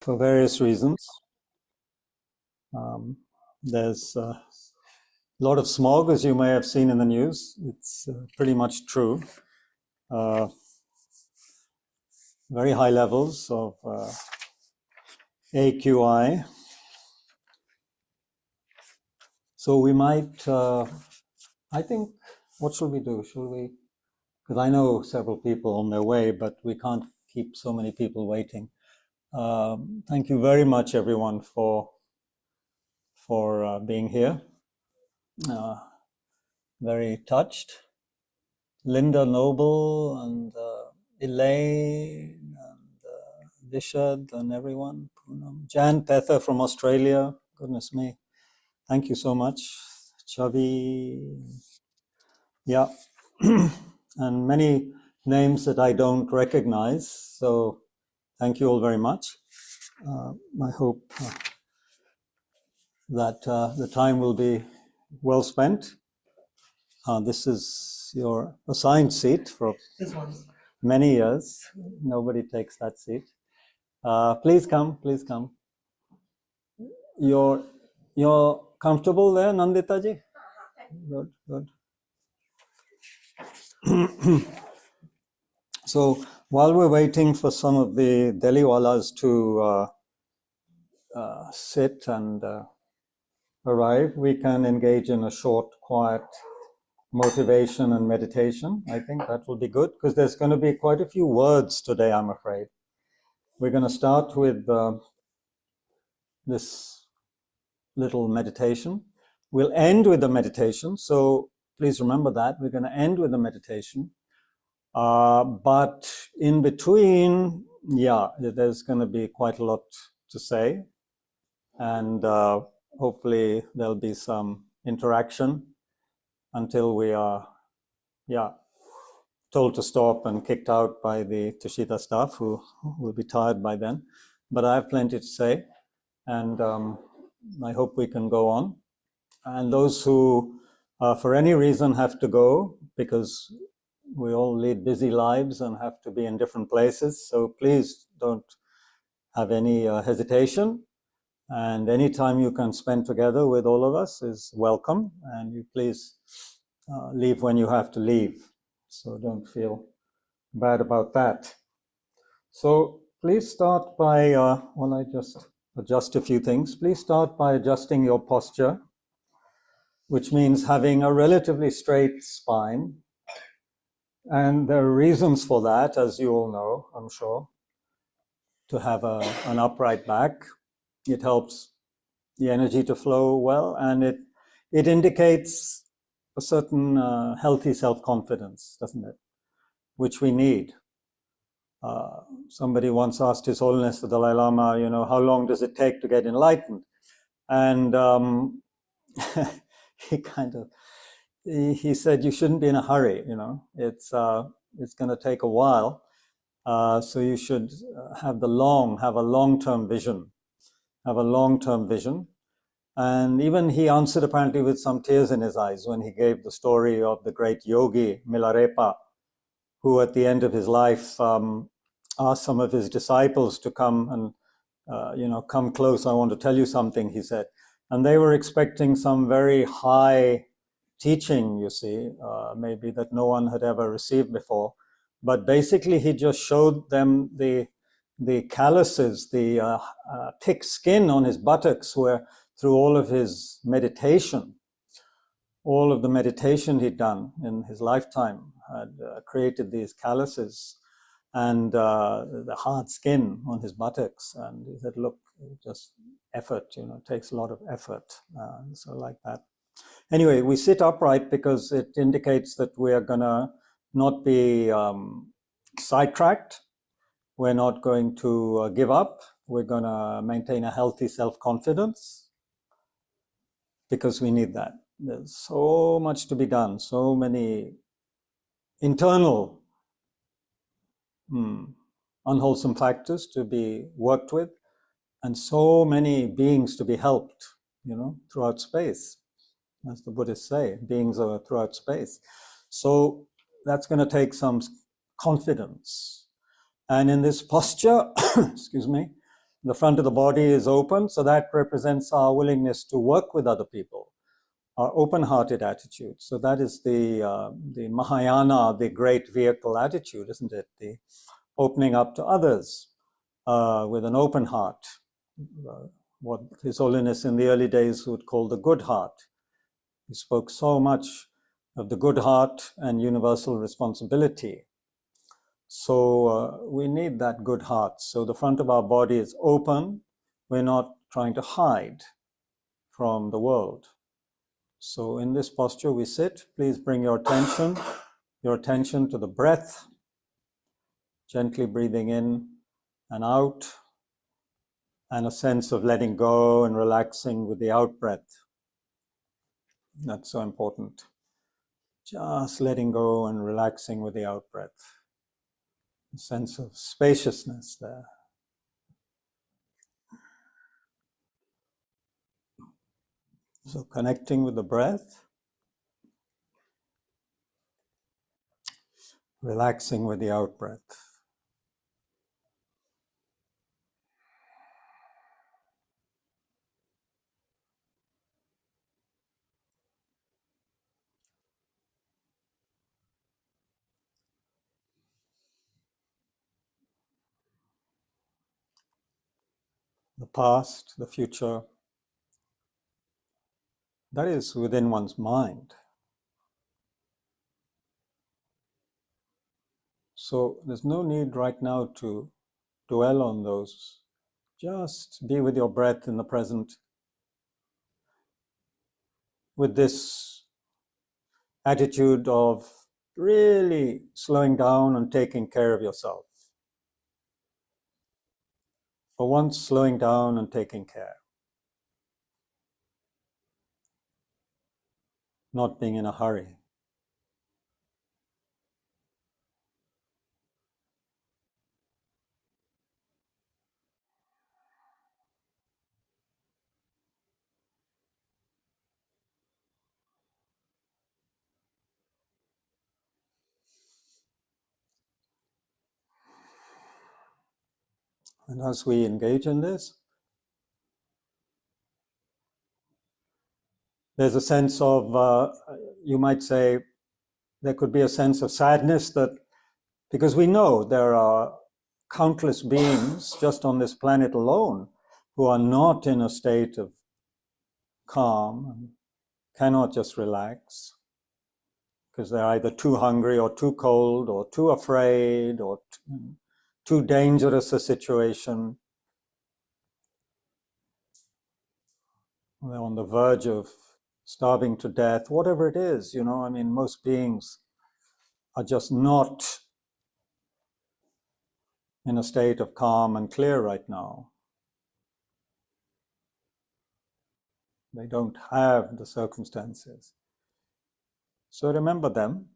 for various reasons. There's a lot of smog, as you may have seen in the news. It's pretty much true. Very high levels of AQI. So we might, I think, what should we do? Should we, because I know several people on their way, but we can't keep so many people waiting. Thank you very much, everyone, for being here. Very touched. Linda Noble and Elaine and Vishad and everyone. Jan Pether from Australia. Goodness me. Thank you so much. Chavi. Yeah. And many names that I don't recognize. So thank you all very much. I hope that the time will be well spent. This is your assigned seat for many years. Nobody takes that seat. Please come, please come. You're comfortable there, Nandita ji? Good, good. So while we're waiting for some of the Delhiwalas to sit and arrive, we can engage in a short, quiet motivation and meditation. I think that will be good because there's going to be quite a few words today, I'm afraid. We're going to start with this little meditation. We'll end with the meditation. So please remember that. We're going to end with the meditation. But in between, yeah, there's going to be quite a lot to say. And hopefully there'll be some interaction until we are, told to stop and kicked out by the Tushita staff, who will be tired by then. But I have plenty to say, and I hope we can go on. And those who, for any reason, have to go, because we all lead busy lives and have to be in different places, so please don't have any hesitation. And any time you can spend together with all of us is welcome, and you please leave when you have to leave. So don't feel bad about that. So please start by, well, I just adjust a few things. Please start by adjusting your posture, which means having a relatively straight spine. And there are reasons for that, as you all know, I'm sure. To have an upright back, it helps the energy to flow well, and it indicates a certain healthy self-confidence, doesn't it? Which we need. Somebody once asked His Holiness the Dalai Lama, how long does it take to get enlightened? And he said, you shouldn't be in a hurry, it's going to take a while. So you should have a long-term vision, And even he answered apparently with some tears in his eyes when he gave the story of the great yogi, Milarepa, who at the end of his life asked some of his disciples to come and, come close, I want to tell you something, he said. And they were expecting some very high teaching, you see, maybe that no one had ever received before. But basically he just showed them the calluses, the thick skin on his buttocks, where through all of his meditation, all of the meditation he'd done in his lifetime had created these calluses and the hard skin on his buttocks. And he said, look, just effort, it takes a lot of effort. So like that. Anyway, we sit upright because it indicates that we are going to not be sidetracked. We're not going to give up. We're going to maintain a healthy self-confidence because we need that. There's so much to be done, so many internal unwholesome factors to be worked with, and so many beings to be helped, throughout space. As the Buddhists say, beings are throughout space. So that's going to take some confidence. And in this posture, excuse me, The front of the body is open, so that represents our willingness to work with other people, our open-hearted attitude. So that is the Mahayana, the great vehicle attitude, isn't it? The opening up to others with an open heart, what His Holiness in the early days would call the good heart. He spoke so much of the good heart and universal responsibility. So we need that good heart. So the front of our body is open. We're not trying to hide from the world. So in this posture we sit. Please bring your attention to the breath, gently breathing in and out, and a sense of letting go and relaxing with the out breath. That's so important. Just letting go and relaxing with the out breath. A sense of spaciousness there. So connecting with the breath, relaxing with the out breath. The past, the future, that is within one's mind. So there's no need right now to dwell on those. Just be with your breath in the present, with this attitude of really slowing down and taking care of yourself. For once, slowing down and taking care. Not being in a hurry. And as we engage in this, there's a sense of, you might say, there could be a sense of sadness that, because we know there are countless beings just on this planet alone who are not in a state of calm and cannot just relax because they're either too hungry or too cold or too afraid or too dangerous a situation. They're on the verge of starving to death, whatever it is, you know. I mean, most beings are just not in a state of calm and clear right now. They don't have the circumstances. So remember them,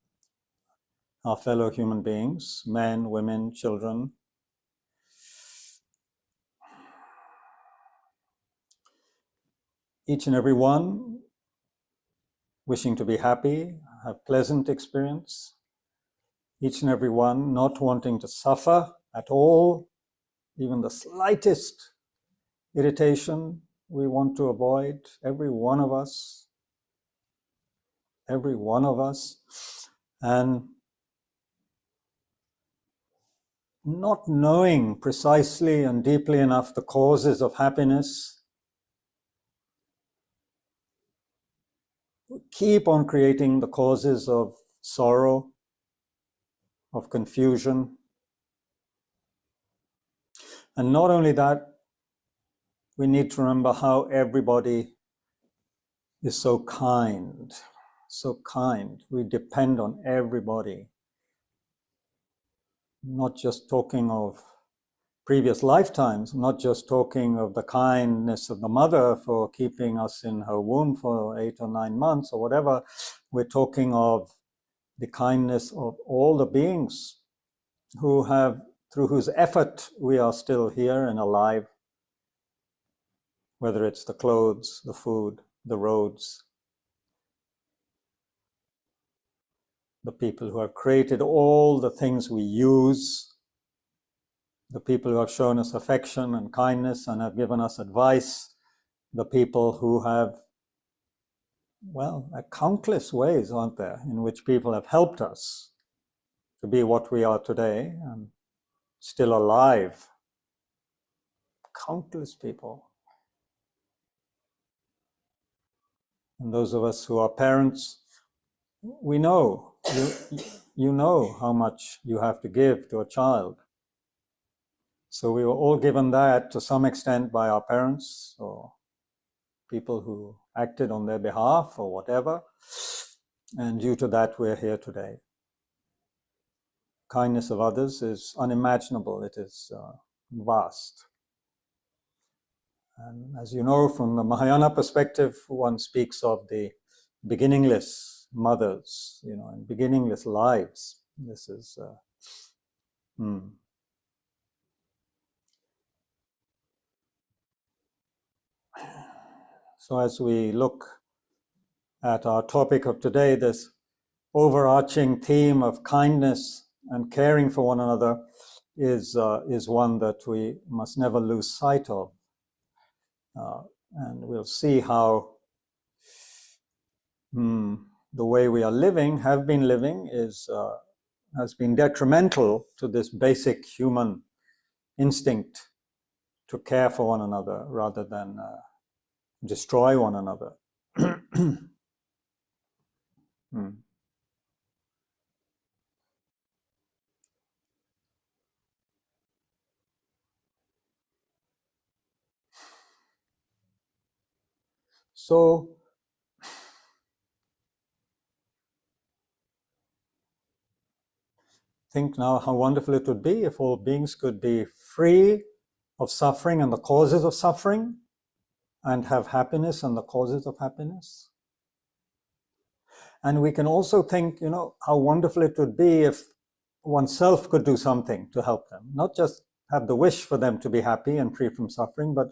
our fellow human beings, men, women, children. Each and every one wishing to be happy, have pleasant experience. Each and every one not wanting to suffer at all, even the slightest irritation we want to avoid, every one of us, and not knowing precisely and deeply enough the causes of happiness, keep on creating the causes of sorrow, of confusion. And not only that, we need to remember how everybody is so kind, so kind. We depend on everybody. Not just talking of previous lifetimes, not just talking of the kindness of the mother for keeping us in her womb for 8 or 9 months or whatever. We're talking of the kindness of all the beings who have, through whose effort we are still here and alive, whether it's the clothes, the food, the roads, the people who have created all the things we use, the people who have shown us affection and kindness and have given us advice, the people who have, well, countless ways, aren't there, in which people have helped us to be what we are today and still alive. Countless people. And those of us who are parents, we know, you know how much you have to give to a child. So we were all given that to some extent by our parents or people who acted on their behalf or whatever. And due to that, we're here today. Kindness of others is unimaginable. It is vast. And as you know, from the Mahayana perspective, one speaks of the beginningless mothers, and beginningless lives. This is So as we look at our topic of today, this overarching theme of kindness and caring for one another is one that we must never lose sight of. And we'll see how the way we are living, have been living, has been detrimental to this basic human instinct to care for one another rather than destroy one another. So, think now how wonderful it would be if all beings could be free of suffering and the causes of suffering, and have happiness and the causes of happiness. And we can also think, how wonderful it would be if oneself could do something to help them. Not just have the wish for them to be happy and free from suffering, but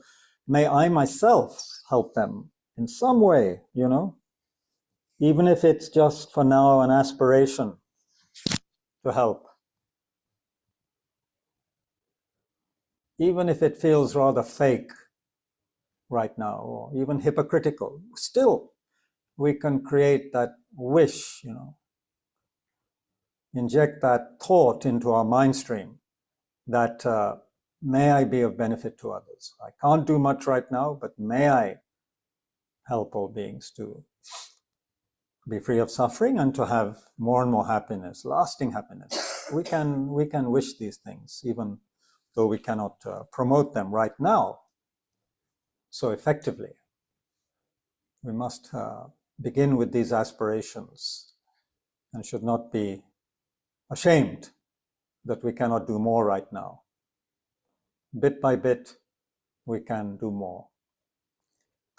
may I myself help them in some way, even if it's just for now an aspiration to help. Even if it feels rather fake right now, or even hypocritical, still we can create that wish, inject that thought into our mind stream that may I be of benefit to others. I can't do much right now, but may I help all beings to be free of suffering and to have more and more happiness, lasting happiness. We can wish these things, even though we cannot promote them right now so effectively. We must begin with these aspirations and should not be ashamed that we cannot do more right now. Bit by bit, we can do more.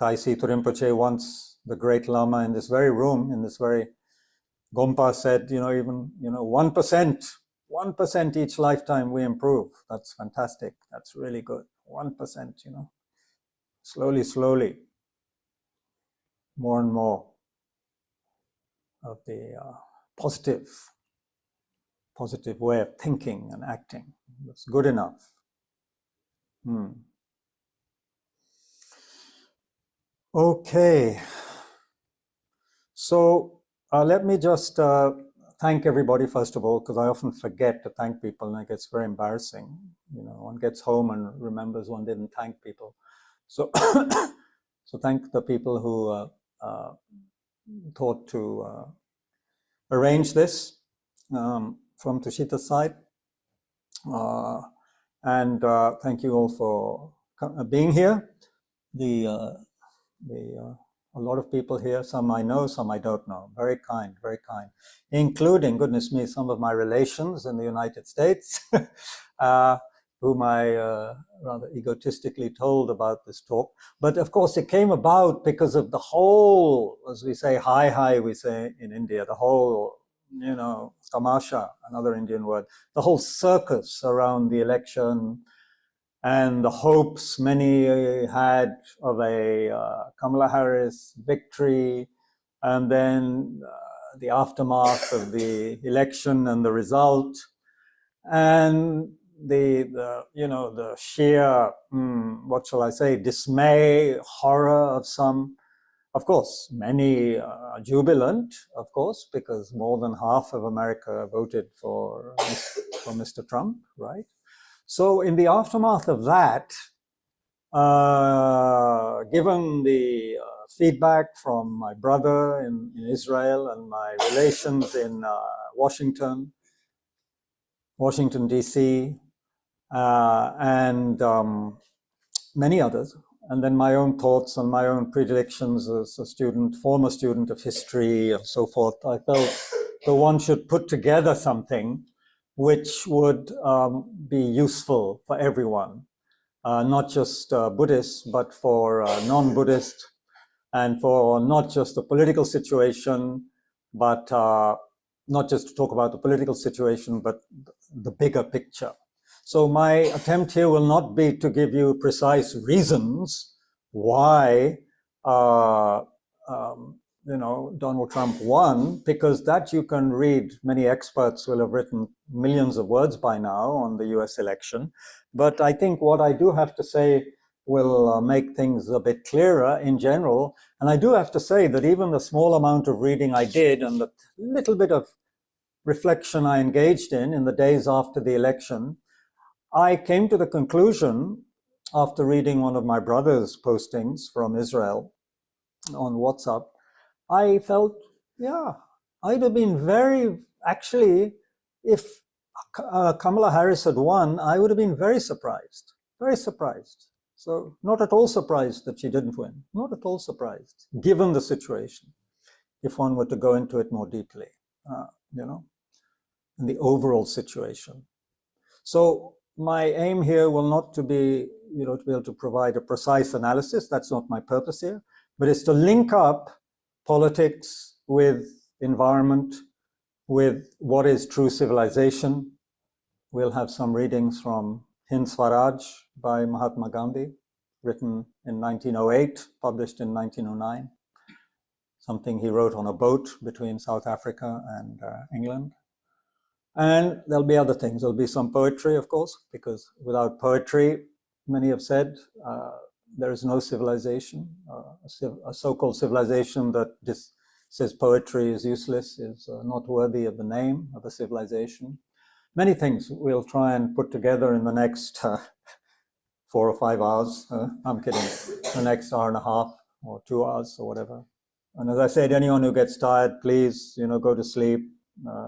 Taisi Rinpoche once, the great Lama in this very room, in this very Gompa said, even 1% each lifetime we improve. That's fantastic. That's really good. 1%, slowly, more and more of the positive way of thinking and acting. That's good enough. Okay. So let me just thank everybody, first of all, because I often forget to thank people and it gets very embarrassing. One gets home and remembers one didn't thank people. So, so thank the people who thought to arrange this from Tushita's side. And thank you all for being here. A lot of people here, some I know, some I don't know. Very kind, including, goodness me, some of my relations in the United States, whom I rather egotistically told about this talk. But of course, it came about because of the whole, as we say, we say in India, the whole, tamasha, another Indian word, the whole circus around the election, and the hopes many had of a Kamala Harris victory, and then the aftermath of the election and the result. And the sheer, what shall I say, dismay, horror of some. Of course, many are jubilant, of course, because more than half of America voted for Mr. Trump, right? So in the aftermath of that, given the feedback from my brother in Israel and my relations in Washington, D.C., and many others, and then my own thoughts and my own predilections as a student, former student of history and so forth, I felt that one should put together something which would be useful for everyone, not just Buddhists, but for non-Buddhist, and for not just the political situation, but not just to talk about the political situation, but the bigger picture. So my attempt here will not be to give you precise reasons why Donald Trump won, because that you can read. Many experts will have written millions of words by now on the US election. But I think what I do have to say will make things a bit clearer in general. And I do have to say that even the small amount of reading I did and the little bit of reflection I engaged in the days after the election, I came to the conclusion, after reading one of my brother's postings from Israel on WhatsApp, I felt, I'd have been actually, if Kamala Harris had won, I would have been very surprised. So not at all surprised that she didn't win, not at all surprised, given the situation, if one were to go into it more deeply, in the overall situation. So my aim here will not to be, to be able to provide a precise analysis. That's not my purpose here, but it's to link up politics with environment, with what is true civilization. We'll have some readings from Hind Swaraj by Mahatma Gandhi, written in 1908, published in 1909. Something he wrote on a boat between South Africa and England. And there'll be other things. There'll be some poetry, of course, because without poetry, many have said, there is no civilization. A so-called civilization that says poetry is useless is not worthy of the name of a civilization. Many things we'll try and put together in the next 4 or 5 hours. I'm kidding. The next hour and a half or 2 hours or whatever. And as I said, anyone who gets tired, please, go to sleep.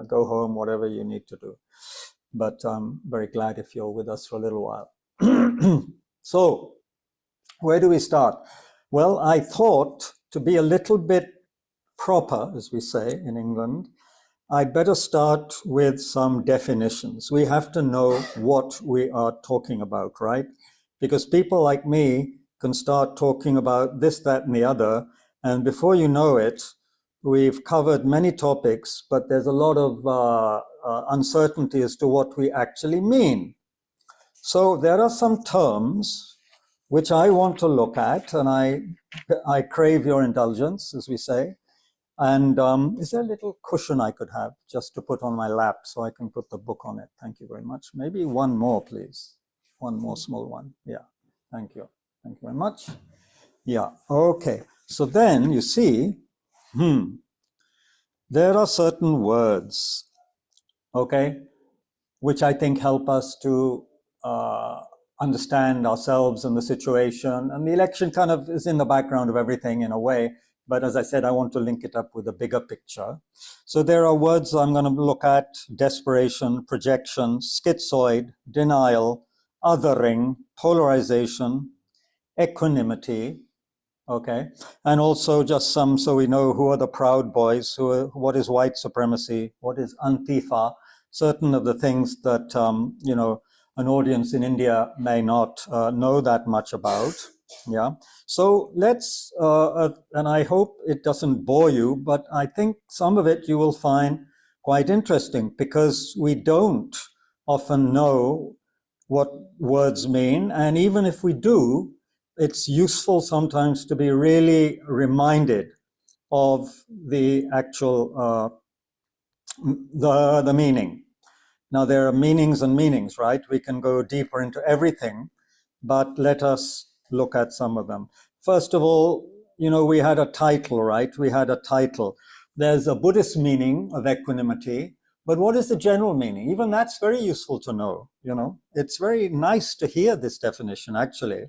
Go home, whatever you need to do. But I'm very glad if you're with us for a little while. So, where do we start? Well, I thought to be a little bit proper, as we say in England, I'd better start with some definitions. We have to know what we are talking about, right? Because people like me can start talking about this, that, and the other, and before you know it, we've covered many topics, but there's a lot of uncertainty as to what we actually mean. So there are some terms which I want to look at, and I crave your indulgence, as we say. And is there a little cushion I could have just to put on my lap so I can put the book on it? Thank you very much. Maybe one more, please. One more small one. Yeah, thank you. Thank you very much. Yeah, okay. So then you see, there are certain words, okay, which I think help us to understand ourselves and the situation. And the election kind of is in the background of everything in a way. But as I said, I want to link it up with a bigger picture. So there are words I'm going to look at: desperation, projection, schizoid, denial, othering, polarization, equanimity, okay, and also just some, so we know who are the Proud Boys, what is white supremacy, what is Antifa, certain of the things that, an audience in India may not know that much about. Yeah. So let's, and I hope it doesn't bore you, but I think some of it you will find quite interesting, because we don't often know what words mean. And even if we do, it's useful sometimes to be really reminded of the actual, the meaning. Now, there are meanings and meanings, right? We can go deeper into everything, but let us look at some of them. First of all, you know, we had a title, right? We had a title. There's a Buddhist meaning of equanimity, but what is the general meaning? Even that's very useful to know, you know. It's very nice to hear this definition, actually.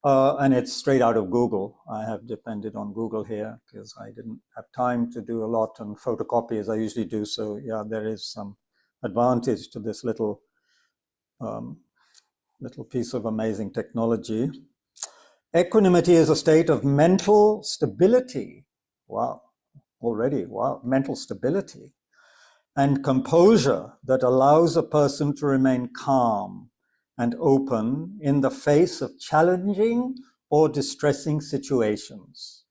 And it's straight out of Google. I have depended on Google here because I didn't have time to do a lot and photocopy as I usually do. So yeah, there is some advantage to this little piece of amazing technology. Equanimity is a state of mental stability. Wow, already, wow, mental stability and composure that allows a person to remain calm and open in the face of challenging or distressing situations.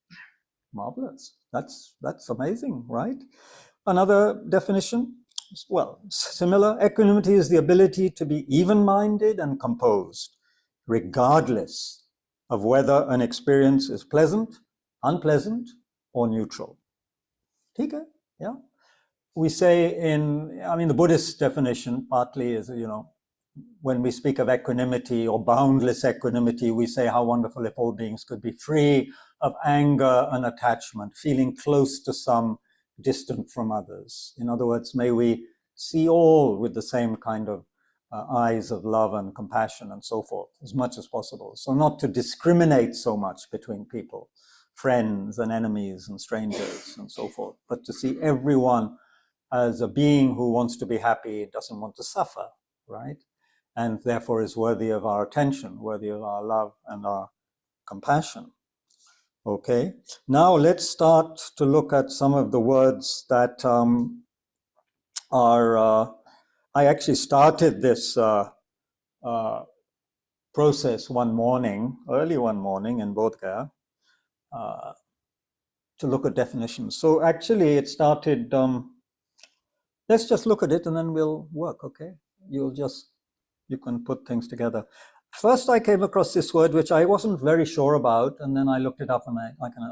Marvelous. That's amazing, right? Another definition, well, similar. Equanimity is the ability to be even-minded and composed, regardless of whether an experience is pleasant, unpleasant, or neutral. Okay, yeah. We say the Buddhist definition partly is, you know, when we speak of equanimity or boundless equanimity, we say how wonderful if all beings could be free of anger and attachment, feeling close to some, distant from others. In other words, may we see all with the same kind of eyes of love and compassion and so forth, as much as possible. So not to discriminate so much between people, friends and enemies and strangers and so forth, but to see everyone as a being who wants to be happy, doesn't want to suffer, right? And therefore is worthy of our attention, worthy of our love and our compassion. Okay, now let's start to look at some of the words that are, I actually started this process one morning, early one morning in Bodh Gaya, to look at definitions. So actually it started, let's just look at it and then we'll work, okay? You can put things together. First, I came across this word, which I wasn't very sure about, and then I looked it up and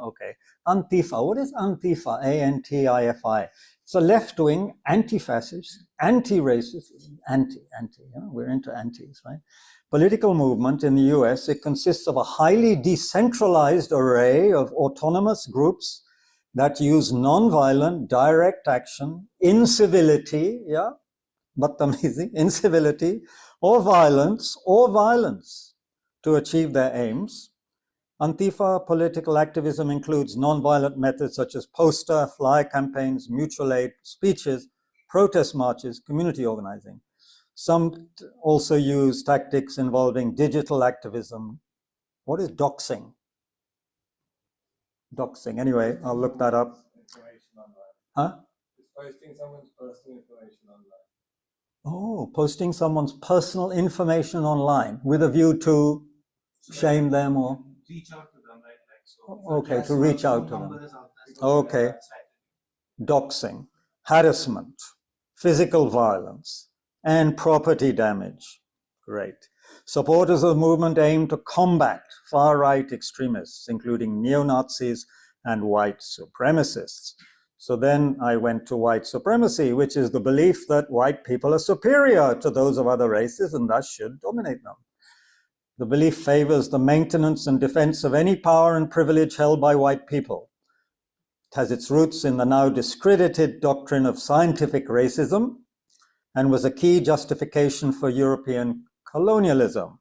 okay. Antifa. What is Antifa? A-N-T-I-F-I. It's a left-wing, anti-fascist, anti-racist, we're into antis, right? Political movement in the US. It consists of a highly decentralized array of autonomous groups that use non-violent, direct action, incivility, badtamizi, incivility, or violence to achieve their aims. Antifa political activism includes non-violent methods such as poster, flyer campaigns, mutual aid, speeches, protest marches, community organizing. Some also use tactics involving digital activism. What is doxing? Doxing. Anyway, I'll look that up. Huh? It's posting someone's personal information online. Oh, posting someone's personal information online with a view to shame them or reach out to them, right? Like, so okay, to reach out to them. Okay. Doxing, harassment, physical violence, and property damage. Great. Supporters of the movement aim to combat far-right extremists, including neo-Nazis and white supremacists. So then I went to white supremacy, which is the belief that white people are superior to those of other races and thus should dominate them. The belief favors the maintenance and defense of any power and privilege held by white people. It has its roots in the now discredited doctrine of scientific racism and was a key justification for European colonialism.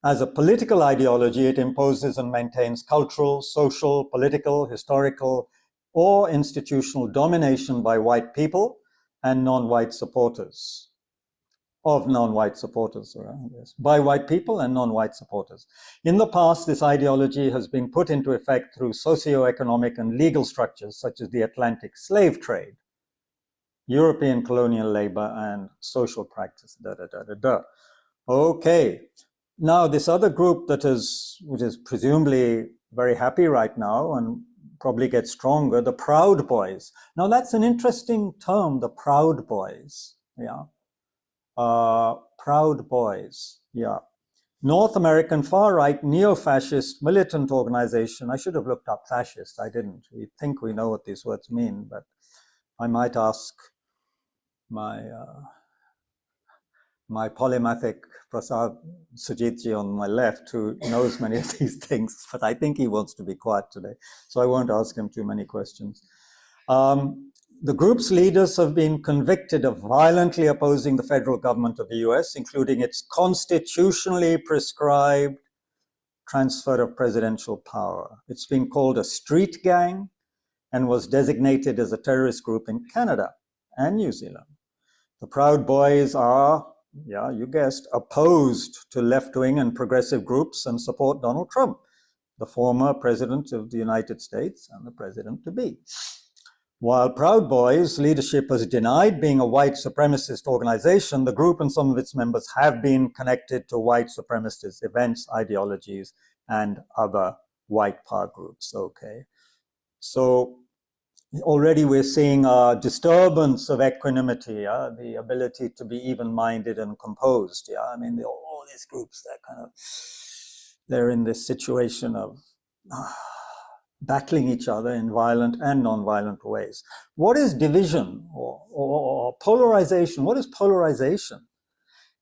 As a political ideology, it imposes and maintains cultural, social, political, historical, or institutional domination by white people and non-white supporters, by white people and non-white supporters. In the past, this ideology has been put into effect through socio-economic and legal structures such as the Atlantic slave trade, European colonial labor, and social practice, Okay. Now, this other group which is presumably very happy right now and probably gets stronger, the Proud Boys. Now, that's an interesting term, the Proud Boys. Yeah. Proud Boys. Yeah. North American far-right neo-fascist militant organization. I should have looked up fascist. I didn't. We think we know what these words mean, but I might ask my polymathic Prasad Sujitji on my left, who knows many of these things, but I think he wants to be quiet today, so I won't ask him too many questions. The group's leaders have been convicted of violently opposing the federal government of the US, including its constitutionally prescribed transfer of presidential power. It's been called a street gang and was designated as a terrorist group in Canada and New Zealand. The Proud Boys are, yeah, you guessed, opposed to left-wing and progressive groups and support Donald Trump, the former president of the United States and the president-to-be. While Proud Boys leadership has denied being a white supremacist organization, the group and some of its members have been connected to white supremacist events, ideologies, and other white power groups. Okay, so already we're seeing a disturbance of equanimity, the ability to be even-minded and composed. Yeah, I mean, all these groups, they're in this situation of battling each other in violent and non-violent ways. What is division or polarization? What is polarization?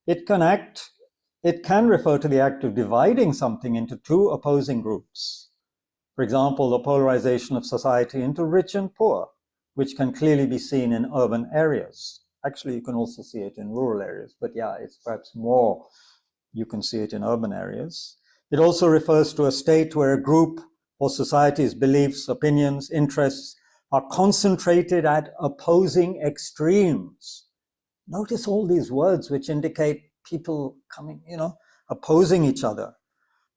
It can refer to the act of dividing something into two opposing groups. For example, the polarization of society into rich and poor, which can clearly be seen in urban areas. Actually, you can also see it in rural areas, but yeah, it's perhaps more, you can see it in urban areas. It also refers to a state where a group or society's beliefs, opinions, interests are concentrated at opposing extremes. Notice all these words which indicate people coming, opposing each other.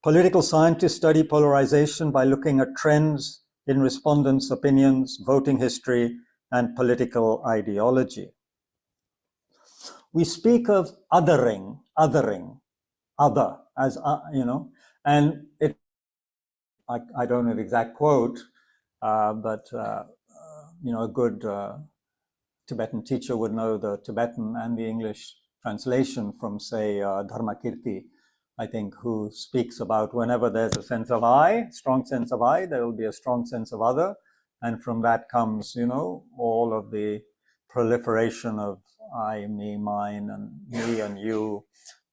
Political scientists study polarization by looking at trends in respondents' opinions, voting history, and political ideology. We speak of othering, other, as, and it, I don't know the exact quote, but a good Tibetan teacher would know the Tibetan and the English translation from, say, Dharmakirti, I think, who speaks about whenever there's a sense of I, strong sense of I, there will be a strong sense of other, and from that comes, all of the proliferation of I, me, mine, and me and you,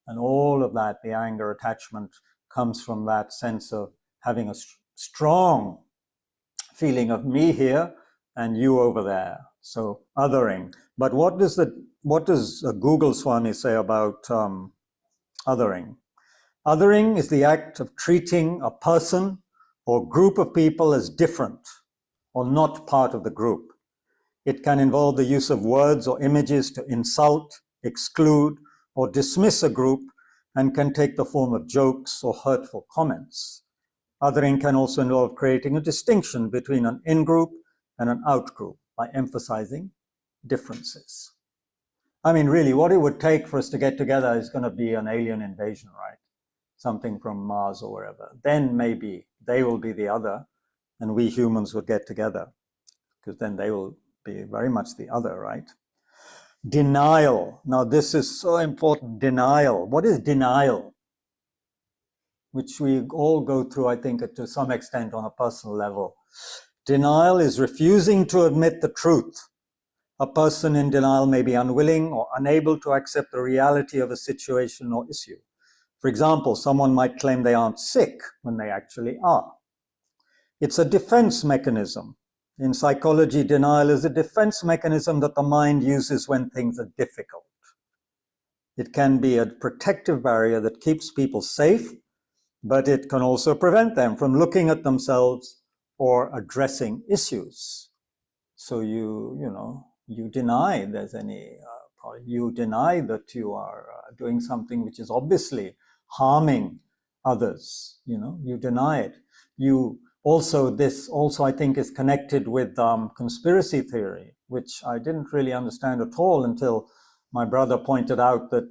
and all of that, the anger, attachment, comes from that sense of having a strong feeling of me here and you over there. So othering. But what does Google Swami say about othering? Othering is the act of treating a person or group of people as different or not part of the group. It can involve the use of words or images to insult, exclude, or dismiss a group, and can take the form of jokes or hurtful comments. Othering can also involve creating a distinction between an in-group and an out-group by emphasizing differences. I mean, really, what it would take for us to get together is going to be an alien invasion, right? Something from Mars or wherever. Then maybe they will be the other, and we humans would get together, because then they will be very much the other, right? Denial. Now, this is so important. Denial. What is denial? Which we all go through, I think, to some extent on a personal level. Denial is refusing to admit the truth. A person in denial may be unwilling or unable to accept the reality of a situation or issue. For example, someone might claim they aren't sick when they actually are. It's a defense mechanism. In psychology, denial is a defense mechanism that the mind uses when things are difficult. It can be a protective barrier that keeps people safe, but it can also prevent them from looking at themselves or addressing issues. So you deny there's any problem. You deny that you are doing something which is obviously harming others. You deny it. This also I think is connected with conspiracy theory, which I didn't really understand at all until my brother pointed out that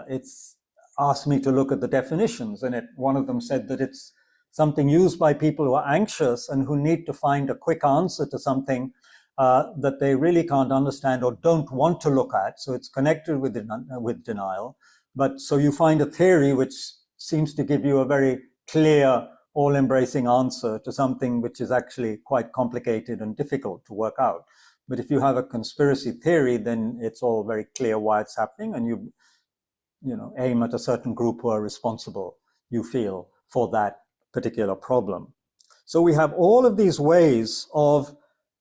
it's asked me to look at the definitions, and one of them said that it's something used by people who are anxious and who need to find a quick answer to something that they really can't understand or don't want to look at. So it's connected with denial. But so you find a theory which seems to give you a very clear, all-embracing answer to something which is actually quite complicated and difficult to work out. But if you have a conspiracy theory, then it's all very clear why it's happening, and you aim at a certain group who are responsible, you feel, for that particular problem. So we have all of these ways of,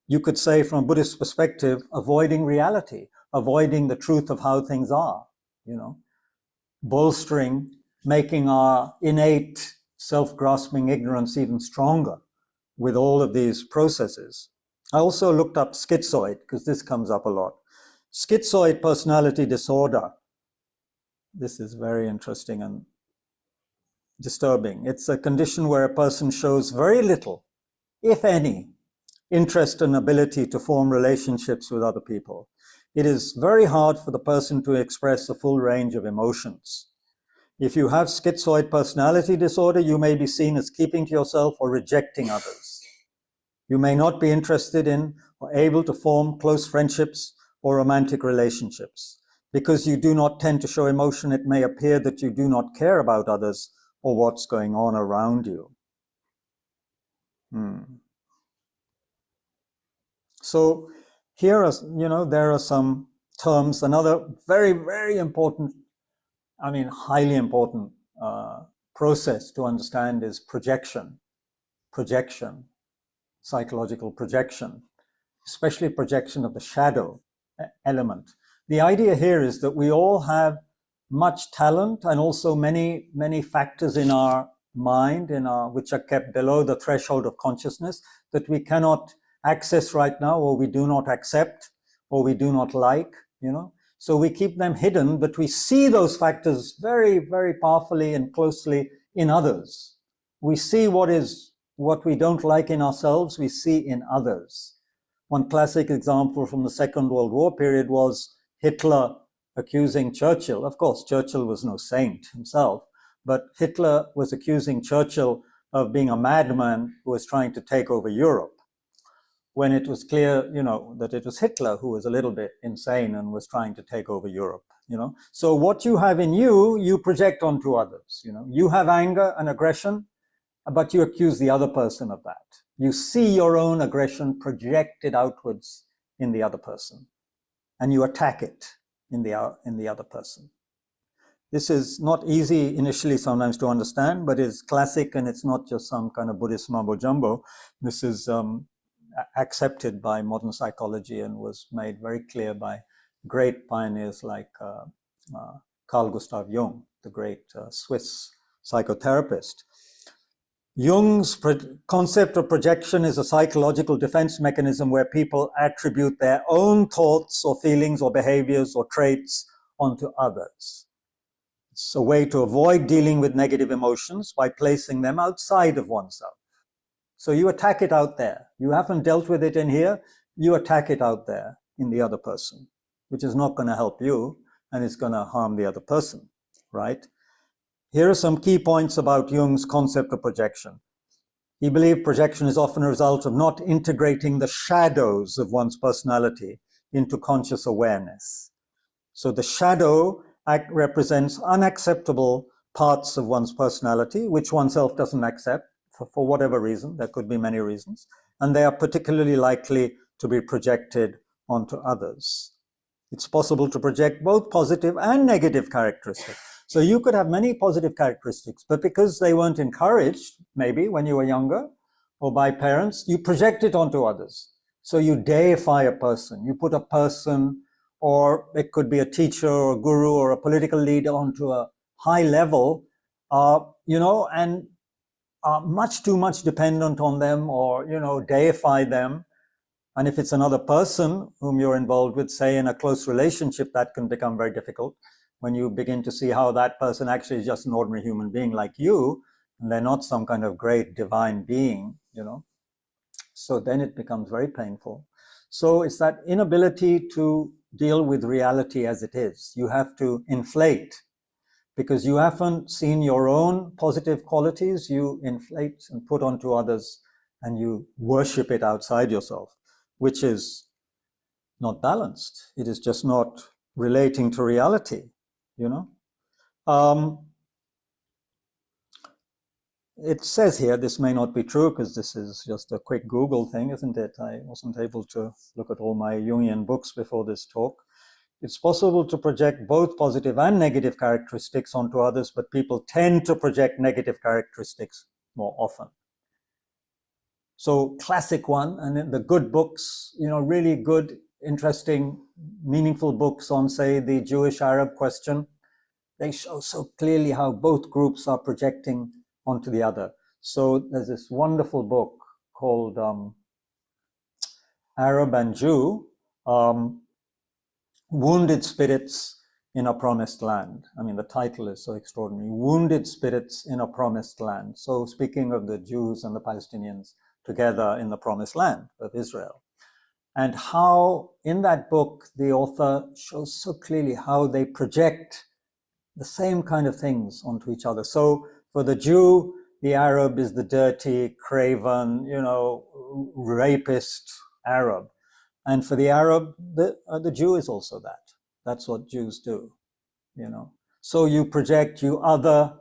you could say from a Buddhist perspective, avoiding reality, avoiding the truth of how things are, bolstering, making our innate self-grasping ignorance even stronger with all of these processes. I also looked up schizoid, because this comes up a lot. Schizoid personality disorder. This is very interesting and disturbing. It's a condition where a person shows very little, if any, interest and ability to form relationships with other people. It is very hard for the person to express a full range of emotions. If you have schizoid personality disorder, you may be seen as keeping to yourself or rejecting others. You may not be interested in or able to form close friendships or romantic relationships. Because you do not tend to show emotion, it may appear that you do not care about others or what's going on around you. So here are, there are some terms. Another very, very important, highly important process to understand is projection, psychological projection, especially projection of the shadow element. The idea here is that we all have much talent and also many, many factors in our mind, which are kept below the threshold of consciousness that we cannot access right now, or we do not accept, or we do not like, So we keep them hidden, but we see those factors very, very powerfully and closely in others. We see what we don't like in ourselves, we see in others. One classic example from the Second World War period was Hitler accusing Churchill. Of course, Churchill was no saint himself, but Hitler was accusing Churchill of being a madman who was trying to take over Europe, when it was clear, that it was Hitler who was a little bit insane and was trying to take over Europe, So what you have in you, you project onto others, You have anger and aggression, but you accuse the other person of that. You see your own aggression projected outwards in the other person, and you attack it in the other person. This is not easy initially sometimes to understand, but it's classic, and it's not just some kind of Buddhist mumbo jumbo. This is accepted by modern psychology and was made very clear by great pioneers like Carl Gustav Jung, the great Swiss psychotherapist. Jung's concept of projection is a psychological defense mechanism where people attribute their own thoughts or feelings or behaviors or traits onto others. It's a way to avoid dealing with negative emotions by placing them outside of oneself. So you attack it out there. You haven't dealt with it in here, you attack it out there in the other person, which is not going to help you, and it's going to harm the other person, right? Here are some key points about Jung's concept of projection. He believed projection is often a result of not integrating the shadows of one's personality into conscious awareness. So the shadow represents unacceptable parts of one's personality, which oneself doesn't accept for whatever reason. There could be many reasons, and they are particularly likely to be projected onto others. It's possible to project both positive and negative characteristics. So you could have many positive characteristics, but because they weren't encouraged, maybe when you were younger, or by parents, you project it onto others. So you deify a person. You put a person, or it could be a teacher or a guru or a political leader, onto a high level, and are much too much dependent on them, or, deify them. And if it's another person whom you're involved with, say in a close relationship, that can become very difficult when you begin to see how that person actually is just an ordinary human being like you, and they're not some kind of great divine being, So then it becomes very painful. So it's that inability to deal with reality as it is. You have to inflate, because you haven't seen your own positive qualities. You inflate and put onto others, and you worship it outside yourself, which is not balanced. It is just not relating to reality, it says here, this may not be true because this is just a quick Google thing, isn't it? I wasn't able to look at all my Jungian books before this talk. It's possible to project both positive and negative characteristics onto others, but people tend to project negative characteristics more often. So classic one, and in the good books, really good, interesting, meaningful books on, say, the Jewish-Arab question, they show so clearly how both groups are projecting onto the other. So there's this wonderful book called Arab and Jew, Wounded Spirits in a Promised Land. I mean, the title is so extraordinary. Wounded Spirits in a Promised Land. So speaking of the Jews and the Palestinians together in the Promised Land of Israel. And how in that book, the author shows so clearly how they project the same kind of things onto each other. So for the Jew, the Arab is the dirty, craven, rapist Arab. And for the Arab, the Jew is also that. That's what Jews do, So you project, you other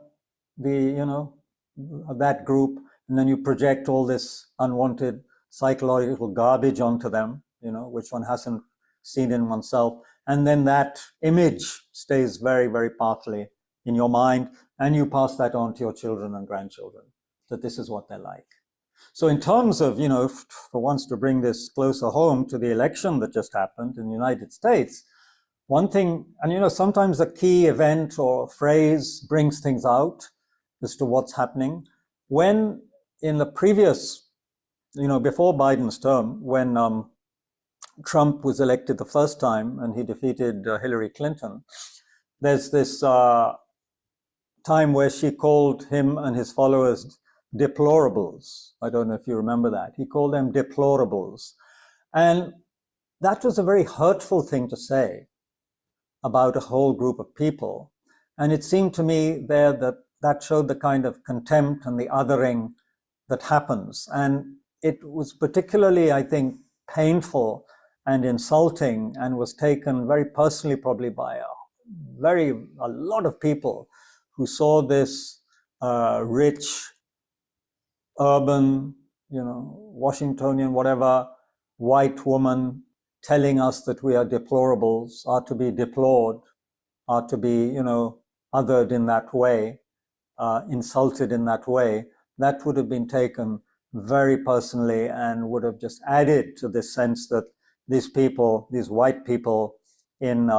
that group, and then you project all this unwanted psychological garbage onto them, which one hasn't seen in oneself. And then that image stays very, very powerfully in your mind, and you pass that on to your children and grandchildren, that this is what they're like. So in terms of, for once to bring this closer home to the election that just happened in the United States, one thing, and sometimes a key event or phrase brings things out as to what's happening. When in the previous, before Biden's term, when Trump was elected the first time and he defeated Hillary Clinton, there's this time where she called him and his followers deplorables. I don't know if you remember that. He called them deplorables. And that was a very hurtful thing to say about a whole group of people. And it seemed to me there that showed the kind of contempt and the othering that happens. And it was particularly, I think, painful and insulting, and was taken very personally probably by a lot of people who saw this rich, urban, Washingtonian, whatever, white woman telling us that we are deplorables, are to be deplored, are to be, othered in that way, insulted in that way. That would have been taken very personally and would have just added to this sense that these people, these white people in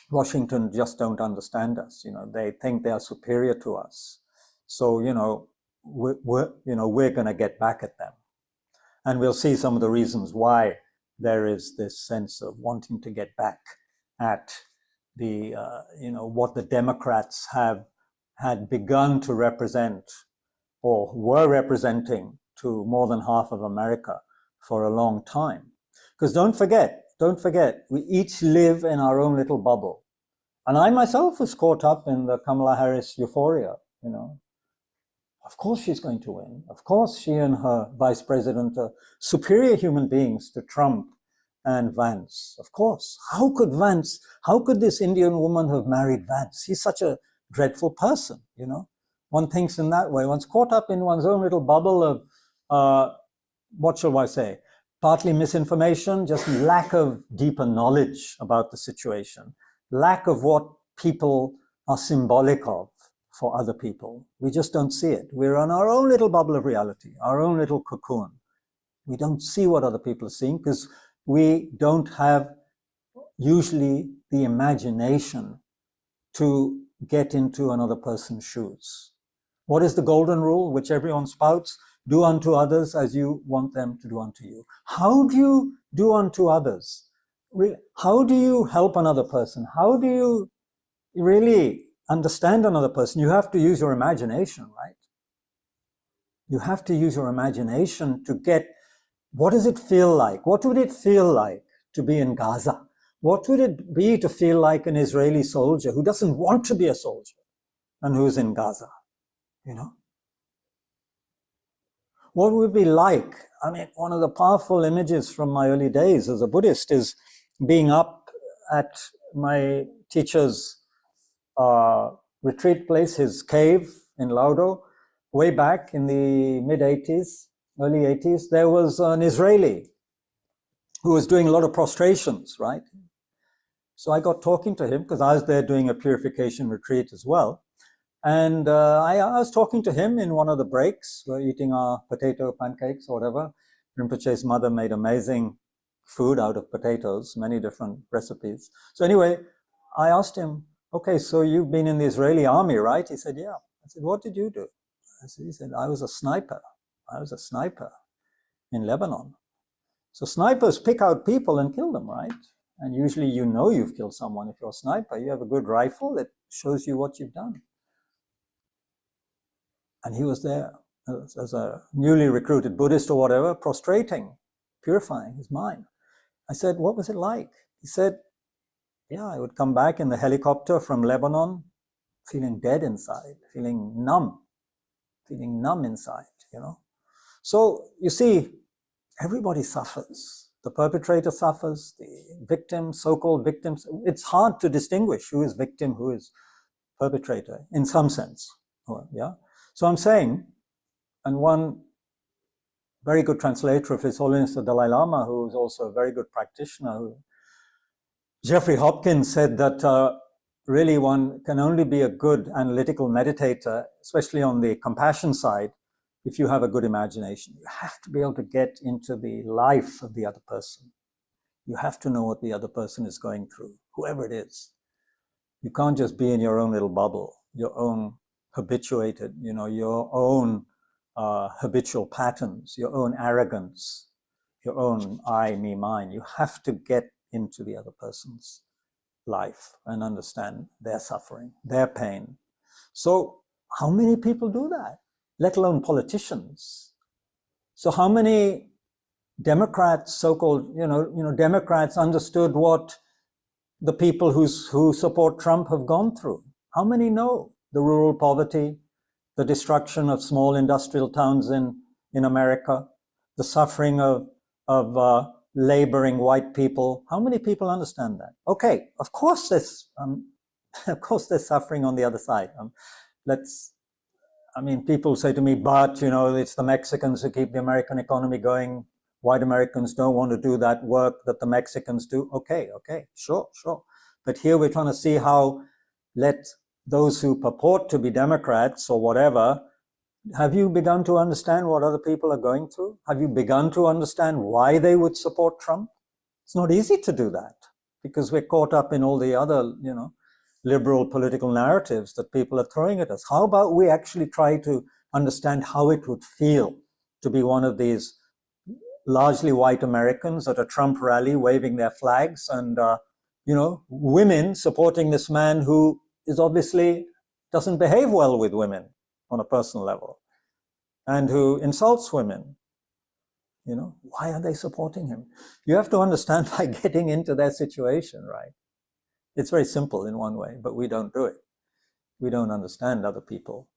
Washington just don't understand us. They think they are superior to us. So, we're going to get back at them. And we'll see some of the reasons why there is this sense of wanting to get back at the, what the Democrats had begun to represent or were representing to more than half of America for a long time. Because don't forget, we each live in our own little bubble. And I myself was caught up in the Kamala Harris euphoria, Of course she's going to win. Of course she and her vice president are superior human beings to Trump and Vance. Of course. How could this Indian woman have married Vance? He's such a dreadful person, One thinks in that way. One's caught up in one's own little bubble of, what shall I say, partly misinformation, just lack of deeper knowledge about the situation, lack of what people are symbolic of for other people. We just don't see it. We're on our own little bubble of reality, our own little cocoon. We don't see what other people are seeing because we don't have usually the imagination to get into another person's shoes. What is the golden rule, which everyone spouts? Do unto others as you want them to do unto you. How do you do unto others? How do you help another person? How do you really understand another person? You have to use your imagination, right? You have to use your imagination to get, what does it feel like? What would it feel like to be in Gaza? What would it be to feel like an Israeli soldier who doesn't want to be a soldier and who's in Gaza? What would it be like? I mean, one of the powerful images from my early days as a Buddhist is being up at my teacher's retreat place, his cave in Laudo, way back in the mid-80s, early 80s, there was an Israeli who was doing a lot of prostrations, right? So I got talking to him because I was there doing a purification retreat as well. And I was talking to him in one of the breaks. We're eating our potato pancakes or whatever. Rinpoche's mother made amazing food out of potatoes, many different recipes. So anyway, I asked him, okay, so you've been in the Israeli army, right? He said, yeah. I said, what did you do? He said, I was a sniper. I was a sniper in Lebanon. So snipers pick out people and kill them, right? And usually you know you've killed someone if you're a sniper. You have a good rifle that shows you what you've done. And he was there as a newly recruited Buddhist or whatever, prostrating, purifying his mind. I said, what was it like? He said, yeah, I would come back in the helicopter from Lebanon, feeling dead inside, feeling numb inside, you know. So you see, everybody suffers. The perpetrator suffers, the victim, so-called victims. It's hard to distinguish who is victim, who is perpetrator, in some sense. Yeah. So I'm saying, and one very good translator of His Holiness the Dalai Lama, who is also a very good practitioner, Jeffrey Hopkins, said that really one can only be a good analytical meditator, especially on the compassion side, if you have a good imagination. You have to be able to get into the life of the other person. You have to know what the other person is going through, whoever it is. You can't just be in your own little bubble, your own habituated, you know, your own habitual patterns, your own arrogance, your own I, me, mine. You have to get into the other person's life and understand their suffering, their pain. So how many people do that? Let alone politicians. So how many Democrats, so-called, Democrats understood what the people who support Trump have gone through? How many know the rural poverty, the destruction of small industrial towns in America, the suffering of laboring white people? How many people understand that? Okay, of course there's suffering on the other side. People say to me, but, it's the Mexicans who keep the American economy going. White Americans don't want to do that work that the Mexicans do. Okay, sure. But here we're trying to see how let those who purport to be Democrats or whatever, have you begun to understand what other people are going through? Have you begun to understand why they would support Trump? It's not easy to do that because we're caught up in all the other, liberal political narratives that people are throwing at us. How about we actually try to understand how it would feel to be one of these largely white Americans at a Trump rally waving their flags and, women supporting this man who is obviously doesn't behave well with women on a personal level and who insults women. Why are they supporting him? You have to understand by getting into their situation, right? It's very simple in one way, but we don't do it. We don't understand other people.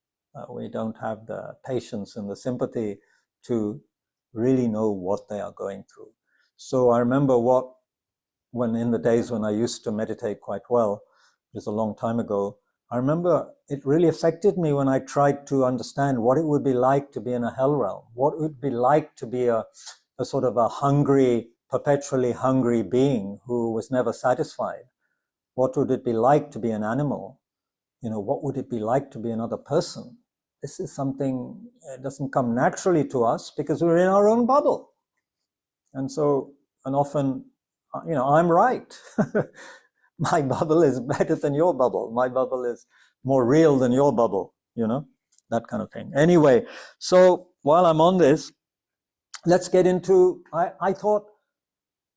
We don't have the patience and the sympathy to really know what they are going through. So I remember when in the days when I used to meditate quite well, which is a long time ago, I remember it really affected me when I tried to understand what it would be like to be in a hell realm, what it would be like to be a sort of a hungry, perpetually hungry being who was never satisfied. What would it be like to be an animal? What would it be like to be another person? This is something that doesn't come naturally to us because we're in our own bubble. And often, I'm right. My bubble is better than your bubble. My bubble is more real than your bubble, that kind of thing. Anyway, so while I'm on this, let's get into, I thought,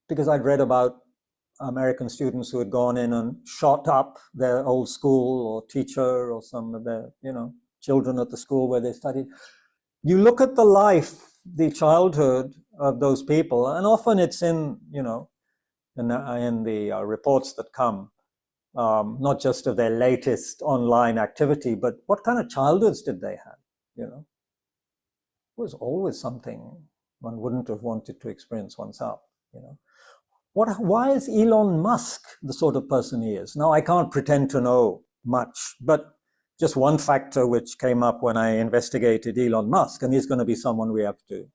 because I'd read about American students who had gone in and shot up their old school or teacher or some of their, children at the school where they studied. You look at the life, the childhood of those people, and often it's in the reports that come, not just of their latest online activity, but what kind of childhoods did they have? It was always something one wouldn't have wanted to experience oneself. Why is Elon Musk the sort of person he is? Now, I can't pretend to know much, but just one factor which came up when I investigated Elon Musk, and he's going to be someone we have to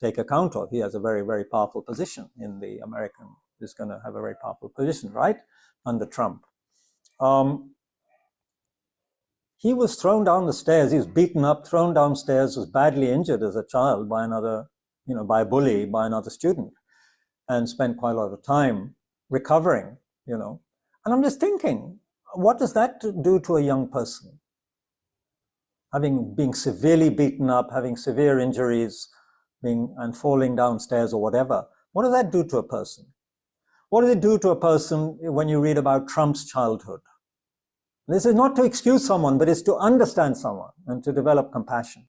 take account of. He has a very, very powerful position in the American, he's going to have a very powerful position, right, under Trump. He was thrown down the stairs, he was beaten up, thrown downstairs, was badly injured as a child by another, by a bully, by another student, and spent quite a lot of time recovering, And I'm just thinking, what does that do to a young person? Being severely beaten up, having severe injuries, and falling downstairs or whatever. What does that do to a person? What does it do to a person when you read about Trump's childhood? This is not to excuse someone, but it's to understand someone and to develop compassion.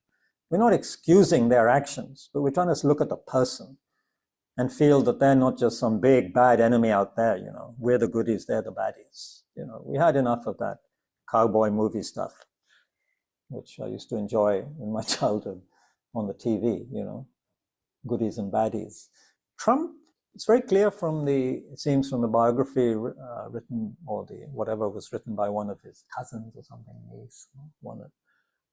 We're not excusing their actions, but we're trying to look at the person and feel that they're not just some big bad enemy out there, We're the goodies, they're the baddies. We had enough of that cowboy movie stuff, which I used to enjoy in my childhood on the TV, goodies and baddies. Trump, it's very clear it seems from the biography written, or whatever was written by one of his cousins or something, niece,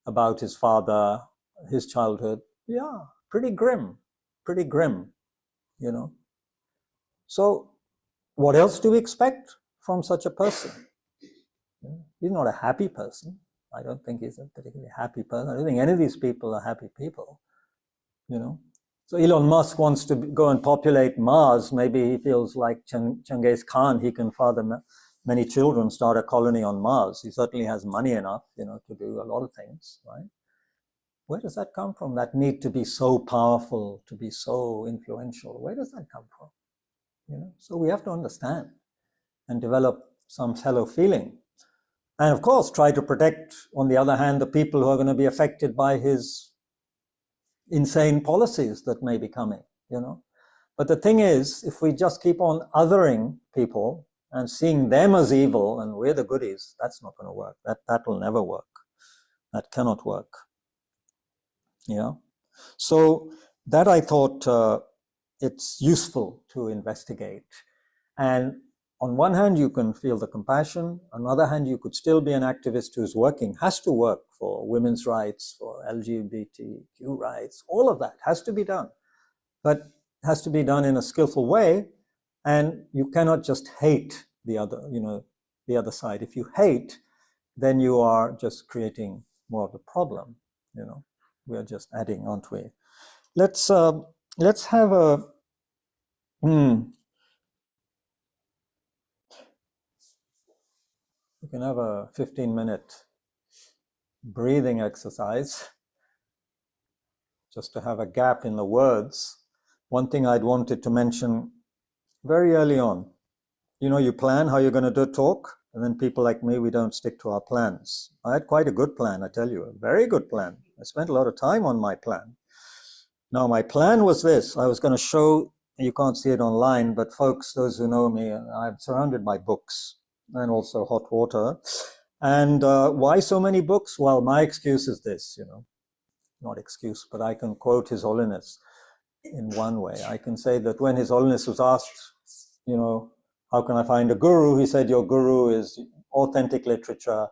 about his father, his childhood. Yeah, pretty grim, So what else do we expect from such a person? He's not a happy person. I don't think he's a particularly happy person. I don't think any of these people are happy people, So Elon Musk wants to go and populate Mars. Maybe he feels like Genghis Khan, he can father many children, start a colony on Mars. He certainly has money enough, to do a lot of things, right? Where does that come from? That need to be so powerful, to be so influential. Where does that come from? So we have to understand and develop some fellow feeling. And of course, try to protect, on the other hand, the people who are going to be affected by his insane policies that may be coming, But the thing is, if we just keep on othering people and seeing them as evil and we're the goodies, that's not going to work. That will never work. That cannot work. So that I thought it's useful to investigate. And on one hand, you can feel the compassion. On the other hand, you could still be an activist who's has to work for women's rights, for LGBTQ rights. All of that has to be done, but it has to be done in a skillful way. And you cannot just hate the other side. If you hate, then you are just creating more of the problem. We are just adding, aren't we? Let's have a. We can have a 15-minute breathing exercise just to have a gap in the words. One thing I'd wanted to mention very early on, you plan how you're going to do a talk, and then people like me, we don't stick to our plans. I had quite a good plan, I tell you, a very good plan. I spent a lot of time on my plan. Now, my plan was this. I was going to show, you can't see it online, but folks, those who know me, I'm surrounded by books and also hot water. And why so many books? Well, my excuse is this, not excuse, but I can quote His Holiness in one way. I can say that when His Holiness was asked, how can I find a guru? He said, your guru is authentic literature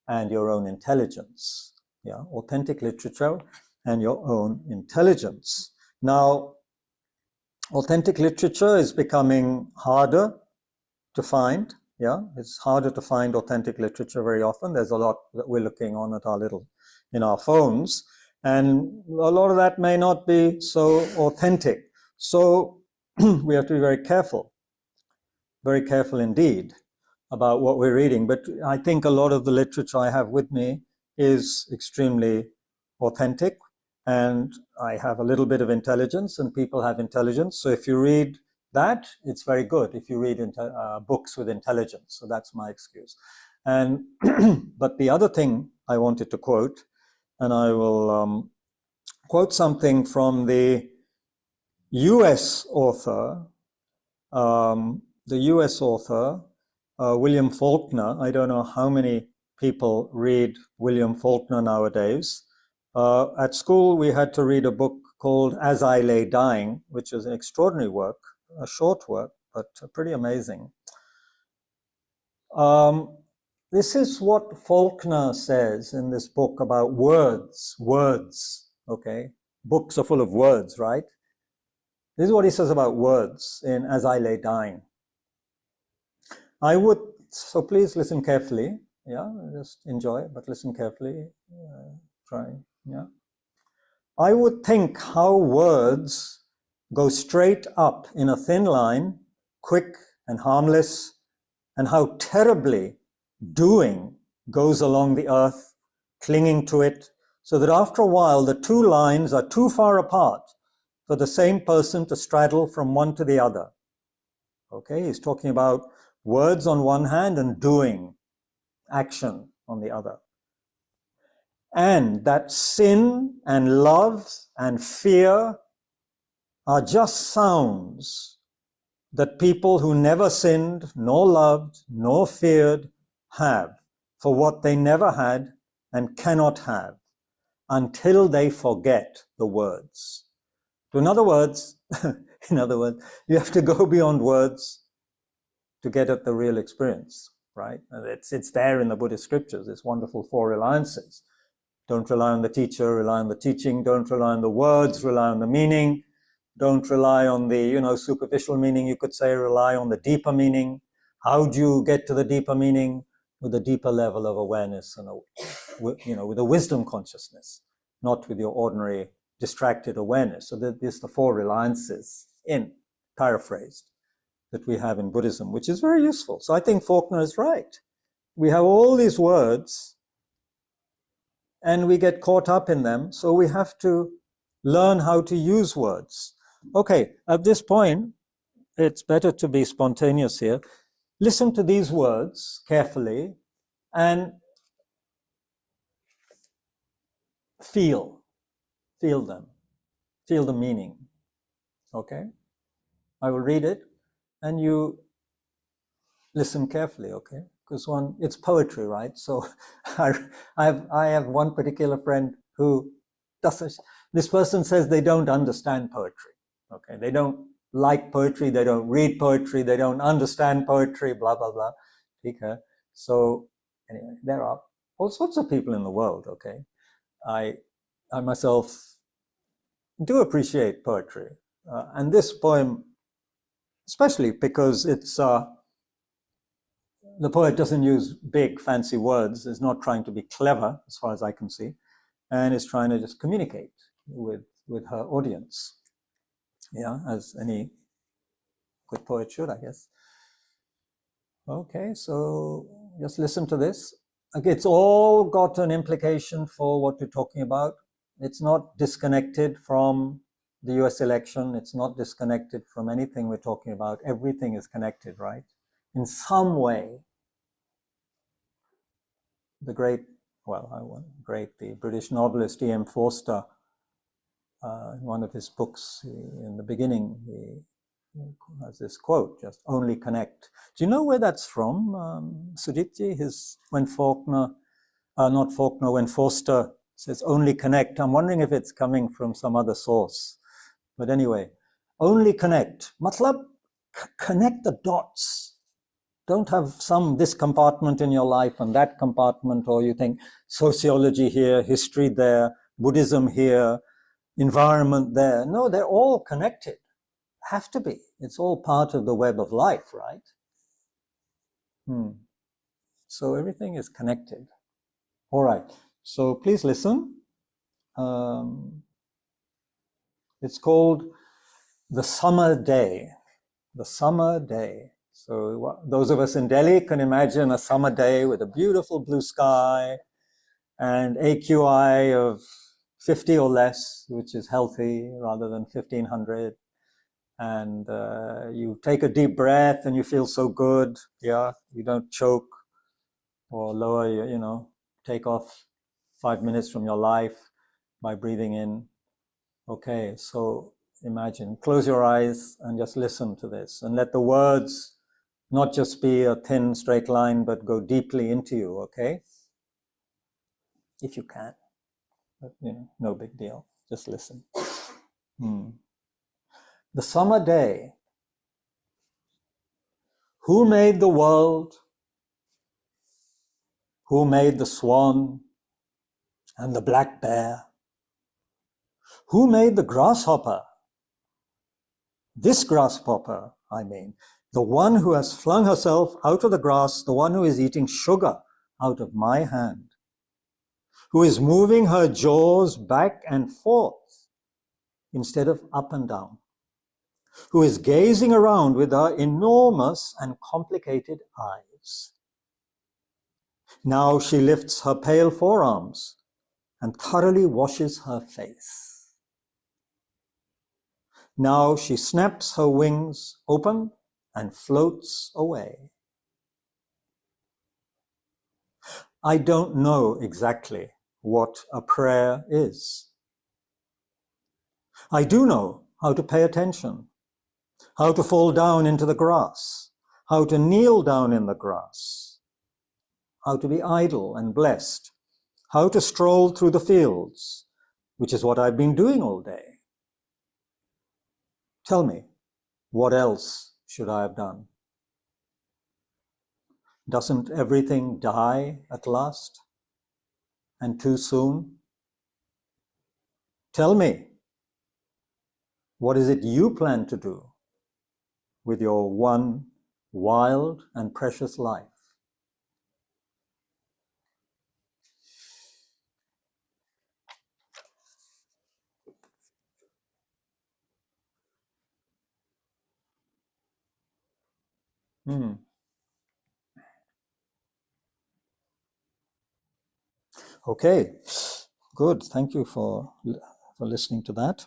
and your own intelligence. Yeah, authentic literature and your own intelligence. Now, authentic literature is becoming harder to find. Yeah, it's harder to find authentic literature very often. There's a lot that we're looking on in our phones, and a lot of that may not be so authentic. So we have to be very careful indeed about what we're reading. But I think a lot of the literature I have with me is extremely authentic, and I have a little bit of intelligence, and people have intelligence. So if you read that, it's very good if you read books with intelligence. So that's my excuse. And but the other thing I wanted to quote, and I will quote something from the U.S. author, William Faulkner. I don't know how many people read William Faulkner nowadays. At school, we had to read a book called As I Lay Dying, which is an extraordinary work, a short work, but pretty amazing. this is what Faulkner says in this book about words, okay? Books are full of words, right? This is what he says about words in As I Lay Dying. So please listen carefully, yeah, just enjoy it, but listen carefully, try, yeah. I would think how words go straight up in a thin line, quick and harmless, and how terribly doing goes along the earth, clinging to it, so that after a while the two lines are too far apart for the same person to straddle from one to the other. Okay, he's talking about words on one hand and doing, action on the other. And that sin and love and fear are just sounds that people who never sinned, nor loved, nor feared have for what they never had and cannot have until they forget the words. So in other words, you have to go beyond words to get at the real experience, right? It's there in the Buddhist scriptures, this wonderful 4 reliances. Don't rely on the teacher, rely on the teaching. Don't rely on the words, rely on the meaning. Don't rely on the, superficial meaning. You could say rely on the deeper meaning. How do you get to the deeper meaning? With a deeper level of awareness and, with a wisdom consciousness, not with your ordinary distracted awareness. So there's the 4 reliances paraphrased, that we have in Buddhism, which is very useful. So I think Faulkner is right. We have all these words and we get caught up in them. So we have to learn how to use words. Okay, at this point, it's better to be spontaneous here. Listen to these words carefully and feel them, feel the meaning. Okay? I will read it and you listen carefully, okay? Because it's poetry, right? So I have one particular friend who this person says they don't understand poetry, okay? They don't like poetry, they don't read poetry, they don't understand poetry, blah, blah, blah. Okay? So anyway, there are all sorts of people in the world, okay? I myself do appreciate poetry. And this poem, especially because it's, the poet doesn't use big, fancy words, is not trying to be clever, as far as I can see, and is trying to just communicate with her audience. Yeah, as any good poet should, I guess. Okay, so just listen to this. Okay, it's all got an implication for what we're talking about. It's not disconnected from the US election. It's not disconnected from anything we're talking about. Everything is connected, right? In some way. The British novelist E.M. Forster, in one of his books, in the beginning, he has this quote, just only connect. Do you know where that's from, Sudipji? When Forster says only connect, I'm wondering if it's coming from some other source. But anyway, only connect. Matlab, connect the dots. Don't have this compartment in your life and that compartment, or you think sociology here, history there, Buddhism here, environment there. No, they're all connected. Have to be. It's all part of the web of life, right? So everything is connected. All right. So please listen. It's called The Summer Day. The Summer Day. So those of us in Delhi can imagine a summer day with a beautiful blue sky and AQI of 50 or less, which is healthy rather than 1500. And you take a deep breath and you feel so good. Yeah, you don't choke or lower, take off 5 minutes from your life by breathing in. Okay, so imagine, close your eyes and just listen to this and let the words not just be a thin straight line, but go deeply into you, okay? If you can, but no big deal, just listen. The summer day. Who made the world? Who made the swan and the black bear? Who made the grasshopper? This grasshopper, I mean, the one who has flung herself out of the grass, the one who is eating sugar out of my hand, who is moving her jaws back and forth instead of up and down, who is gazing around with her enormous and complicated eyes. Now she lifts her pale forearms and thoroughly washes her face. Now she snaps her wings open and floats away. I don't know exactly what a prayer is. I do know how to pay attention, how to fall down into the grass, how to kneel down in the grass, how to be idle and blessed, how to stroll through the fields, which is what I've been doing all day. Tell me, what else should I have done? Doesn't everything die at last? And too soon? Tell me, what is it you plan to do with your one wild and precious life? Okay, good. Thank you for listening to that.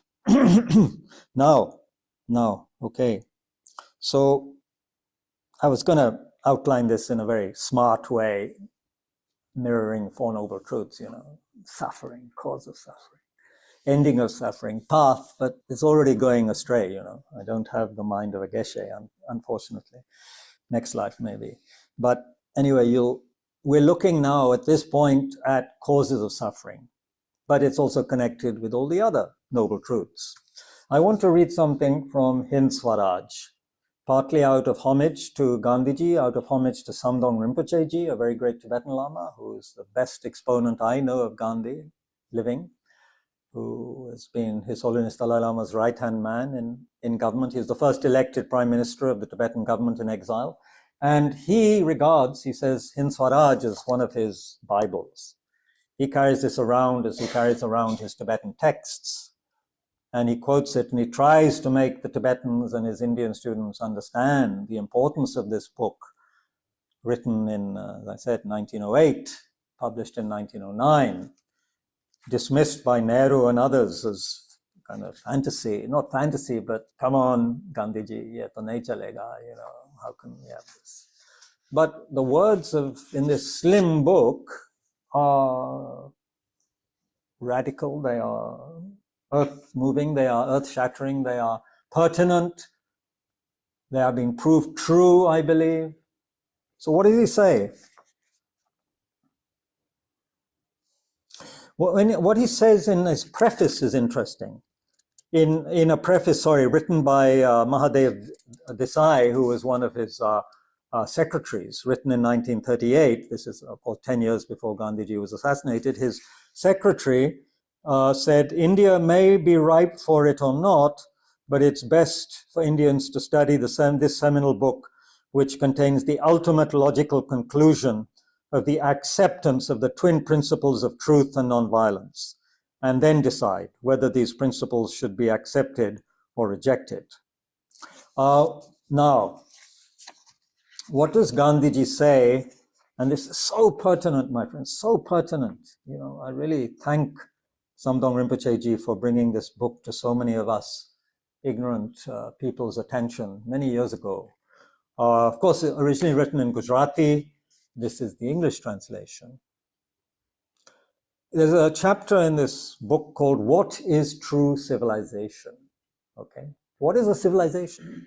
Now, okay. So I was going to outline this in a very smart way, mirroring Four Noble Truths, suffering, cause of suffering, ending of suffering, path, but it's already going astray, I don't have the mind of a Geshe, unfortunately. Next life, maybe. But anyway, we're looking now at this point at causes of suffering, but it's also connected with all the other noble truths. I want to read something from Hind Swaraj, partly out of homage to Gandhiji, out of homage to Samdong Rinpoche-ji, a very great Tibetan Lama, who is the best exponent I know of Gandhi living, who has been His Holiness Dalai Lama's right-hand man in government. He's the first elected prime minister of the Tibetan government in exile. And he says, Hind Swaraj as one of his Bibles. He carries this around as he carries around his Tibetan texts. And he quotes it and he tries to make the Tibetans and his Indian students understand the importance of this book, written in, as I said, 1908, published in 1909, dismissed by Nehru and others as kind of fantasy, not fantasy, but come on, Gandhiji, ye to nahi chalega, how can we have this? But the words in this slim book are radical, they are earth-moving, they are earth-shattering, they are pertinent, they are being proved true, I believe. So what does he say? What he says in his preface is interesting. In a preface, written by Mahadev Desai, who was one of his secretaries, written in 1938, this is of course 10 years before Gandhiji was assassinated, his secretary said, India may be ripe for it or not, but it's best for Indians to study this seminal book, which contains the ultimate logical conclusion of the acceptance of the twin principles of truth and nonviolence, and then decide whether these principles should be accepted or rejected. Now, what does Gandhiji say? And this is so pertinent, my friends, so pertinent. I really thank Samdong Rinpoche-ji for bringing this book to so many of us ignorant people's attention many years ago. Of course, originally written in Gujarati. This is the English translation. There's a chapter in this book called What is True Civilization? Okay, what is a civilization?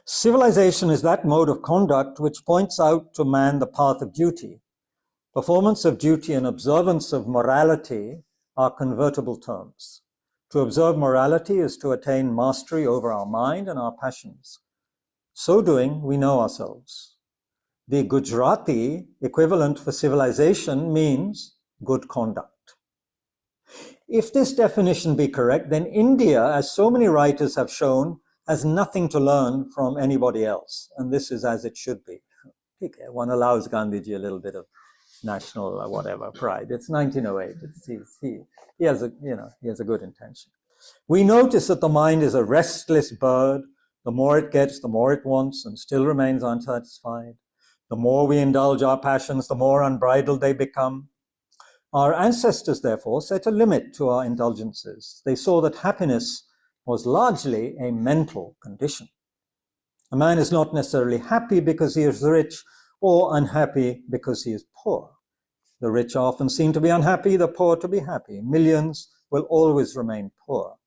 Civilization is that mode of conduct which points out to man the path of duty. Performance of duty and observance of morality are convertible terms. To observe morality is to attain mastery over our mind and our passions. So doing, we know ourselves. The Gujarati equivalent for civilization means good conduct. If this definition be correct, then India, as so many writers have shown, has nothing to learn from anybody else. And this is as it should be. Okay, one allows Gandhiji a little bit of national whatever pride. It's 1908. He has a good intention. We notice that the mind is a restless bird. The more it gets, the more it wants, and still remains unsatisfied. The more we indulge our passions, the more unbridled they become. Our ancestors, therefore, set a limit to our indulgences. They saw that happiness was largely a mental condition. A man is not necessarily happy because he is rich or unhappy because he is poor. The rich are often seen to be unhappy, the poor to be happy. Millions will always remain poor.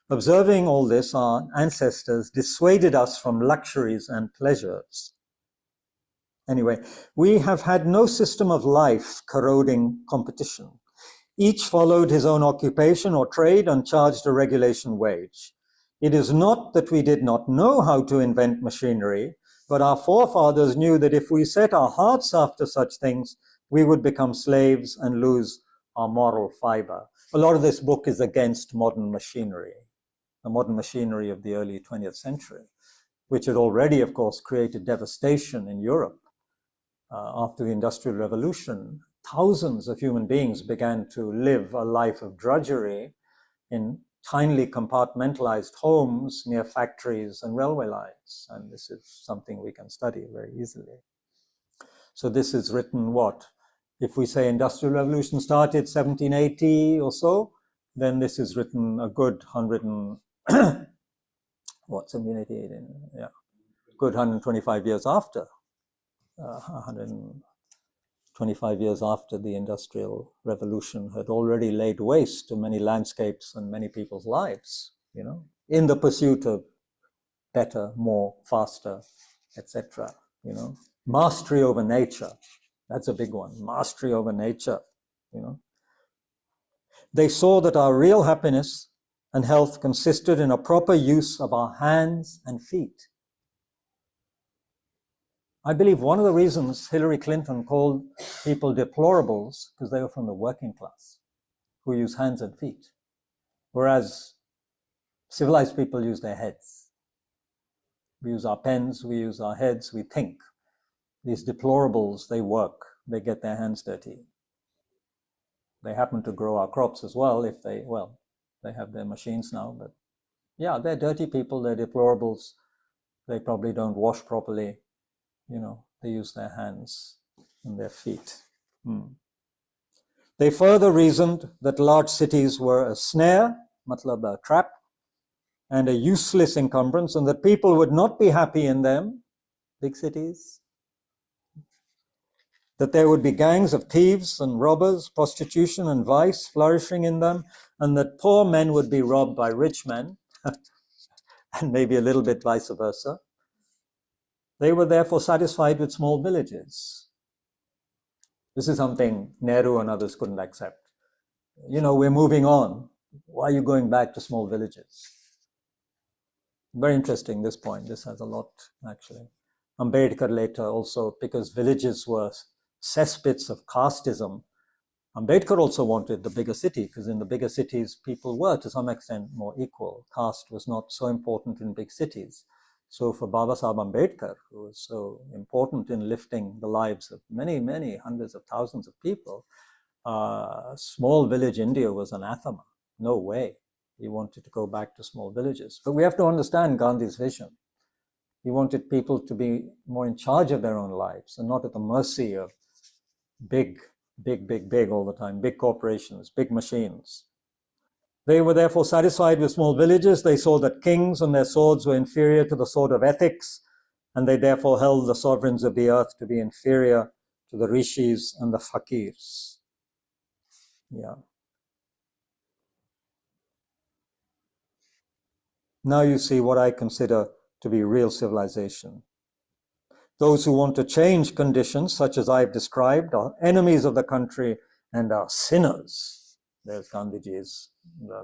Observing all this, our ancestors dissuaded us from luxuries and pleasures. Anyway, we have had no system of life corroding competition. Each followed his own occupation or trade and charged a regulation wage. It is not that we did not know how to invent machinery, but our forefathers knew that if we set our hearts after such things, we would become slaves and lose our moral fiber. A lot of this book is against modern machinery, the modern machinery of the early 20th century, which had already, of course, created devastation in Europe. After the Industrial Revolution, thousands of human beings began to live a life of drudgery in tinily compartmentalized homes near factories and railway lines. And this is something we can study very easily. So this is written what? If we say Industrial Revolution started 1780 or so, then this is written a good 1788? Yeah, good 125 years after. 125 years after the Industrial Revolution had already laid waste to many landscapes and many people's lives, in the pursuit of better, more, faster, etc. Mastery over nature, that's a big one. Mastery over nature. They saw that our real happiness and health consisted in a proper use of our hands and feet. I believe one of the reasons Hillary Clinton called people deplorables because they were from the working class who use hands and feet, whereas civilized people use their heads. We use our pens, we use our heads, we think. These deplorables, they work, they get their hands dirty. They happen to grow our crops as well if they have their machines now, but yeah, they're dirty people, they're deplorables. They probably don't wash properly. They use their hands and their feet. They further reasoned that large cities were a snare, matlab a trap, and a useless encumbrance, and that people would not be happy in them, big cities, that there would be gangs of thieves and robbers, prostitution and vice flourishing in them, and that poor men would be robbed by rich men, and maybe a little bit vice versa. They were therefore satisfied with small villages. This is something Nehru and others couldn't accept. We're moving on. Why are you going back to small villages? Very interesting, this point. This has a lot, actually. Ambedkar later also, because villages were cesspits of casteism. Ambedkar also wanted the bigger city, because in the bigger cities, people were to some extent more equal. Caste was not so important in big cities. So for Baba Sahib Ambedkar, who was so important in lifting the lives of many, many hundreds of thousands of people, small village India was anathema. No way. He wanted to go back to small villages. But we have to understand Gandhi's vision. He wanted people to be more in charge of their own lives and not at the mercy of big all the time, big corporations, big machines. They were therefore satisfied with small villages. They saw that kings and their swords were inferior to the sword of ethics, and they therefore held the sovereigns of the earth to be inferior to the rishis and the fakirs. Yeah. Now you see what I consider to be real civilization. Those who want to change conditions, such as I've described, are enemies of the country and are sinners. There's Gandhiji's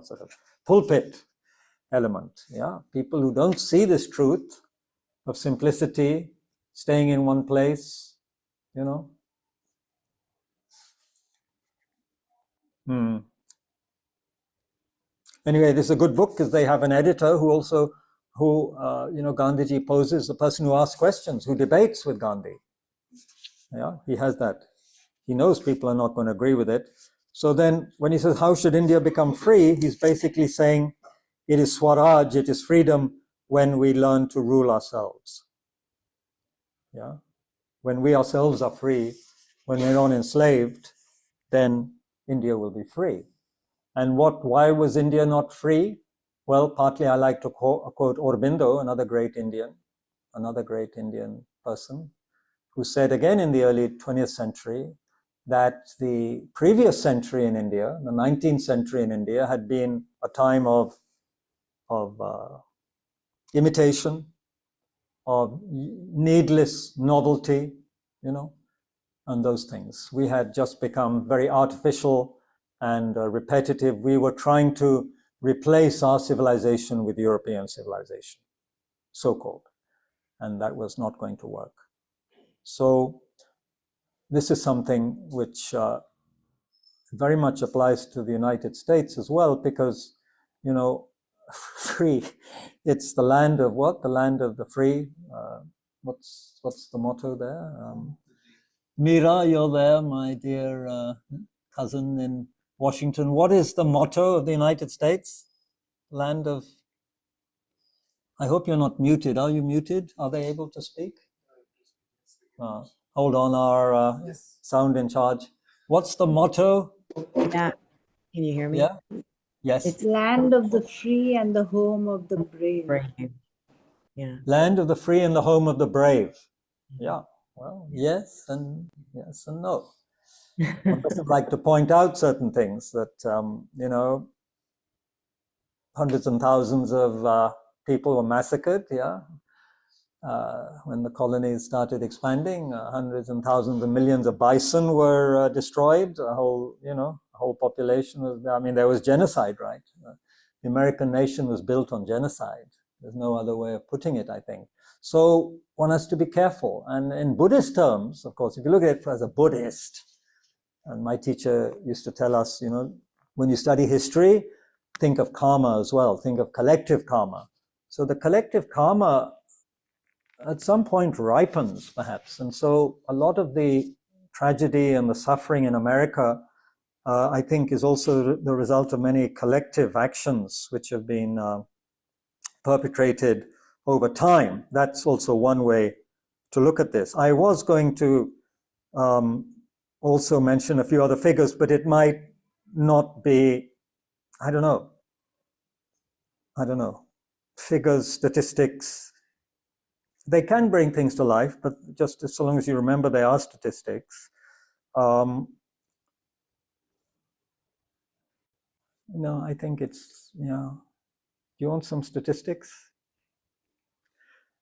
sort of pulpit element. Yeah, people who don't see this truth of simplicity, staying in one place, you know. Hmm. Anyway, this is a good book because they have an editor who also, Gandhiji poses, the person who asks questions, who debates with Gandhi. Yeah, he has that. He knows people are not going to agree with it. So then when he says, how should India become free? He's basically saying it is Swaraj, it is freedom when we learn to rule ourselves. Yeah. When we ourselves are free, when we're not enslaved, then India will be free. And why was India not free? Well, partly I like to quote Aurobindo, another great Indian person, who said again in the early 20th century that the previous century in India, the 19th century in India, had been a time of imitation, of needless novelty, and those things. We had just become very artificial and repetitive. We were trying to replace our civilization with European civilization, so-called, and that was not going to work. So this is something which very much applies to the United States as well, because, free, it's the land of what? The land of the free. What's the motto there? Mira, you're there, my dear cousin in Washington. What is the motto of the United States? Land of... I hope you're not muted. Are you muted? Are they able to speak? Hold on, our sound in charge. What's the motto? Yeah. Can you hear me? Yeah. Yes. It's land of the free and the home of the brave. Yeah. Land of the free and the home of the brave. Yeah. Well, yes and no. One doesn't like to point out certain things that, hundreds and thousands of people were massacred, when the colonies started expanding, hundreds and thousands of millions of bison were destroyed. A whole population was. There was genocide, right? The American nation was built on genocide. There's no other way of putting it, I think. So one has to be careful. And in Buddhist terms, of course, if you look at it as a Buddhist, and my teacher used to tell us, when you study history, think of karma as well. Think of collective karma. So the collective karma at some point ripens, perhaps. And so a lot of the tragedy and the suffering in America, I think, is also the result of many collective actions which have been perpetrated over time. That's also one way to look at this. I was going to also mention a few other figures, but it might not be, I don't know, figures, statistics. They can bring things to life, but just as long as you remember they are statistics. I think it's, Do you want some statistics?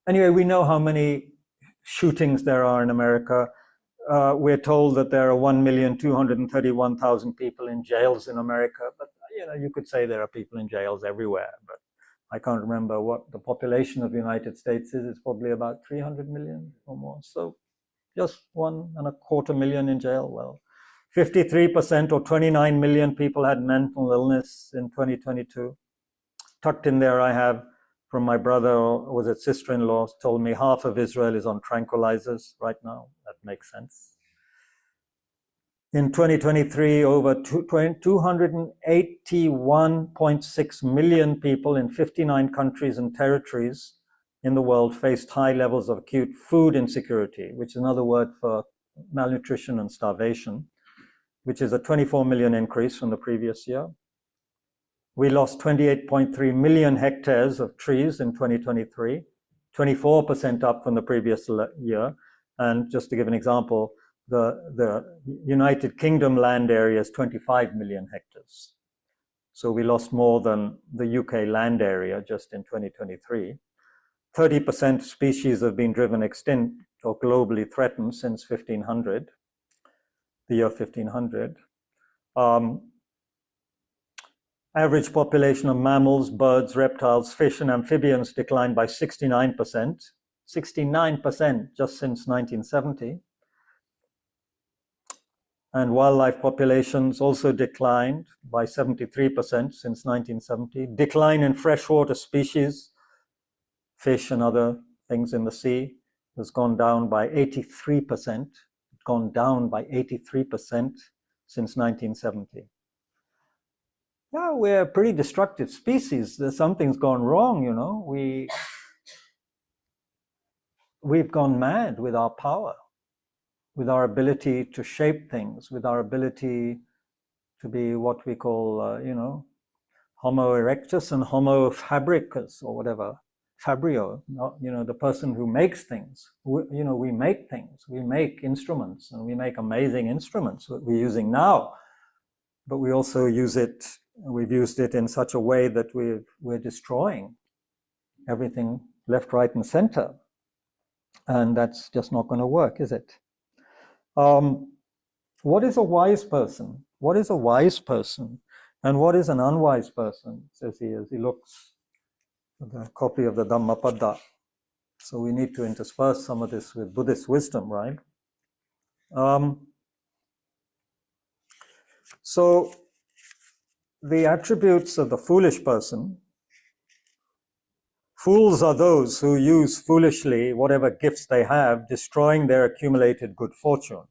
Anyway, we know how many shootings there are in America. We're told that there are 1,231,000 people in jails in America, but you could say there are people in jails everywhere, but I can't remember what the population of the United States is. It's probably about 300 million or more. So just 1.25 million in jail. Well, 53% or 29 million people had mental illness in 2022. Tucked in there, I have from my brother, or was it sister-in-law, told me half of Israel is on tranquilizers right now. That makes sense. In 2023, over 281.6 million people in 59 countries and territories in the world faced high levels of acute food insecurity, which is another word for malnutrition and starvation, which is a 24 million increase from the previous year. We lost 28.3 million hectares of trees in 2023, 24% up from the previous year. And just to give an example, the United Kingdom land area is 25 million hectares. So we lost more than the UK land area just in 2023. 30% species have been driven extinct or globally threatened since 1500, the year 1500. Average population of mammals, birds, reptiles, fish, and amphibians declined by 69%, 69% just since 1970. And wildlife populations also declined by 73% since 1970. Decline in freshwater species, fish and other things in the sea, has gone down by 83%. Gone down by 83% since 1970. Yeah, we're a pretty destructive species. There's something's gone wrong, you know. We've gone mad with our power, with our ability to shape things, with our ability to be what we call, Homo erectus and Homo fabricus, or whatever, Fabrio, the person who makes things. We make things, we make instruments, and we make amazing instruments that we're using now, but we also we've used it in such a way that we're destroying everything left, right, and center. And that's just not going to work, is it? What is a wise person? What is a wise person? And what is an unwise person? Says he as he looks at the copy of the Dhammapada. So we need to intersperse some of this with Buddhist wisdom, right? So the attributes of the foolish person: fools are those who use foolishly whatever gifts they have, destroying their accumulated good fortune.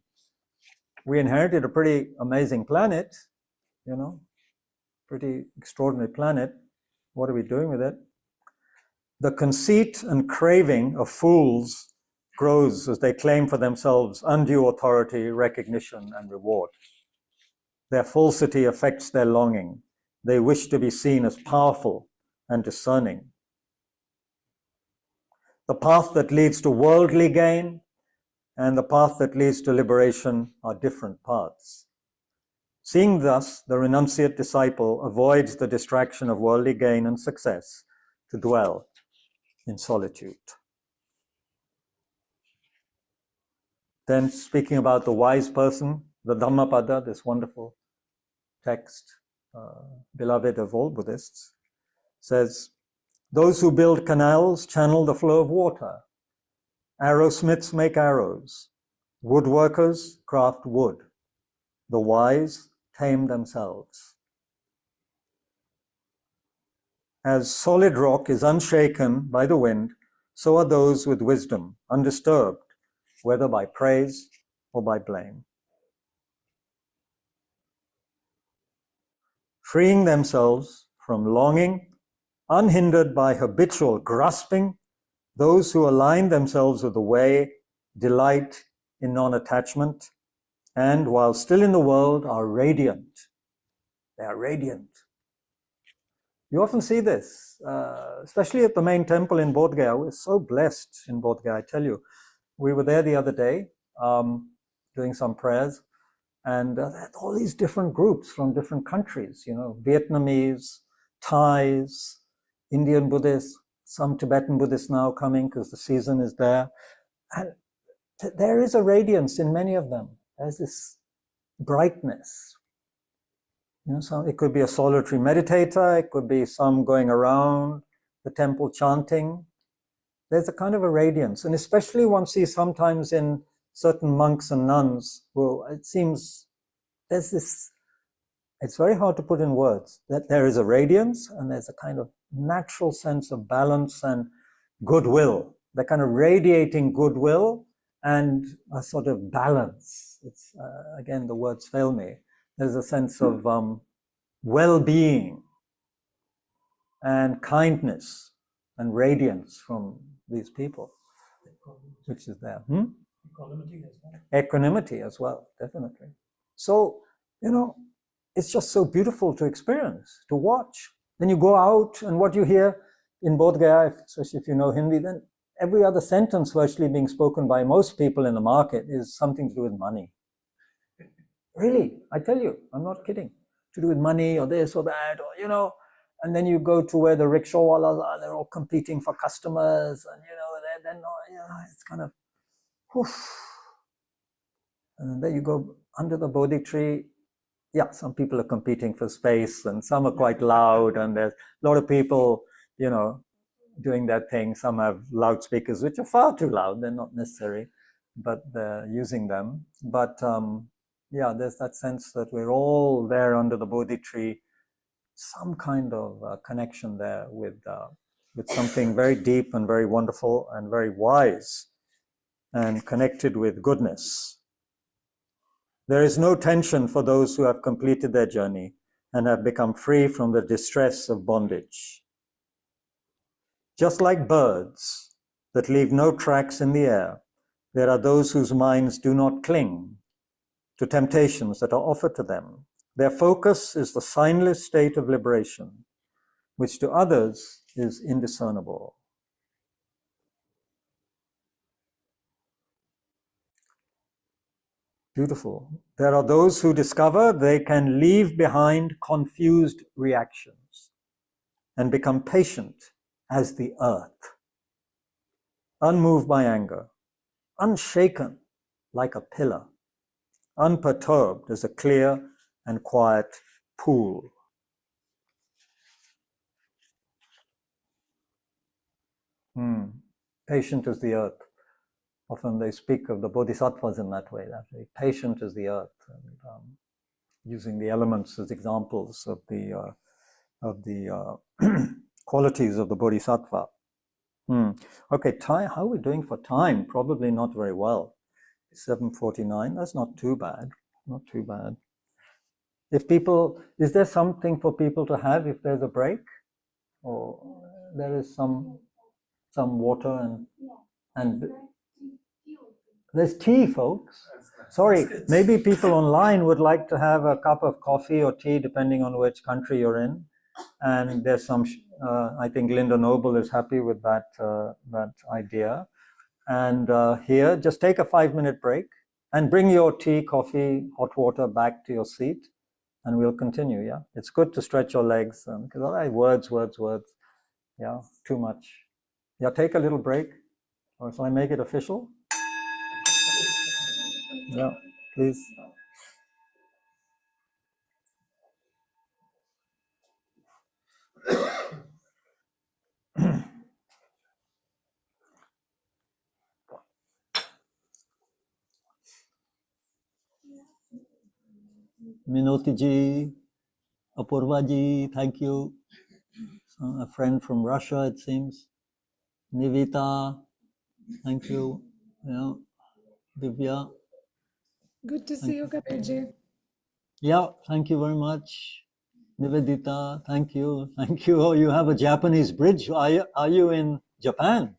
We inherited a pretty amazing planet, pretty extraordinary planet. What are we doing with it? The conceit and craving of fools grows as they claim for themselves undue authority, recognition, and reward. Their falsity affects their longing. They wish to be seen as powerful and discerning. The path that leads to worldly gain and the path that leads to liberation are different paths. Seeing thus, the renunciate disciple avoids the distraction of worldly gain and success to dwell in solitude. Then, speaking about the wise person, the Dhammapada, this wonderful text, beloved of all Buddhists, says, those who build canals channel the flow of water. Arrowsmiths make arrows. Woodworkers craft wood. The wise tame themselves. As solid rock is unshaken by the wind, so are those with wisdom, undisturbed, whether by praise or by blame. Freeing themselves from longing, unhindered by habitual grasping, those who align themselves with the way delight in non-attachment, and while still in the world are radiant. They are radiant. You often see this, especially at the main temple in Bodh Gaya. We're so blessed in Bodh Gaya, I tell you. We were there the other day doing some prayers, and all these different groups from different countries, Vietnamese, Thais, Indian Buddhists, some Tibetan Buddhists now coming because the season is there. And there is a radiance in many of them. There's this brightness. So it could be a solitary meditator, it could be some going around the temple chanting. There's a kind of a radiance, and especially one sees sometimes in certain monks and nuns who it seems there's this, it's very hard to put in words, that there is a radiance and there's a kind of natural sense of balance and goodwill. They're kind of radiating goodwill and a sort of balance. It's again, the words fail me. There's a sense of well-being and kindness and radiance from these people, which is there. Equanimity as well. Equanimity as well, definitely. So, it's just so beautiful to experience, to watch. Then you go out and what you hear in Bodh Gaya, especially if you know Hindi, then every other sentence virtually being spoken by most people in the market is something to do with money. Really, I tell you, I'm not kidding. To do with money or this or that, or, and then you go to where the rickshaw-wallas are, they're all competing for customers, and, then it's kind of, whoosh. And then you go under the Bodhi tree. Yeah, some people are competing for space, and some are quite loud, and there's a lot of people, doing that thing. Some have loudspeakers, which are far too loud. They're not necessary, but they're using them. But Yeah, there's that sense that we're all there under the Bodhi tree, some kind of connection there with something very deep and very wonderful and very wise and connected with goodness. There is no tension for those who have completed their journey and have become free from the distress of bondage. Just like birds that leave no tracks in the air, there are those whose minds do not cling to temptations that are offered to them. Their focus is the signless state of liberation, which to others is indiscernible. Beautiful. There are those who discover they can leave behind confused reactions and become patient as the earth, unmoved by anger, unshaken like a pillar, unperturbed as a clear and quiet pool. Patient as the earth. Often they speak of the bodhisattvas in that way, patient as the earth, and using the elements as examples of the qualities of the bodhisattva. Okay, how are we doing for time? Probably not very well. 7:49. That's not too bad. Not too bad. Is there something for people to have if there's a break, or there is some water and there's tea, folks. Sorry, maybe people online would like to have a cup of coffee or tea, depending on which country you're in. And there's some. I think Linda Noble is happy with that idea. And here, just take a 5-minute break and bring your tea, coffee, hot water back to your seat, and we'll continue. Yeah, it's good to stretch your legs because all right, words. Yeah, too much. Yeah, take a little break. Or shall I make it official? Yeah, please. Minoti ji, Apurva ji, thank you. A friend from Russia, it seems. Nivita, thank you. Yeah. Divya. Good to see you, Kabir ji. Yeah, thank you very much. Nivedita, thank you. Thank you. Oh, you have a Japanese bridge. Are you in Japan?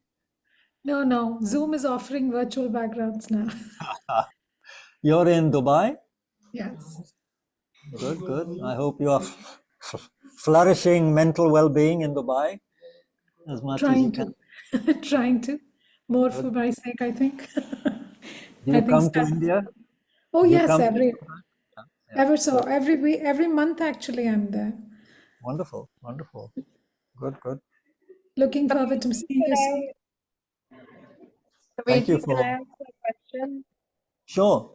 No. Zoom is offering virtual backgrounds now. You're in Dubai? Yes. Good. I hope you are flourishing mental well-being in Dubai as much as you can. Trying to. More for my sake, I think. Do you come to India? Oh, Do you yes, come ever so. Every week, every month, actually, I'm there. Wonderful. Good. Looking forward to seeing you soon. Thank you Can I ask a question? Sure.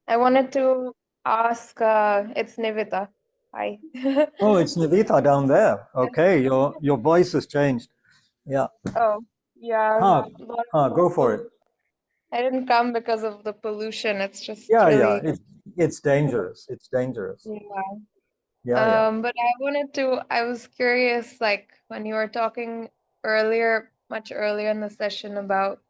I wanted to ask, it's Nivita. Hi. Oh, it's Nivita down there. Okay, your voice has changed. Yeah. Oh, yeah. Go for it. I didn't come because of the pollution. It's just Yeah. really, It's dangerous. Yeah. But I was curious, like when you were talking much earlier in the session about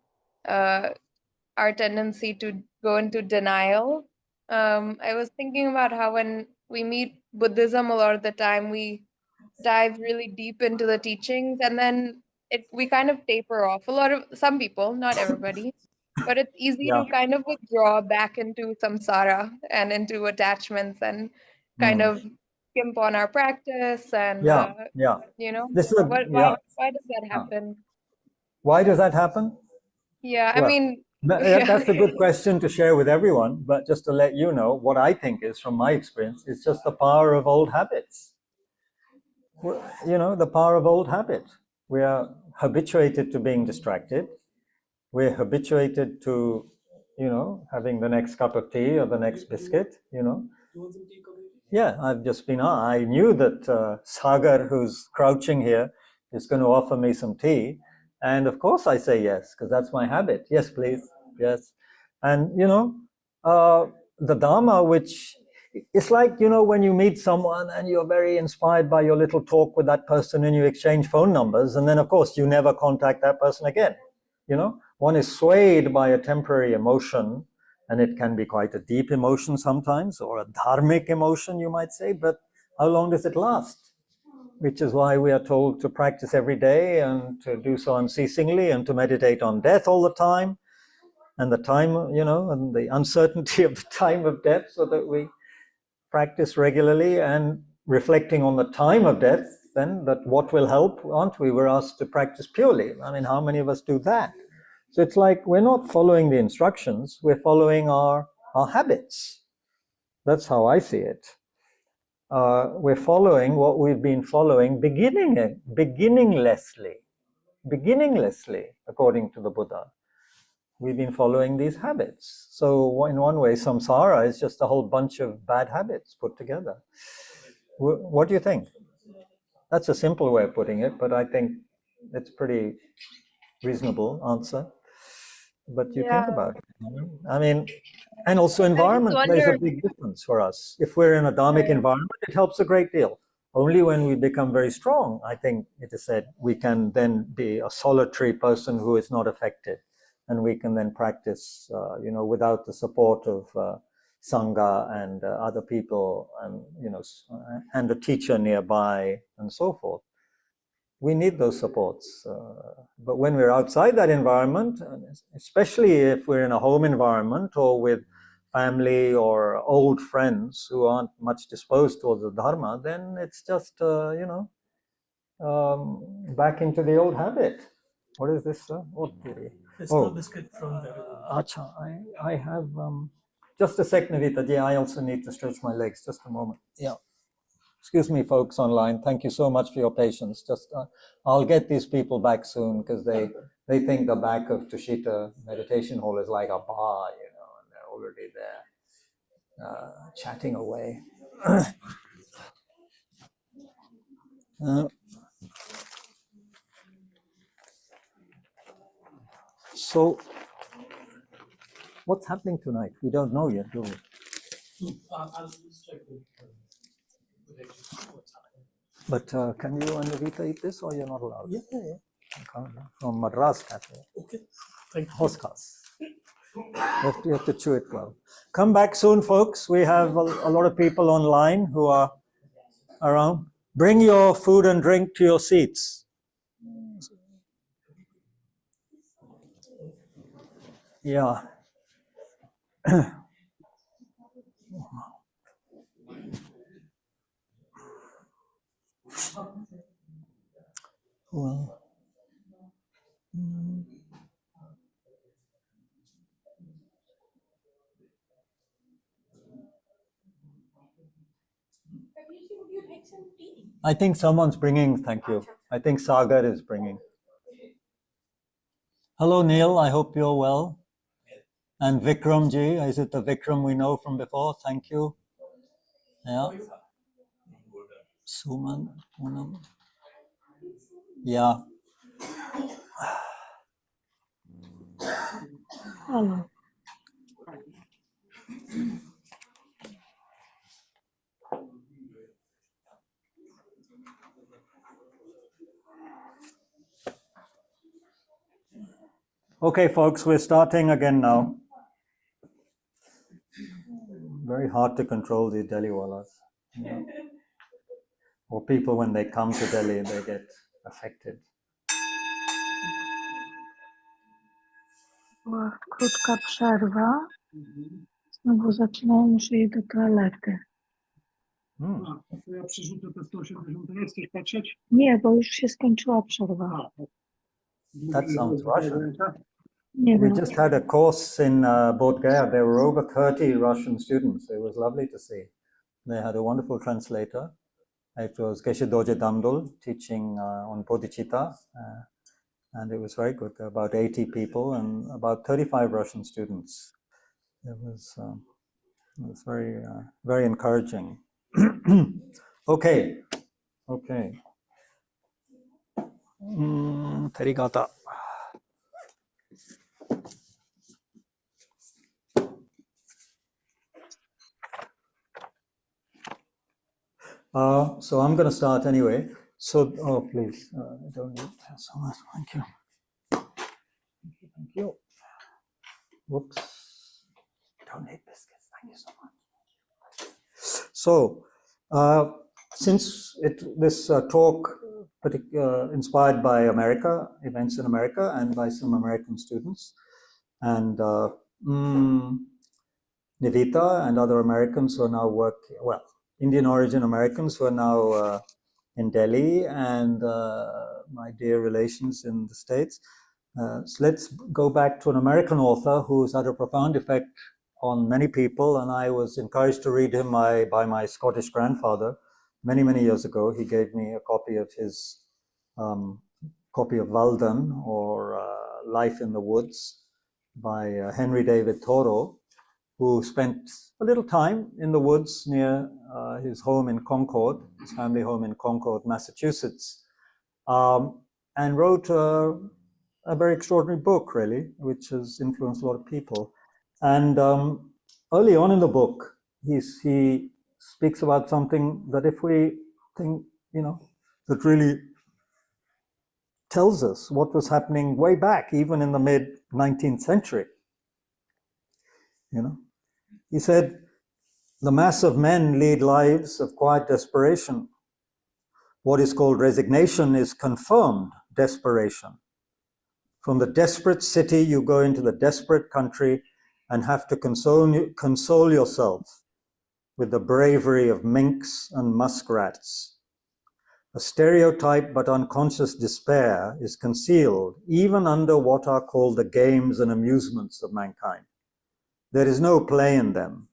our tendency to go into denial. I was thinking about how when we meet Buddhism, a lot of the time we dive really deep into the teachings, and then we kind of taper off. Some people, not everybody, but it's easy to kind of withdraw back into samsara and into attachments and kind of skimp on our practice and This is why does that happen? Why does that happen? Yeah, I Well, mean, that's a good question to share with everyone, but just to let you know, what I think is, from my experience, it's just the power of old habits. The power of old habits. We are habituated to being distracted. We're habituated to, having the next cup of tea or the next biscuit, Yeah, I knew that Sagar, who's crouching here, is going to offer me some tea. And of course I say yes, because that's my habit. Yes, please. Yes. And, the Dharma, which it's like, when you meet someone and you're very inspired by your little talk with that person and you exchange phone numbers, and then, of course, you never contact that person again. One is swayed by a temporary emotion, and it can be quite a deep emotion sometimes, or a dharmic emotion, you might say, but how long does it last? Which is why we are told to practice every day and to do so unceasingly and to meditate on death all the time and the time, and the uncertainty of the time of death, so that we practice regularly and reflecting on the time of death, then that what will help, aren't we? We're asked to practice purely. I mean, how many of us do that? So it's like we're not following the instructions, we're following our habits. That's how I see it. We're following what we've been following beginninglessly, according to the Buddha. We've been following these habits. So in one way, samsara is just a whole bunch of bad habits put together. What do you think? That's a simple way of putting it, but I think it's pretty reasonable answer. But you think about it. I mean, and also environment plays a big difference for us. If we're in a dharmic environment, it helps a great deal. Only when we become very strong, I think it is said, we can then be a solitary person who is not affected. And we can then practice, without the support of Sangha and other people and, and a teacher nearby and so forth. We need those supports. But when we're outside that environment, especially if we're in a home environment or with family or old friends who aren't much disposed towards the Dharma, then it's just, back into the old habit. What is this, sir? It's the biscuit from the Acha, I have, just a sec, Navita. I also need to stretch my legs. Just a moment. Yeah. Excuse me, folks online. Thank you so much for your patience. Just, I'll get these people back soon because they think the back of Tushita meditation hall is like a bar, and they're already there, chatting away. So, what's happening tonight? We don't know yet, do we? I'll just check with what's happening. But can you and Navita eat this, or you're not allowed? Yeah. From Madras Cafe. Okay. Thank you. Hoskas. You have to chew it well. Come back soon, folks. We have a lot of people online who are around. Bring your food and drink to your seats. Yeah. Well. I think someone's bringing, thank you. I think Sagar is bringing. Hello, Neil. I hope you're well. And Vikram ji, is it the Vikram we know from before? Thank you. Yeah. Suman, Poonam. Yeah. Hello. Okay, folks, we're starting again now. Very hard to control these Delhi wallahs. Yeah. Or people, when they come to Delhi, they get affected. Krótka przerwa. Znowu zaczynają mi się jego toalety. Ja przerzucę te 180, nie chcesz patrzeć? Nie, bo już się skończyła przerwa. That sounds Russian. Nie We wiem. just had a course in Bodh Gaya. There were over 30 Russian students. It was lovely to see. They had a wonderful translator. It was Geshe Doje Damdol teaching on Bodhicitta. And it was very good. There were about 80 people and about 35 Russian students. It was very, very encouraging. Okay. Terigata. So I'm going to start anyway. So, oh, please, don't need that so much. Thank you. Thank you. Whoops. Don't need biscuits. Thank you so much. So, since this talk inspired by America, events in America, and by some American students, and Nivita and other Americans who are now working, well, Indian origin Americans who are now in Delhi, and my dear relations in the States. So let's go back to an American author who's had a profound effect on many people, and I was encouraged to read him by my Scottish grandfather many, many years ago. He gave me a copy of his copy of Walden, or Life in the Woods, by Henry David Thoreau, who spent a little time in the woods near his home in Concord, his family home in Concord, Massachusetts, and wrote a very extraordinary book, really, which has influenced a lot of people. And early on in the book, he speaks about something that, if we think, that really tells us what was happening way back, even in the mid-19th century. He said, the mass of men lead lives of quiet desperation. What is called resignation is confirmed desperation. From the desperate city, you go into the desperate country and have to console yourself with the bravery of minks and muskrats. A stereotype but unconscious despair is concealed even under what are called the games and amusements of mankind. There is no play in them.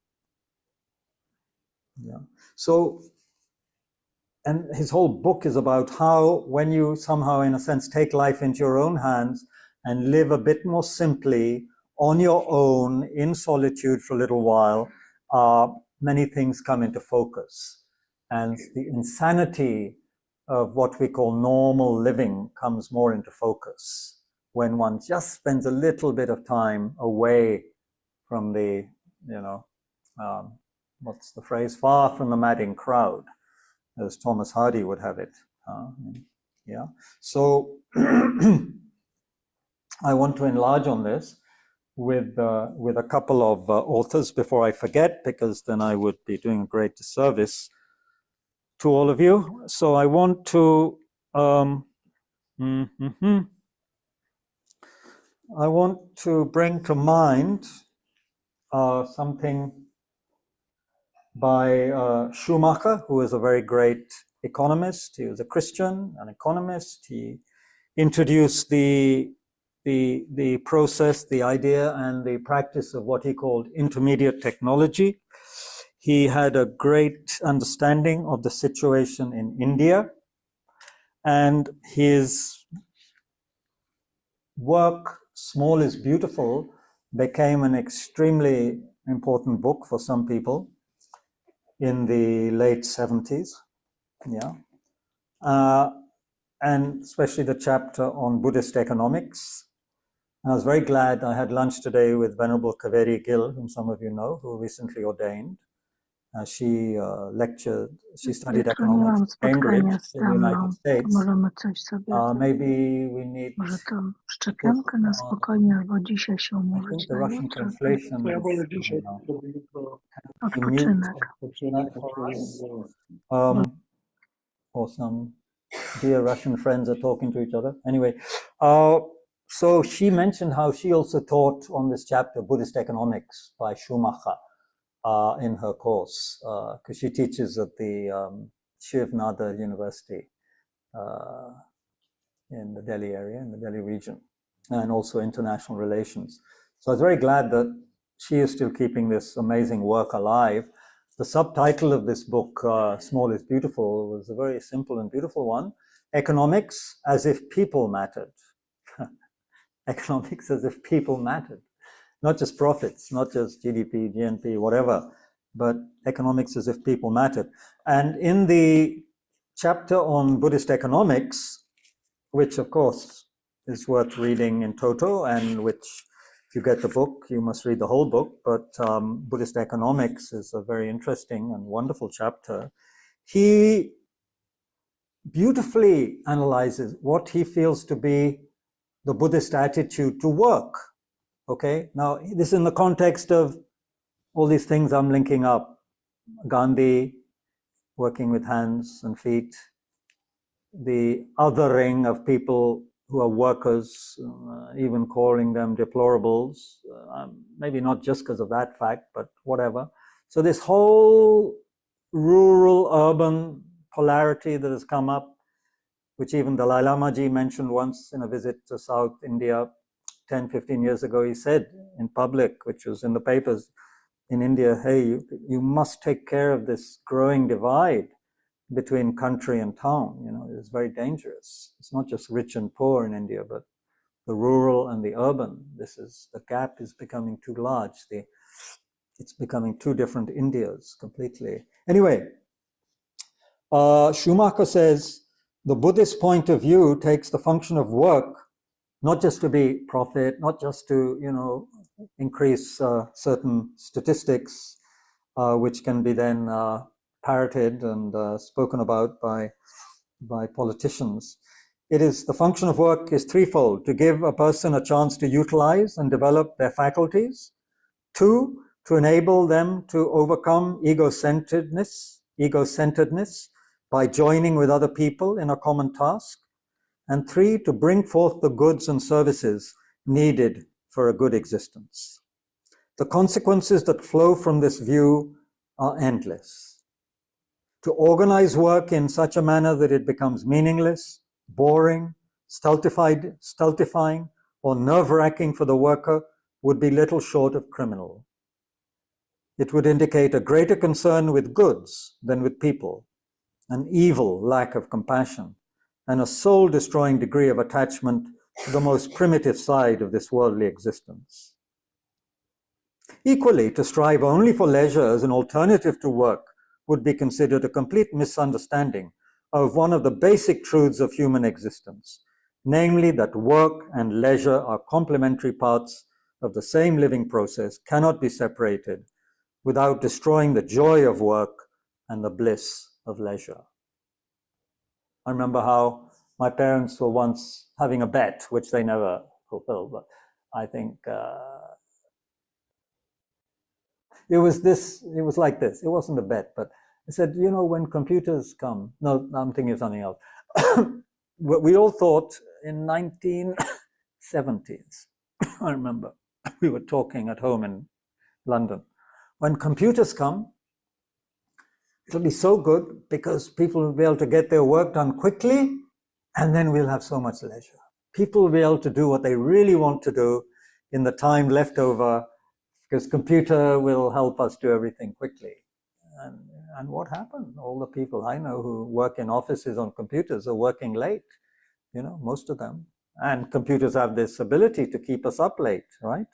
Yeah. So, and his whole book is about how, when you somehow, in a sense, take life into your own hands and live a bit more simply, on your own, in solitude for a little while, many things come into focus. And the insanity of what we call normal living comes more into focus when one just spends a little bit of time away from the, what's the phrase? Far from the madding crowd, as Thomas Hardy would have it. Yeah. So I want to enlarge on this with a couple of authors before I forget, because then I would be doing a great disservice to all of you. So I want to I want to bring to mind something by Schumacher, who is a very great economist. He was a Christian, an economist. He introduced the process, the idea, and the practice of what he called intermediate technology. He had a great understanding of the situation in India, and his work, Small is Beautiful, became an extremely important book for some people in the late 70s. Yeah. And especially the chapter on Buddhist economics. And I was very glad. I had lunch today with Venerable Kaveri Gill, whom some of you know, who recently ordained. She lectured, she studied Jutro nie mam economics in Cambridge spotkania z in the United Anną, to States. możemy coś sobie, Maybe we need może to szczepionkę na spokojnie, albo dzisiaj się I umówić think the na Russian jutro. translation To ja is, wolę dzisiaj, bo jutro Odpoczynek. odpoczynek, for us. odpoczynek. Or some dear Russian friends are talking to each other. Anyway, so she mentioned how she also taught on this chapter Buddhist economics by Schumacher in her course, because she teaches at the Shivnada University in the Delhi area, in the Delhi region, and also international relations. So I was very glad that she is still keeping this amazing work alive. The subtitle of this book, Small is Beautiful, was a very simple and beautiful one. Economics as if people mattered. Economics as if people mattered. Not just profits, not just GDP, GNP, whatever, but economics as if people mattered. And in the chapter on Buddhist economics, which of course is worth reading in toto, and which, if you get the book, you must read the whole book, but Buddhist economics is a very interesting and wonderful chapter. he beautifully analyzes what he feels to be the Buddhist attitude to work. Okay, now this is in the context of all these things I'm linking up. Gandhi, working with hands and feet, the othering of people who are workers, even calling them deplorables, maybe not just because of that fact, but whatever. So this whole rural-urban polarity that has come up, which even Dalai Lama ji mentioned once in a visit to South India 10, 15 years ago. He said in public, which was in the papers in India, hey, you must take care of this growing divide between country and town. You know, it's very dangerous. It's not just rich and poor in India, but the rural and the urban. The gap is becoming too large. It's becoming two different Indias completely. Anyway, Schumacher says, the Buddhist point of view takes the function of work not just to be profit, not just to, increase certain statistics, which can be then parroted and spoken about by politicians. It is the function of work is threefold: to give a person a chance to utilize and develop their faculties; two, to enable them to overcome ego-centeredness by joining with other people in a common task; and three, to bring forth the goods and services needed for a good existence. The consequences that flow from this view are endless. To organize work in such a manner that it becomes meaningless, boring, stultifying, or nerve-wracking for the worker would be little short of criminal. It would indicate a greater concern with goods than with people, an evil lack of compassion, and a soul-destroying degree of attachment to the most primitive side of this worldly existence. Equally, to strive only for leisure as an alternative to work would be considered a complete misunderstanding of one of the basic truths of human existence, namely that work and leisure are complementary parts of the same living process, cannot be separated without destroying the joy of work and the bliss of leisure. I remember how my parents were once having a bet, which they never fulfilled, but I think it was like this. It wasn't a bet, but they said, when computers come, no, I'm thinking of something else. We all thought in 1970s, I remember, we were talking at home in London, when computers come, it'll be so good because people will be able to get their work done quickly, and then we'll have so much leisure. People will be able to do what they really want to do in the time left over, because computer will help us do everything quickly. And what happened? All the people I know who work in offices on computers are working late, most of them. And computers have this ability to keep us up late, right?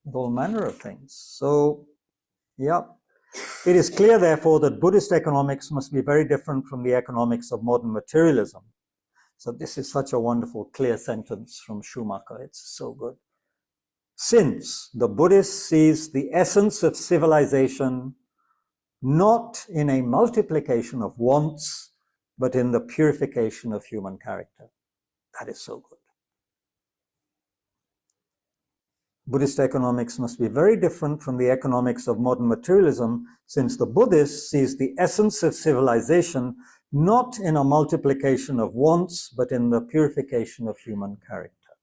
With all manner of things. So, yeah. It is clear, therefore, that Buddhist economics must be very different from the economics of modern materialism. So this is such a wonderful, clear sentence from Schumacher. It's so good. Since the Buddhist sees the essence of civilization not in a multiplication of wants, but in the purification of human character. That is so good. Buddhist economics must be very different from the economics of modern materialism, since the Buddhist sees the essence of civilization not in a multiplication of wants, but in the purification of human character.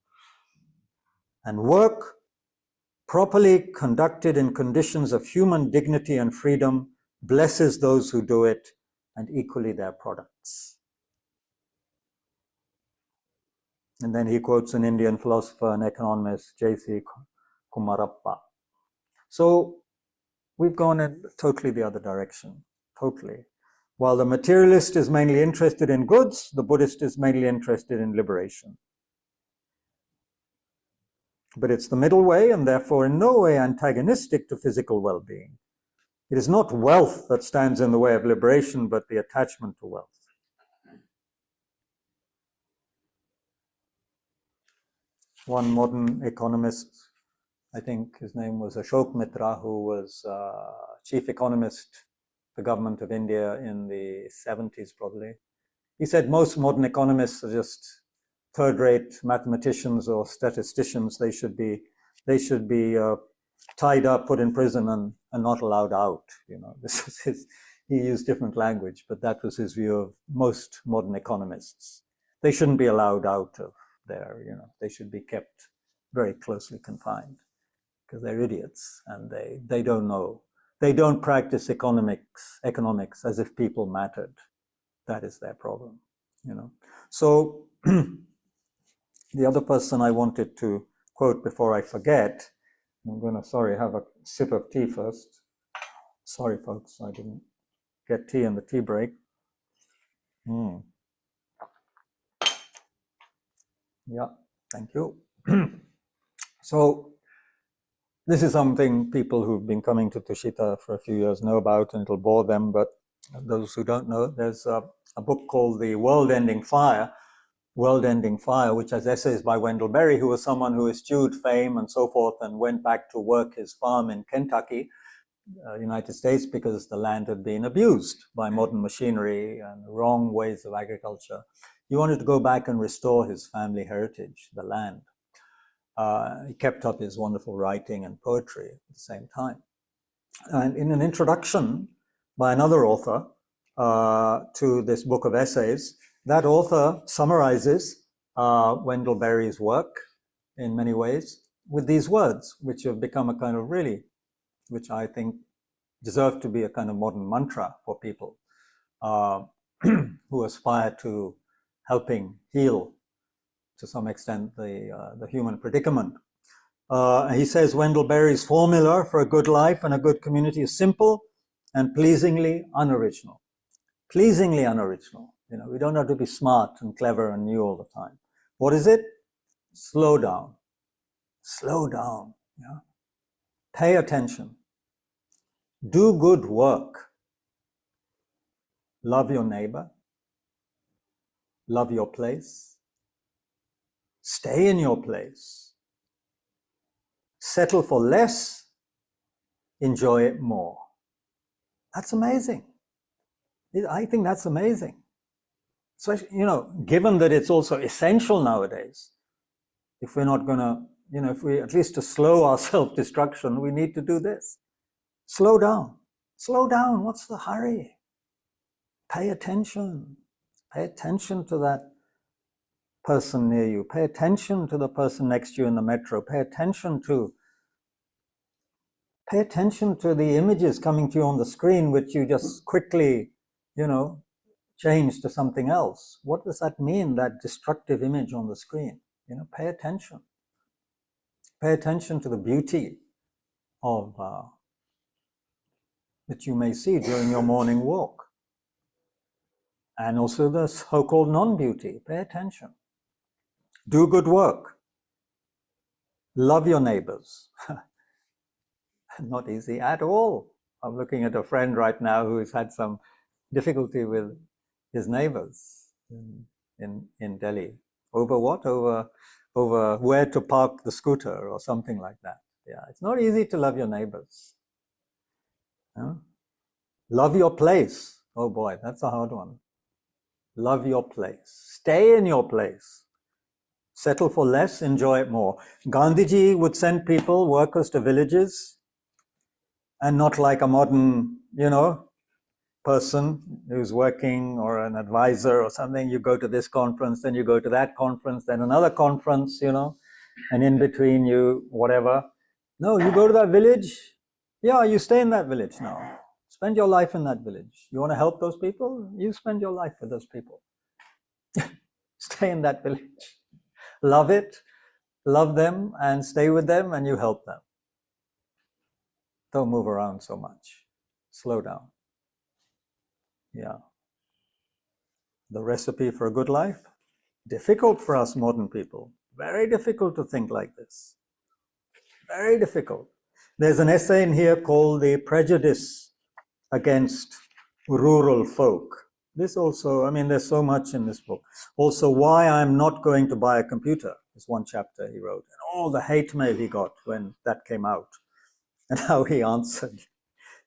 And work, properly conducted in conditions of human dignity and freedom, blesses those who do it, and equally their products. And then he quotes an Indian philosopher and economist, J.C. Kumarappa. So we've gone in totally the other direction, totally. While the materialist is mainly interested in goods, the Buddhist is mainly interested in liberation. But it's the middle way, and therefore in no way antagonistic to physical well-being. It is not wealth that stands in the way of liberation, but the attachment to wealth. One modern economist, I think his name was Ashok Mitra, who was chief economist the government of India in the 70s probably. He said most modern economists are just third-rate mathematicians or statisticians. They should be tied up, put in prison, and not allowed out. You know, this is his. He used different language, but that was his view of most modern economists. They shouldn't be allowed out of there. You know, they should be kept very closely confined because they're idiots and they don't know. They don't practice economics as if people mattered. That is their problem. You know. So the other person I wanted to quote before I forget. I'm going to, have a sip of tea first. Sorry, folks, I didn't get tea in the tea break. Yeah, thank you. So this is something people who've been coming to Tushita for a few years know about, and it'll bore them, but those who don't know, there's a book called The World-Ending Fire, which has essays by Wendell Berry, who was someone who eschewed fame and so forth and went back to work his farm in Kentucky, United States, because the land had been abused by modern machinery and wrong ways of agriculture. He wanted to go back and restore his family heritage, the land. He kept up his wonderful writing and poetry at the same time. And in an introduction by another author to this book of essays, that author summarizes Wendell Berry's work in many ways with these words, which have become a kind of which I think deserve to be a kind of modern mantra for people who aspire to helping heal, to some extent, the human predicament. He says Wendell Berry's formula for a good life and a good community is simple and pleasingly unoriginal. Pleasingly unoriginal. You know, we don't have to be smart and clever and new all the time. What is it? Slow down. Slow down. Yeah? Pay attention. Do good work. Love your neighbor. Love your place. Stay in your place. Settle for less. Enjoy it more. That's amazing. I think that's amazing. Especially, you know, given that it's also essential nowadays. If we're not going to, you know, if we, at least to slow our self-destruction, we need to do this. Slow down. Slow down. What's the hurry? Pay attention. Pay attention to that person near you. Pay attention to the person next to you in the metro. Pay attention to the images coming to you on the screen, which you just quickly, you know, change to something else. What does that mean, that destructive image on the screen? You know, pay attention. Pay attention to the beauty of that you may see during your morning walk. And also the so-called non-beauty. Pay attention. Do good work. Love your neighbors. Not easy at all. I'm looking at a friend right now who's had some difficulty with his neighbors in Delhi. Over what? Over where to park the scooter or something like that. Yeah, it's not easy to love your neighbors. Huh? Love your place. Oh boy, that's a hard one. Love your place. Stay in your place. Settle for less, enjoy it more. Gandhiji would send people, workers, to villages, and not like a modern, you know, person who's working or an advisor or something. You go to this conference, then you go to that conference, then another conference, you know, and in between you, whatever. No, you go to that village. Yeah, you stay in that village now. Spend your life in that village. You want to help those people? You spend your life with those people. Stay in that village. Love it, love them, and stay with them, and you help them. Don't move around so much. Slow down. Yeah. The recipe for a good life? Difficult for us modern people. Very difficult to think like this. Very difficult. There's an essay in here called The Prejudice Against Rural Folk. This also, I mean, there's so much in this book. Also, Why I'm Not Going to Buy a Computer is one chapter he wrote. And all the hate mail he got when that came out and how he answered.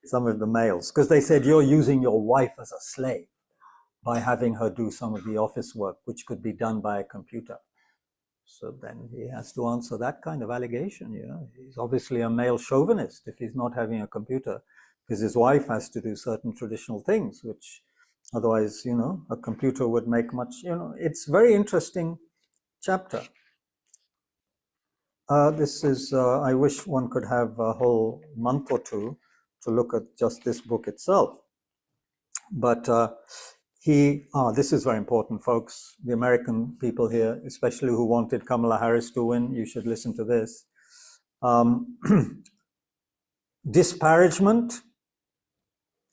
some of the males, because they said you're using your wife as a slave by having her do some of the office work, which could be done by a computer. So then he has to answer that kind of allegation. He's obviously a male chauvinist if he's not having a computer, because his wife has to do certain traditional things, which otherwise, a computer would make much, it's a very interesting chapter. This is, I wish one could have a whole month or two to look at just this book itself. But this is very important, folks. The American people here, especially who wanted Kamala Harris to win, you should listen to this. Disparagement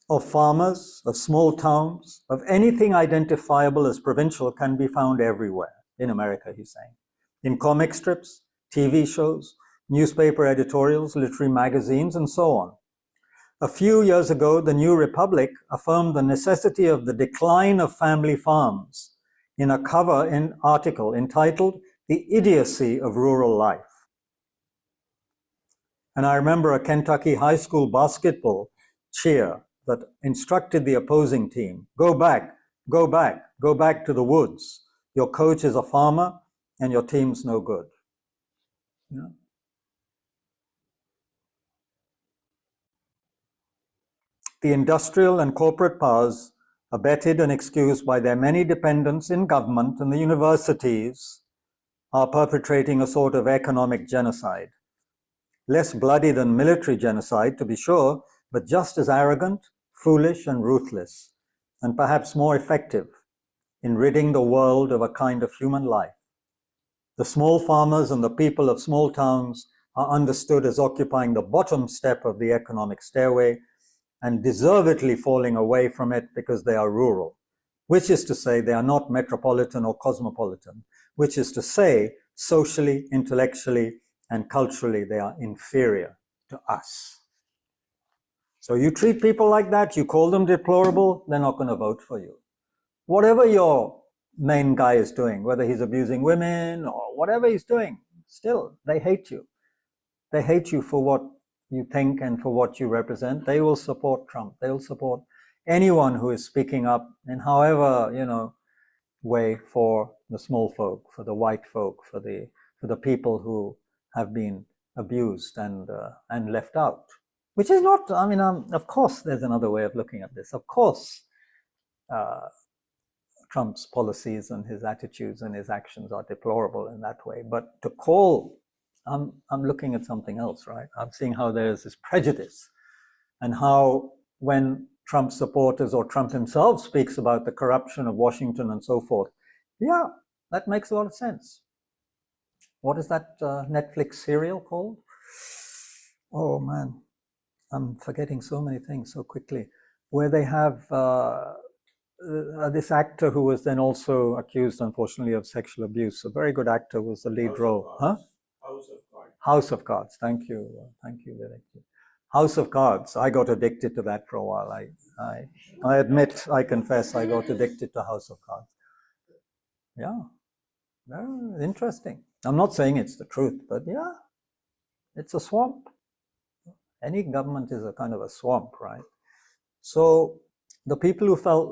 of farmers, of small towns, of anything identifiable as provincial can be found everywhere in America, he's saying. In comic strips, TV shows, newspaper editorials, literary magazines, and so on. A few years ago, the New Republic affirmed the necessity of the decline of family farms in a cover article entitled "The Idiocy of Rural Life." And I remember a Kentucky high school basketball cheer that instructed the opposing team, go back, go back, go back to the woods. Your coach is a farmer and your team's no good. The industrial and corporate powers, abetted and excused by their many dependents in government and the universities, are perpetrating a sort of economic genocide. Less bloody than military genocide, to be sure, but just as arrogant, foolish, and ruthless, and perhaps more effective in ridding the world of a kind of human life. The small farmers and the people of small towns are understood as occupying the bottom step of the economic stairway and deservedly falling away from it because they are rural, which is to say they are not metropolitan or cosmopolitan, which is to say socially, intellectually, and culturally they are inferior to us. So you treat people like that, you call them deplorable, they're not going to vote for you. Whatever your main guy is doing, whether he's abusing women or whatever he's doing, still, they hate you. They hate you for what you think and for what you represent. They will support Trump. They will support anyone who is speaking up in however, way for the small folk, for the white folk, for the people who have been abused and left out. Which is not, of course, there's another way of looking at this. Of course, Trump's policies and his attitudes and his actions are deplorable in that way. But to call, I'm looking at something else, right? I'm seeing how there's this prejudice and how when Trump supporters or Trump himself speaks about the corruption of Washington and so forth, yeah, that makes a lot of sense. What is that Netflix serial called? Oh, man. I'm forgetting so many things so quickly, where they have this actor who was then also accused, unfortunately, of sexual abuse. A very good actor was the lead role. Huh? House of Cards. House of Cards. Thank you, Vivek. House of Cards. I got addicted to that for a while. I admit, I confess, I got addicted to House of Cards. Yeah, very interesting. I'm not saying it's the truth, but yeah, it's a swamp. Any government is a kind of a swamp, right? So the people who feel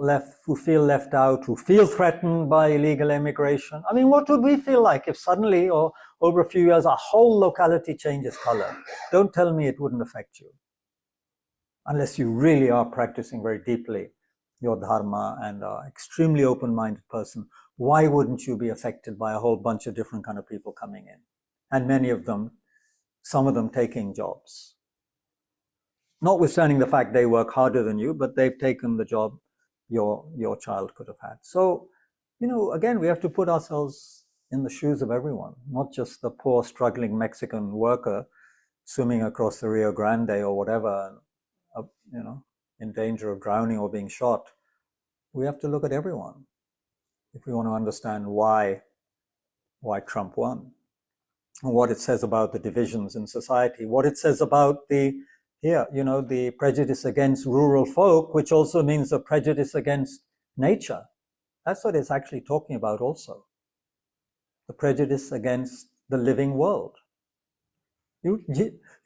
left out, who feel threatened by illegal immigration, what would we feel like if suddenly or over a few years our whole locality changes color? Don't tell me it wouldn't affect you. Unless you really are practicing very deeply your dharma and are extremely open-minded person, why wouldn't you be affected by a whole bunch of different kind of people coming in? And many of them, some of them taking jobs. Notwithstanding the fact they work harder than you, but they've taken the job your child could have had. So, again, we have to put ourselves in the shoes of everyone, not just the poor, struggling Mexican worker swimming across the Rio Grande or whatever, in danger of drowning or being shot. We have to look at everyone if we want to understand why Trump won, and what it says about the divisions in society, what it says about the prejudice against rural folk, which also means the prejudice against nature. That's what it's actually talking about also. The prejudice against the living world.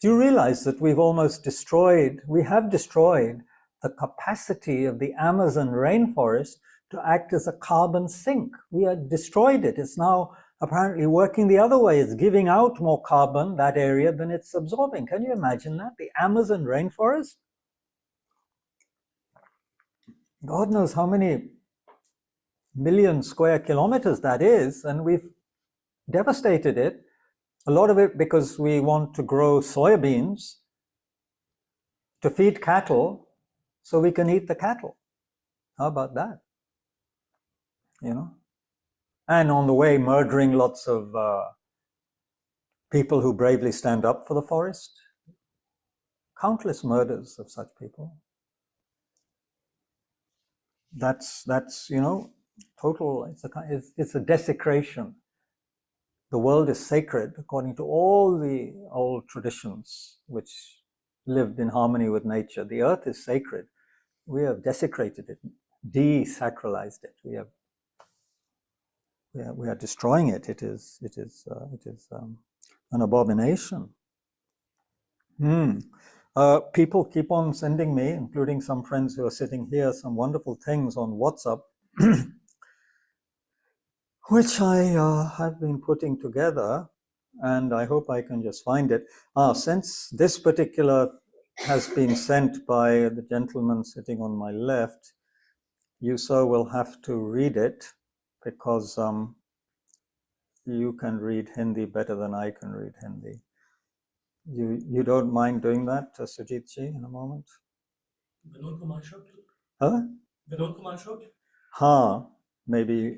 Do you realize that we have destroyed the capacity of the Amazon rainforest to act as a carbon sink? We have destroyed it. It's now apparently working the other way. It's giving out more carbon, that area, than it's absorbing. Can you imagine that? The Amazon rainforest? God knows how many million square kilometers that is, and we've devastated it. A lot of it because we want to grow soybeans to feed cattle so we can eat the cattle. How about that? You know? And on the way, murdering lots of people who bravely stand up for the forest. Countless murders of such people. That's you know, total, it's a desecration. The world is sacred according to all the old traditions which lived in harmony with nature. The earth is sacred. We have desecrated it, desacralized it. We are destroying it. It is an abomination. People keep on sending me, including some friends who are sitting here, some wonderful things on WhatsApp, which I have been putting together, and I hope I can just find it. Since this particular has been sent by the gentleman sitting on my left, you, sir, will have to read it, because you can read Hindi better than I can read Hindi. You don't mind doing that, Sujit ji, in a moment? Vinod Kumar Shukla. Huh? Vinod Kumar Shukla. Ha, maybe.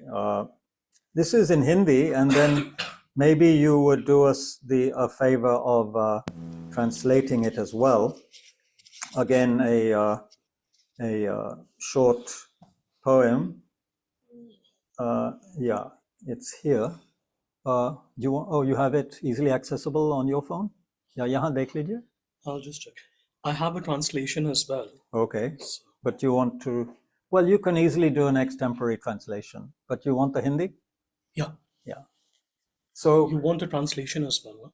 This is in Hindi, and then maybe you would do us a favor of translating it as well. Again, a short poem. Yeah, it's here. You have it easily accessible on your phone? Yeah, yahan dekh lijiye. I'll just check. I have a translation as well. Okay, So, but you want to, well, you can easily do an extempore translation, but you want the Hindi? yeah. Yeah. So You want a translation as well, huh?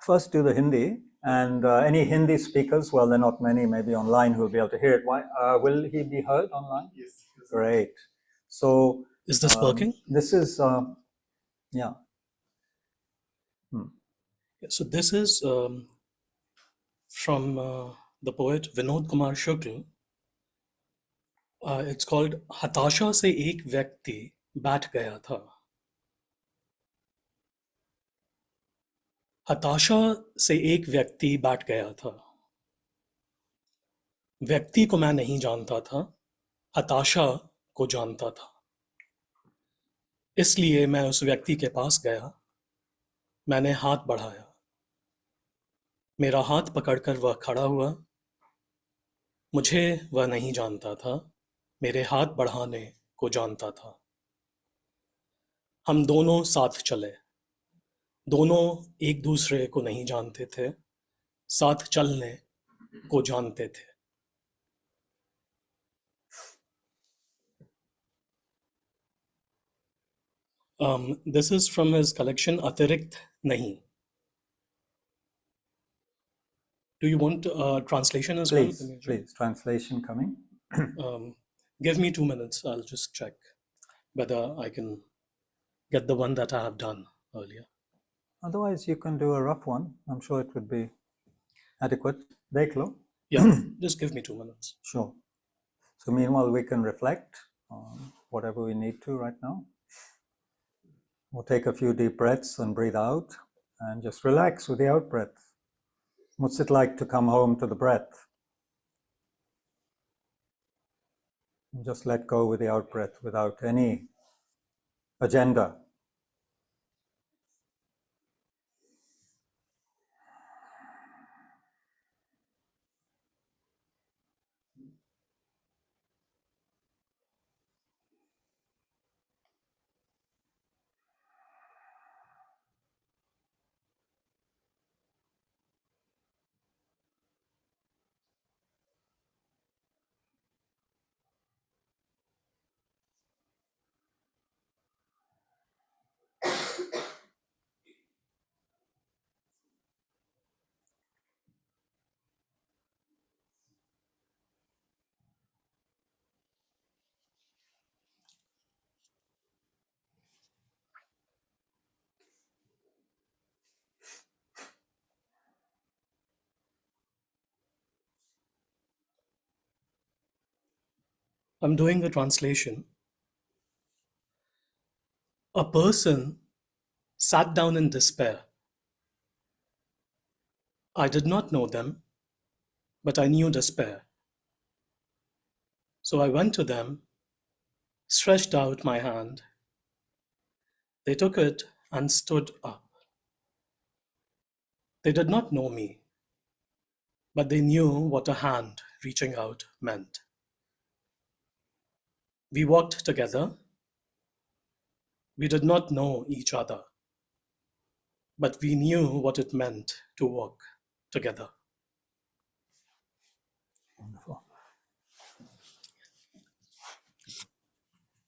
first do the Hindi, and any Hindi speakers, well, there are not many, maybe online, who will be able to hear it. Why, will he be heard online? Yes. Great. So Is this working? this is, yeah. Yeah, so this is from the poet Vinod Kumar Shukla. It's called हताशा से एक व्यक्ति बैठ गया था. हताशा से एक व्यक्ति बैठ गया था. व्यक्ति को मैं नहीं जानता था, हताशा को जानता था. इसलिए मैं उस व्यक्ति के पास गया. मैंने हाथ बढ़ाया. मेरा हाथ पकड़कर वह खड़ा हुआ. मुझे वह नहीं जानता था, मेरे हाथ बढ़ाने को जानता था. हम दोनों साथ चले. दोनों एक दूसरे को नहीं जानते थे, साथ चलने को जानते थे. This is from his collection Atirikt Nahi. Do you want translation as well? Please, translation coming. Give me 2 minutes. I'll just check whether I can get the one that I have done earlier. Otherwise, you can do a rough one. I'm sure it would be adequate. Dekh lo. Yeah, just give me 2 minutes. Sure. So meanwhile, we can reflect on whatever we need to right now. We'll take a few deep breaths and breathe out, and just relax with the out breath. What's it like to come home to the breath? And just let go with the out breath without any agenda. I'm doing a translation. A person sat down in despair. I did not know them, but I knew despair. So I went to them, stretched out my hand. They took it and stood up. They did not know me, but they knew what a hand reaching out meant. We walked together. We did not know each other, but we knew what it meant to walk together. Wonderful.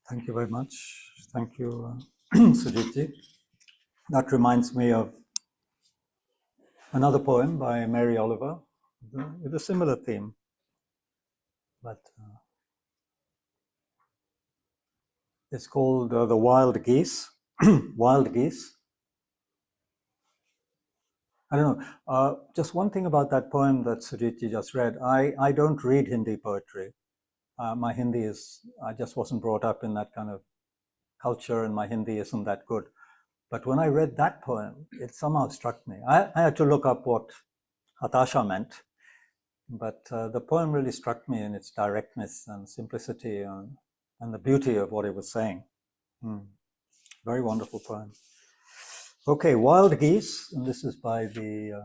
Thank you very much. Thank you, Sujitji. That reminds me of another poem by Mary Oliver with a similar theme. But it's called The Wild Geese. Wild Geese. I don't know. Just one thing about that poem that Sujitji just read. I don't read Hindi poetry. My Hindi I just wasn't brought up in that kind of culture, and my Hindi isn't that good. But when I read that poem, it somehow struck me. I had to look up what Hatasha meant, but the poem really struck me in its directness and simplicity and the beauty of what it was saying. Very wonderful poem. Okay, Wild Geese, and this is by the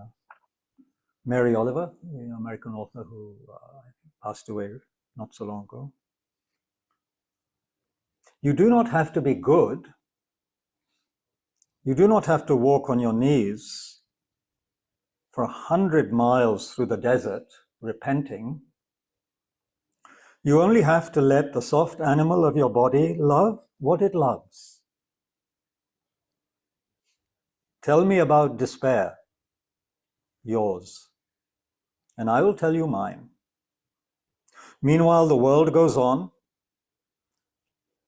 Mary Oliver, the American author who passed away not so long ago. You do not have to be good. You do not have to walk on your knees for 100 miles through the desert, repenting. You only have to let the soft animal of your body love what it loves. Tell me about despair, yours, and I will tell you mine. Meanwhile, the world goes on.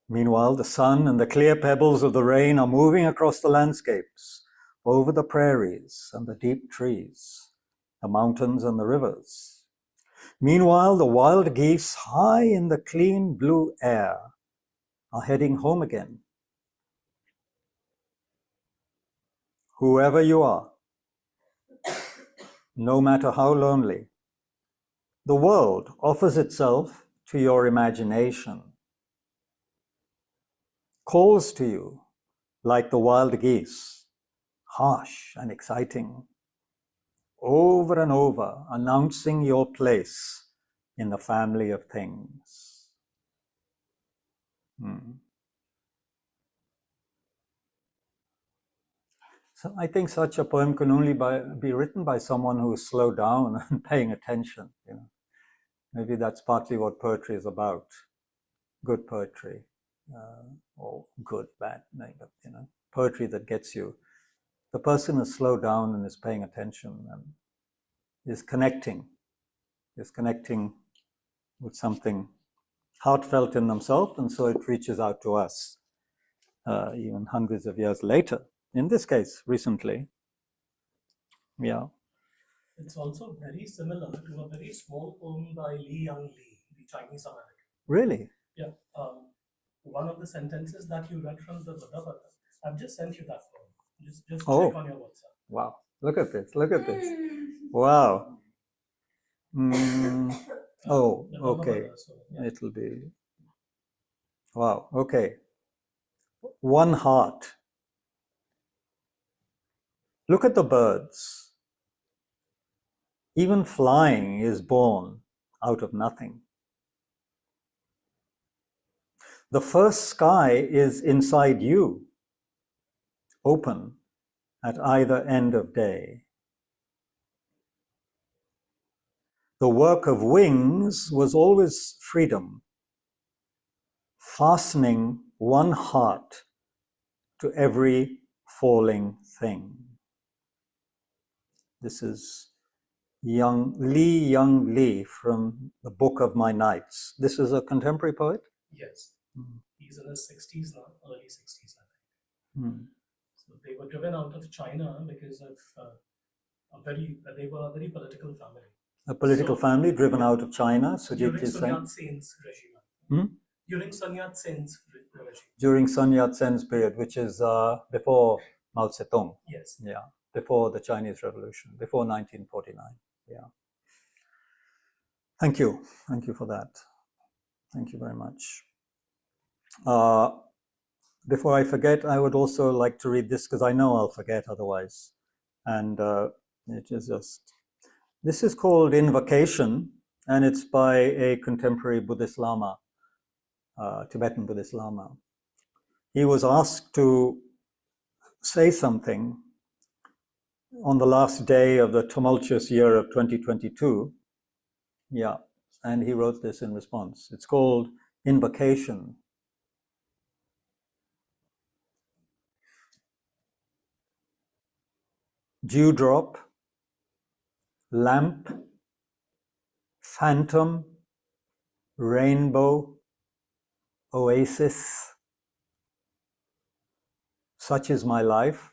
Meanwhile, the sun and the clear pebbles of the rain are moving across the landscapes, over the prairies and the deep trees, the mountains and the rivers. Meanwhile, the wild geese, high in the clean blue air, are heading home again. Whoever you are, no matter how lonely, the world offers itself to your imagination, calls to you like the wild geese, harsh and exciting, over and over, announcing your place in the family of things. So I think such a poem can only be written by someone who is slowed down and paying attention. Maybe that's partly what poetry is about. Good poetry, or good, bad, but poetry that gets you. The person is slowed down and is paying attention and is connecting with something heartfelt in themselves, and so it reaches out to us, even hundreds of years later. In this case, recently. Yeah. It's also very similar to a very small poem by Li Yang Li, the Chinese American. Really? Yeah. One of the sentences that you read from the Buddha, I've just sent you that poem. Just check on your WhatsApp. Wow. Look at this. Look at this. Wow. Oh, okay. It'll be. Wow. Okay. One heart. Look at the birds. Even flying is born out of nothing. The first sky is inside you, open at either end of day. The work of wings was always freedom, fastening one heart to every falling thing. This is Li Yang Li from the Book of My Nights. This is a contemporary poet? Yes. He's in his 60s now, early 60s, I think. So they were driven out of China because of they were a very political family. A political family driven out of China, Sujit is saying? Sun Yat-sen's regime. During Sun Yat-sen's regime. During Sun Yat-sen's period, which is before Mao Zedong. Yes. Yeah, before the Chinese Revolution, before 1949. Yeah. Thank you for that. Thank you very much. Before I forget, I would also like to read this because I know I'll forget otherwise. And it is just, this is called Invocation, and it's by a contemporary Buddhist Lama, Tibetan Buddhist Lama. He was asked to say something on the last day of the tumultuous year of 2022. Yeah, and he wrote this in response. It's called Invocation. Dewdrop, lamp, phantom, rainbow, oasis. Such is my life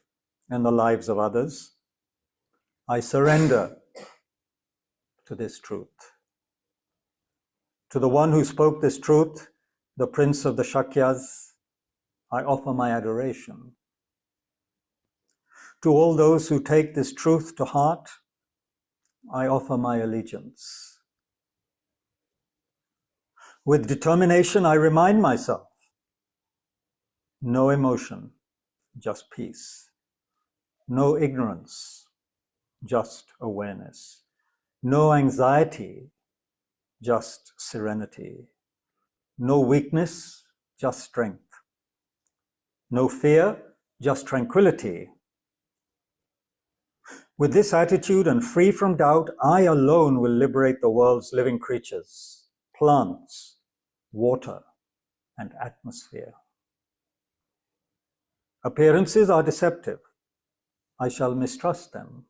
and the lives of others. I surrender to this truth. To the one who spoke this truth, the Prince of the Shakyas, I offer my adoration. To all those who take this truth to heart, I offer my allegiance. With determination, I remind myself, no emotion, just peace. No ignorance, just awareness. No anxiety, just serenity. No weakness, just strength. No fear, just tranquility. With this attitude and free from doubt, I alone will liberate the world's living creatures, plants, water, and atmosphere. Appearances are deceptive. I shall mistrust them.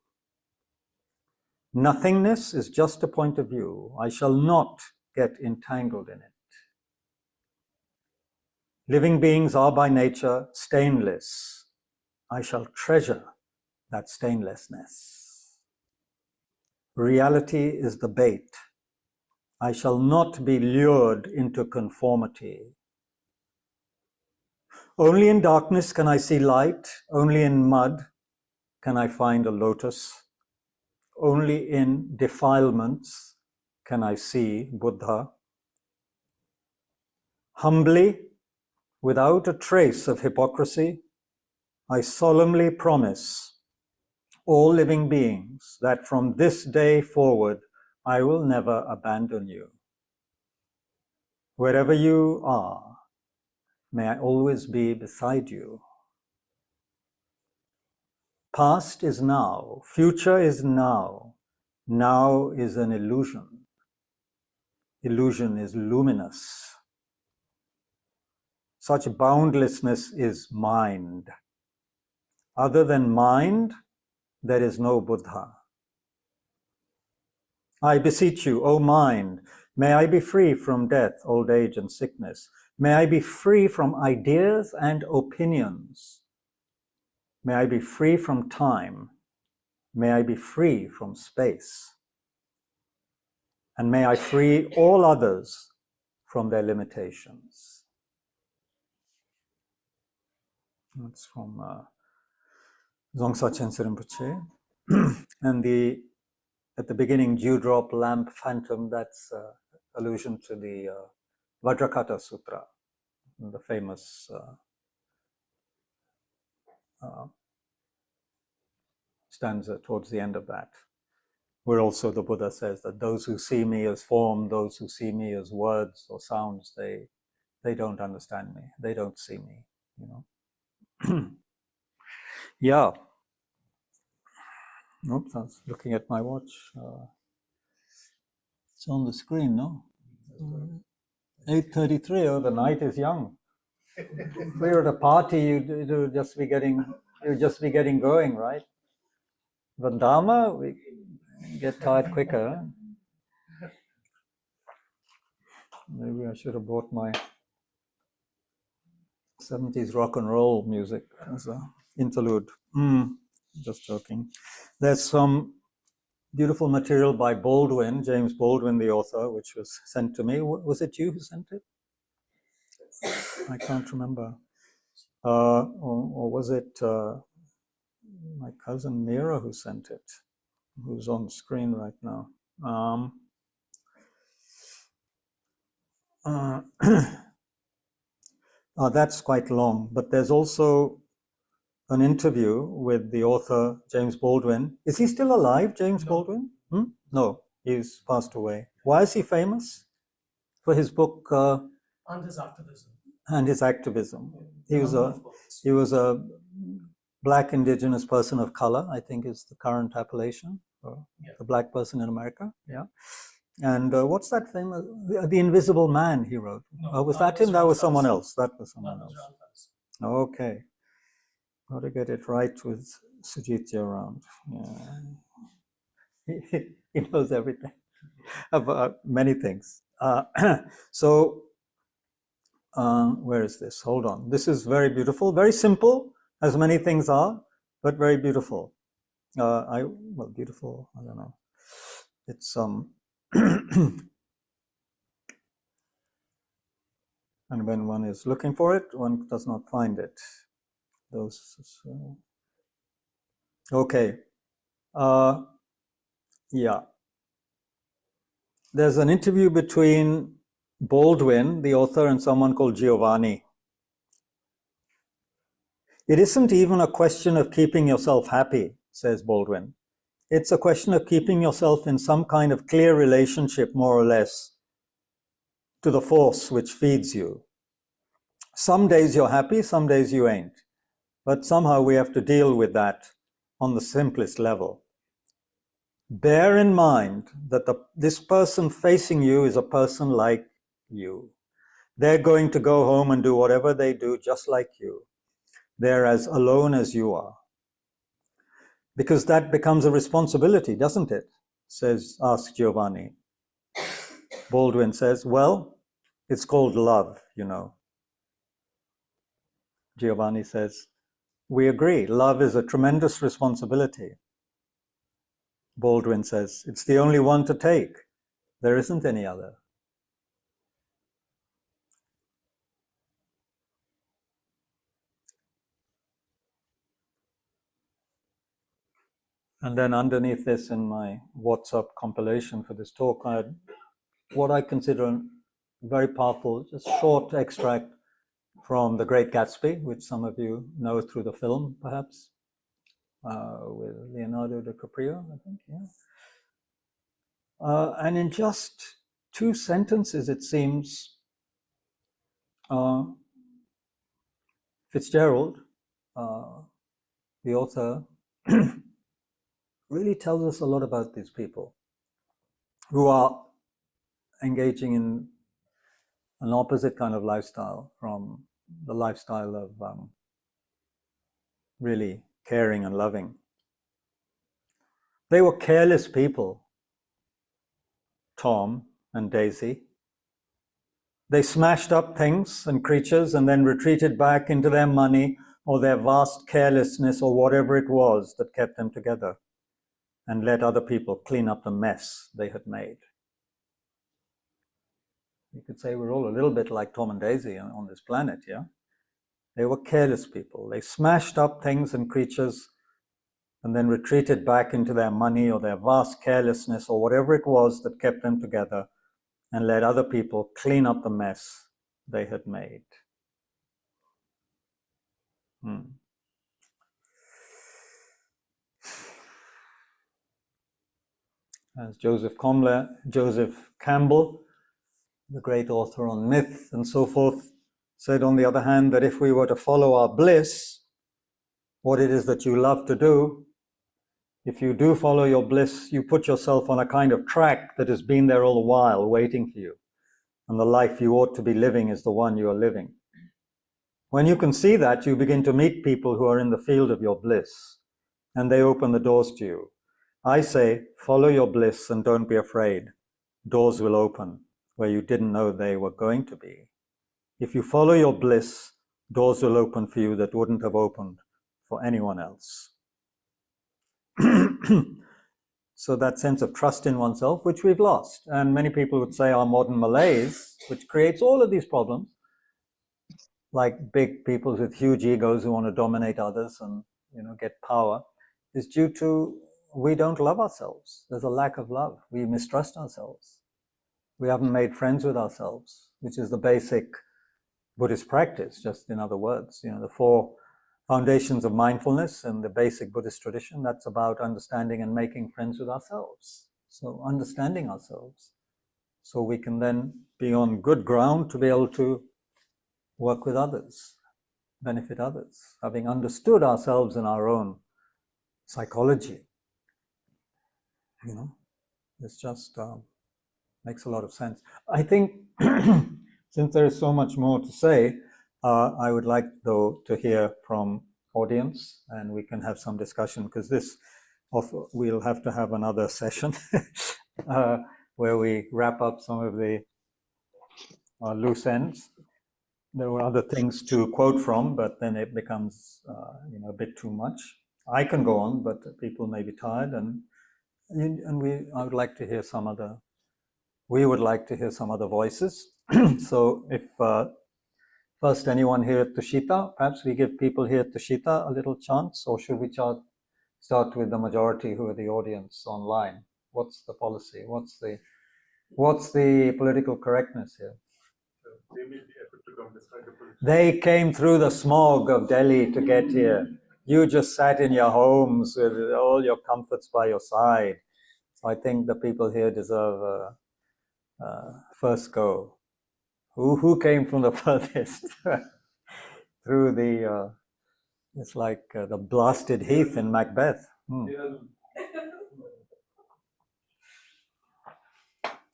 Nothingness is just a point of view. I shall not get entangled in it. Living beings are by nature stainless. I shall treasure that stainlessness. Reality is the bait. I shall not be lured into conformity. Only in darkness can I see light. Only in mud can I find a lotus. Only in defilements can I see Buddha. Humbly, without a trace of hypocrisy, I solemnly promise all living beings that from this day forward, I will never abandon you. Wherever you are, may I always be beside you. Past is now, future is now. Now is an illusion. Illusion is luminous. Such boundlessness is mind. Other than mind, there is no Buddha. I beseech you, O mind, may I be free from death, old age, and sickness. May I be free from ideas and opinions. May I be free from time. May I be free from space. And may I free all others from their limitations. That's from Dzongsa Chense Rinpoche. And at the beginning, dewdrop, lamp, phantom, that's allusion to the Vajrakata Sutra, the famous stanza towards the end of that, where also the Buddha says that those who see me as form, those who see me as words or sounds, they don't understand me, they don't see me, you know. Yeah. Oops, I was looking at my watch. It's on the screen, no? 8:33. Oh, the night is young. If we were at a party, you'd just be getting going, right? But Dharma, we get tired quicker. Maybe I should have brought my 70s rock and roll music as an interlude. Just joking. There's some beautiful material by Baldwin, James Baldwin, the author, which was sent to me. Was it you who sent it? I can't remember. Or was it my cousin Mira who sent it, who's on the screen right now? That's quite long, but there's also an interview with the author, James Baldwin. Is he still alive, James Baldwin? No, he's passed away. Why is he famous? For his book And his activism. and his activism. He was a black indigenous person of color, I think is the current appellation for the black person in America. Yeah. And what's that famous? The Invisible Man, he wrote. No, was that him? That was someone else. That was someone else. Okay. Got to get it right with Sujitya around. Yeah. He knows everything about many things. So, where is this? Hold on. This is very beautiful, very simple, as many things are, but very beautiful. Well, beautiful, I don't know. It's and when one is looking for it, one does not find it. Okay. Yeah. There's an interview between Baldwin, the author, and someone called Giovanni. It isn't even a question of keeping yourself happy, says Baldwin. It's a question of keeping yourself in some kind of clear relationship, more or less, to the force which feeds you. Some days you're happy, some days you ain't. But somehow we have to deal with that on the simplest level. Bear in mind that this person facing you is a person like you. They're going to go home and do whatever they do just like you. They're as alone as you are. Because that becomes a responsibility, doesn't it? Asks Giovanni. Baldwin says, well, it's called love, you know. Giovanni says, we agree, love is a tremendous responsibility. Baldwin says, it's the only one to take. There isn't any other. And then underneath this, in my WhatsApp compilation for this talk, I had what I consider a very powerful, just short extract from The Great Gatsby, which some of you know through the film, perhaps, with Leonardo DiCaprio, I think, yeah. And in just 2 sentences, it seems, Fitzgerald, the author, really tells us a lot about these people who are engaging in an opposite kind of lifestyle from the lifestyle of really caring and loving. They were careless people, Tom and Daisy. They smashed up things and creatures and then retreated back into their money or their vast carelessness or whatever it was that kept them together, and let other people clean up the mess they had made. You could say we're all a little bit like Tom and Daisy on this planet, yeah? They were careless people. They smashed up things and creatures and then retreated back into their money or their vast carelessness or whatever it was that kept them together, and let other people clean up the mess they had made. As Joseph Campbell, the great author on myth and so forth, said, on the other hand, that if we were to follow our bliss, what it is that you love to do, if you do follow your bliss, you put yourself on a kind of track that has been there all the while, waiting for you. And the life you ought to be living is the one you are living. When you can see that, you begin to meet people who are in the field of your bliss, and they open the doors to you. I say, follow your bliss and don't be afraid. Doors will open where you didn't know they were going to be. If you follow your bliss, doors will open for you that wouldn't have opened for anyone else. So that sense of trust in oneself, which we've lost, and many people would say our modern malaise, which creates all of these problems, like big people with huge egos who want to dominate others and get power, is due to we don't love ourselves. There's a lack of love. We mistrust ourselves. We haven't made friends with ourselves, which is the basic Buddhist practice, just in other words. The 4 foundations of mindfulness and the basic Buddhist tradition, that's about understanding and making friends with ourselves. So understanding ourselves, so we can then be on good ground to be able to work with others, benefit others, having understood ourselves and our own psychology. It's just makes a lot of sense. I think since there is so much more to say, I would like though to hear from audience, and we can have some discussion, because we'll have to have another session where we wrap up some of the loose ends. There were other things to quote from, but then it becomes a bit too much. I can go on, but people may be tired, and I would like to hear some other. We would like to hear some other voices. So if first anyone here at Tushita, perhaps we give people here at Tushita a little chance, or should we start with the majority who are the audience online? What's the policy? What's the political correctness here? They made the effort to come despite the politics. They came through the smog of Delhi to get here. You just sat in your homes with all your comforts by your side. So I think the people here deserve first go. Who came from the furthest through the? It's like the blasted heath in Macbeth.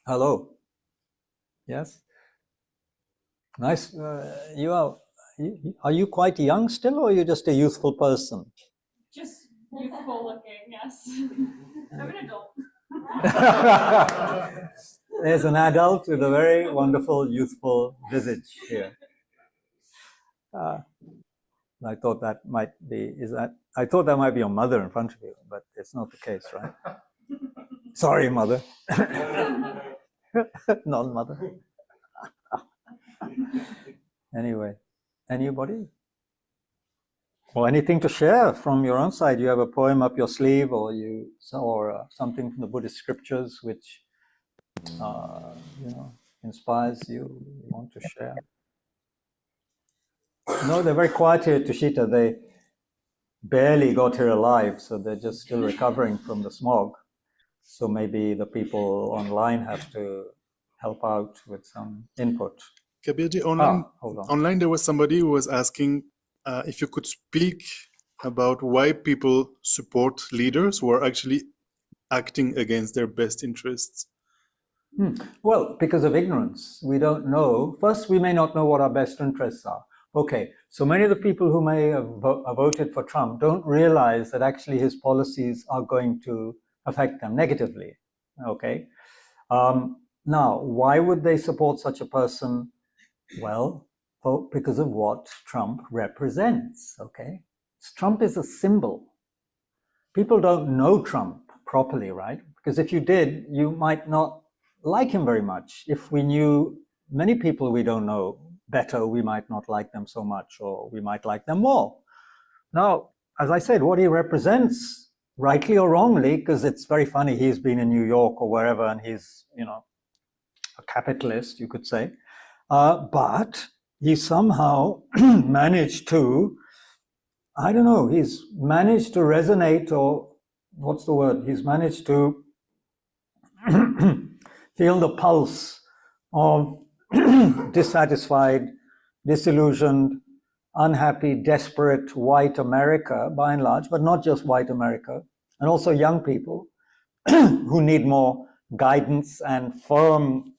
Hello. Yes. Nice. Are you quite young still, or are you just a youthful person? Just youthful looking, yes. I'm an adult. There's an adult with a very wonderful youthful visage here. I thought that might be. I thought that might be your mother in front of you, but it's not the case, right? Sorry, mother. Non-mother. Anyway, anybody? Or anything to share from your own side? You have a poem up your sleeve, or something from the Buddhist scriptures which inspires you want to share? No, they're very quiet here at Tushita. They barely got here alive, so they're just still recovering from the smog. So maybe the people online have to help out with some input. Kabirji, online there was somebody who was asking if you could speak about why people support leaders who are actually acting against their best interests. Well, because of ignorance. We don't know. First, we may not know what our best interests are. Okay, so many of the people who may have voted for Trump don't realize that actually his policies are going to affect them negatively. Okay. Now, why would they support such a person? Well, because of what Trump represents. Okay. Trump is a symbol. People don't know Trump properly, right? Because if you did, you might not like him very much. If we knew many people we don't know better, we might not like them so much, or we might like them more. Now, as I said, what he represents, rightly or wrongly, because it's very funny, he's been in New York or wherever, and he's, a capitalist, you could say, but he somehow managed to, I don't know, he's managed to resonate, or what's the word? He's managed to feel the pulse of dissatisfied, disillusioned, unhappy, desperate white America, by and large, but not just white America, and also young people who need more guidance and firm,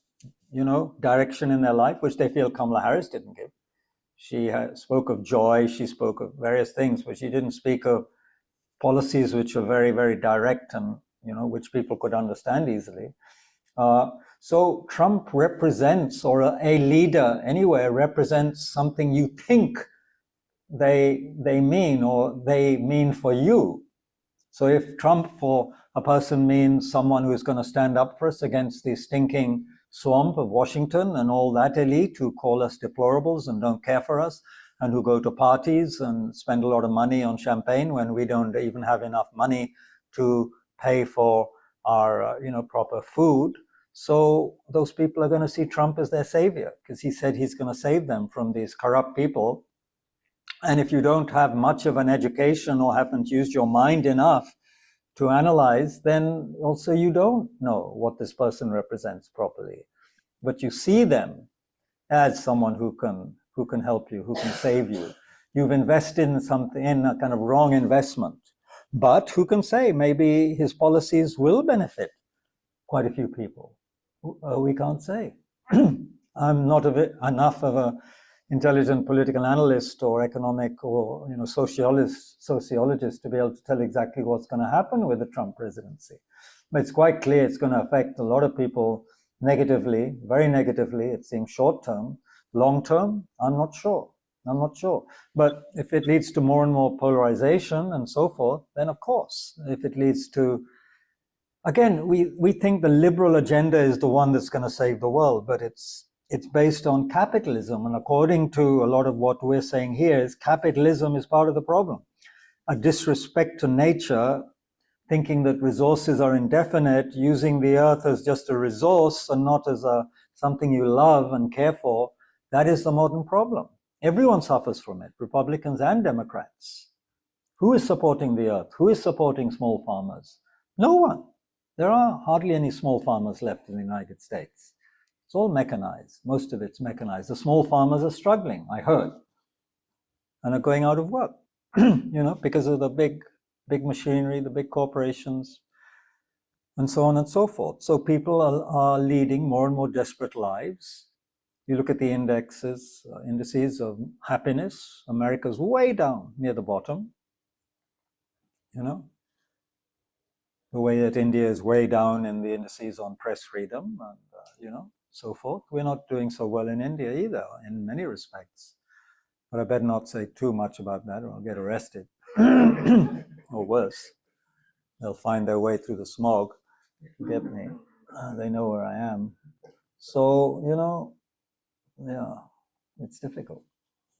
direction in their life, which they feel Kamala Harris didn't give. She spoke of joy, she spoke of various things, but she didn't speak of policies which are very, very direct and, which people could understand easily. So Trump represents, or a leader anywhere represents something you think they mean, or they mean for you. So if Trump for a person means someone who's going to stand up for us against the stinking swamp of Washington and all that elite who call us deplorables and don't care for us, and who go to parties and spend a lot of money on champagne when we don't even have enough money to pay for our proper food. So those people are going to see Trump as their savior, because he said he's going to save them from these corrupt people. And if you don't have much of an education or haven't used your mind enough to analyze, then also you don't know what this person represents properly. But you see them as someone who can help you, who can save you. You've invested in something, in a kind of wrong investment. But who can say, maybe his policies will benefit quite a few people. We can't say. I'm not enough of a intelligent political analyst or economic or sociologist to be able to tell exactly what's going to happen with the Trump presidency. But it's quite clear it's going to affect a lot of people negatively, very negatively. It seems short term. Long term, I'm not sure. But if it leads to more and more polarization and so forth, then of course, if it leads to, again, we think the liberal agenda is the one that's going to save the world, but it's based on capitalism. And according to a lot of what we're saying here, is capitalism is part of the problem. A disrespect to nature, thinking that resources are indefinite, using the earth as just a resource and not as something you love and care for, that is the modern problem. Everyone suffers from it, Republicans and Democrats. Who is supporting the earth? Who is supporting small farmers? No one. There are hardly any small farmers left in the United States. It's all mechanized. Most of it's mechanized. The small farmers are struggling, I heard, and are going out of work, because of the big machinery, the big corporations, and so on and so forth. So people are leading more and more desperate lives. You look at the indices of happiness. America's way down near the bottom. The way that India is way down in the indices on press freedom and so forth. We're not doing so well in India either, in many respects. But I better not say too much about that, or I'll get arrested, or worse. They'll find their way through the smog to get me. They know where I am. So yeah, it's difficult.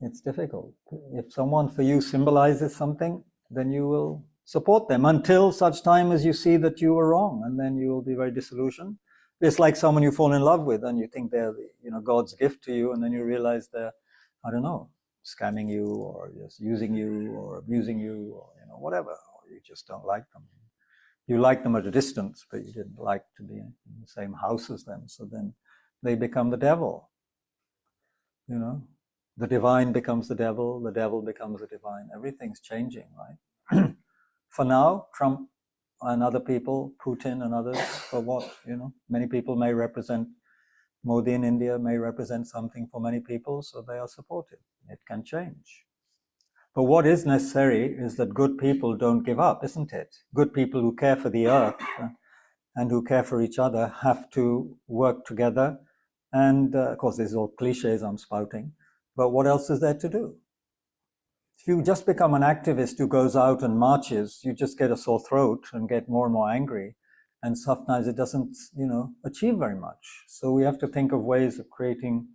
It's difficult. If someone for you symbolizes something, then you will support them until such time as you see that you were wrong, and then you will be very disillusioned. It's like someone you fall in love with and you think they're God's gift to you, and then you realize they're, I don't know, scamming you or just using you or abusing you or whatever, or you just don't like them. You like them at a distance, but you didn't like to be in the same house as them, so then they become the devil. The divine becomes the devil becomes the divine. Everything's changing, right? For now, Trump and other people, Putin and others, for what? Many people may represent, Modi in India may represent something for many people, so they are supported. It can change. But what is necessary is that good people don't give up, isn't it? Good people who care for the earth and who care for each other have to work together. And of course, these are all cliches I'm spouting, but what else is there to do? If you just become an activist who goes out and marches, you just get a sore throat and get more and more angry. And sometimes it doesn't, achieve very much. So we have to think of ways of creating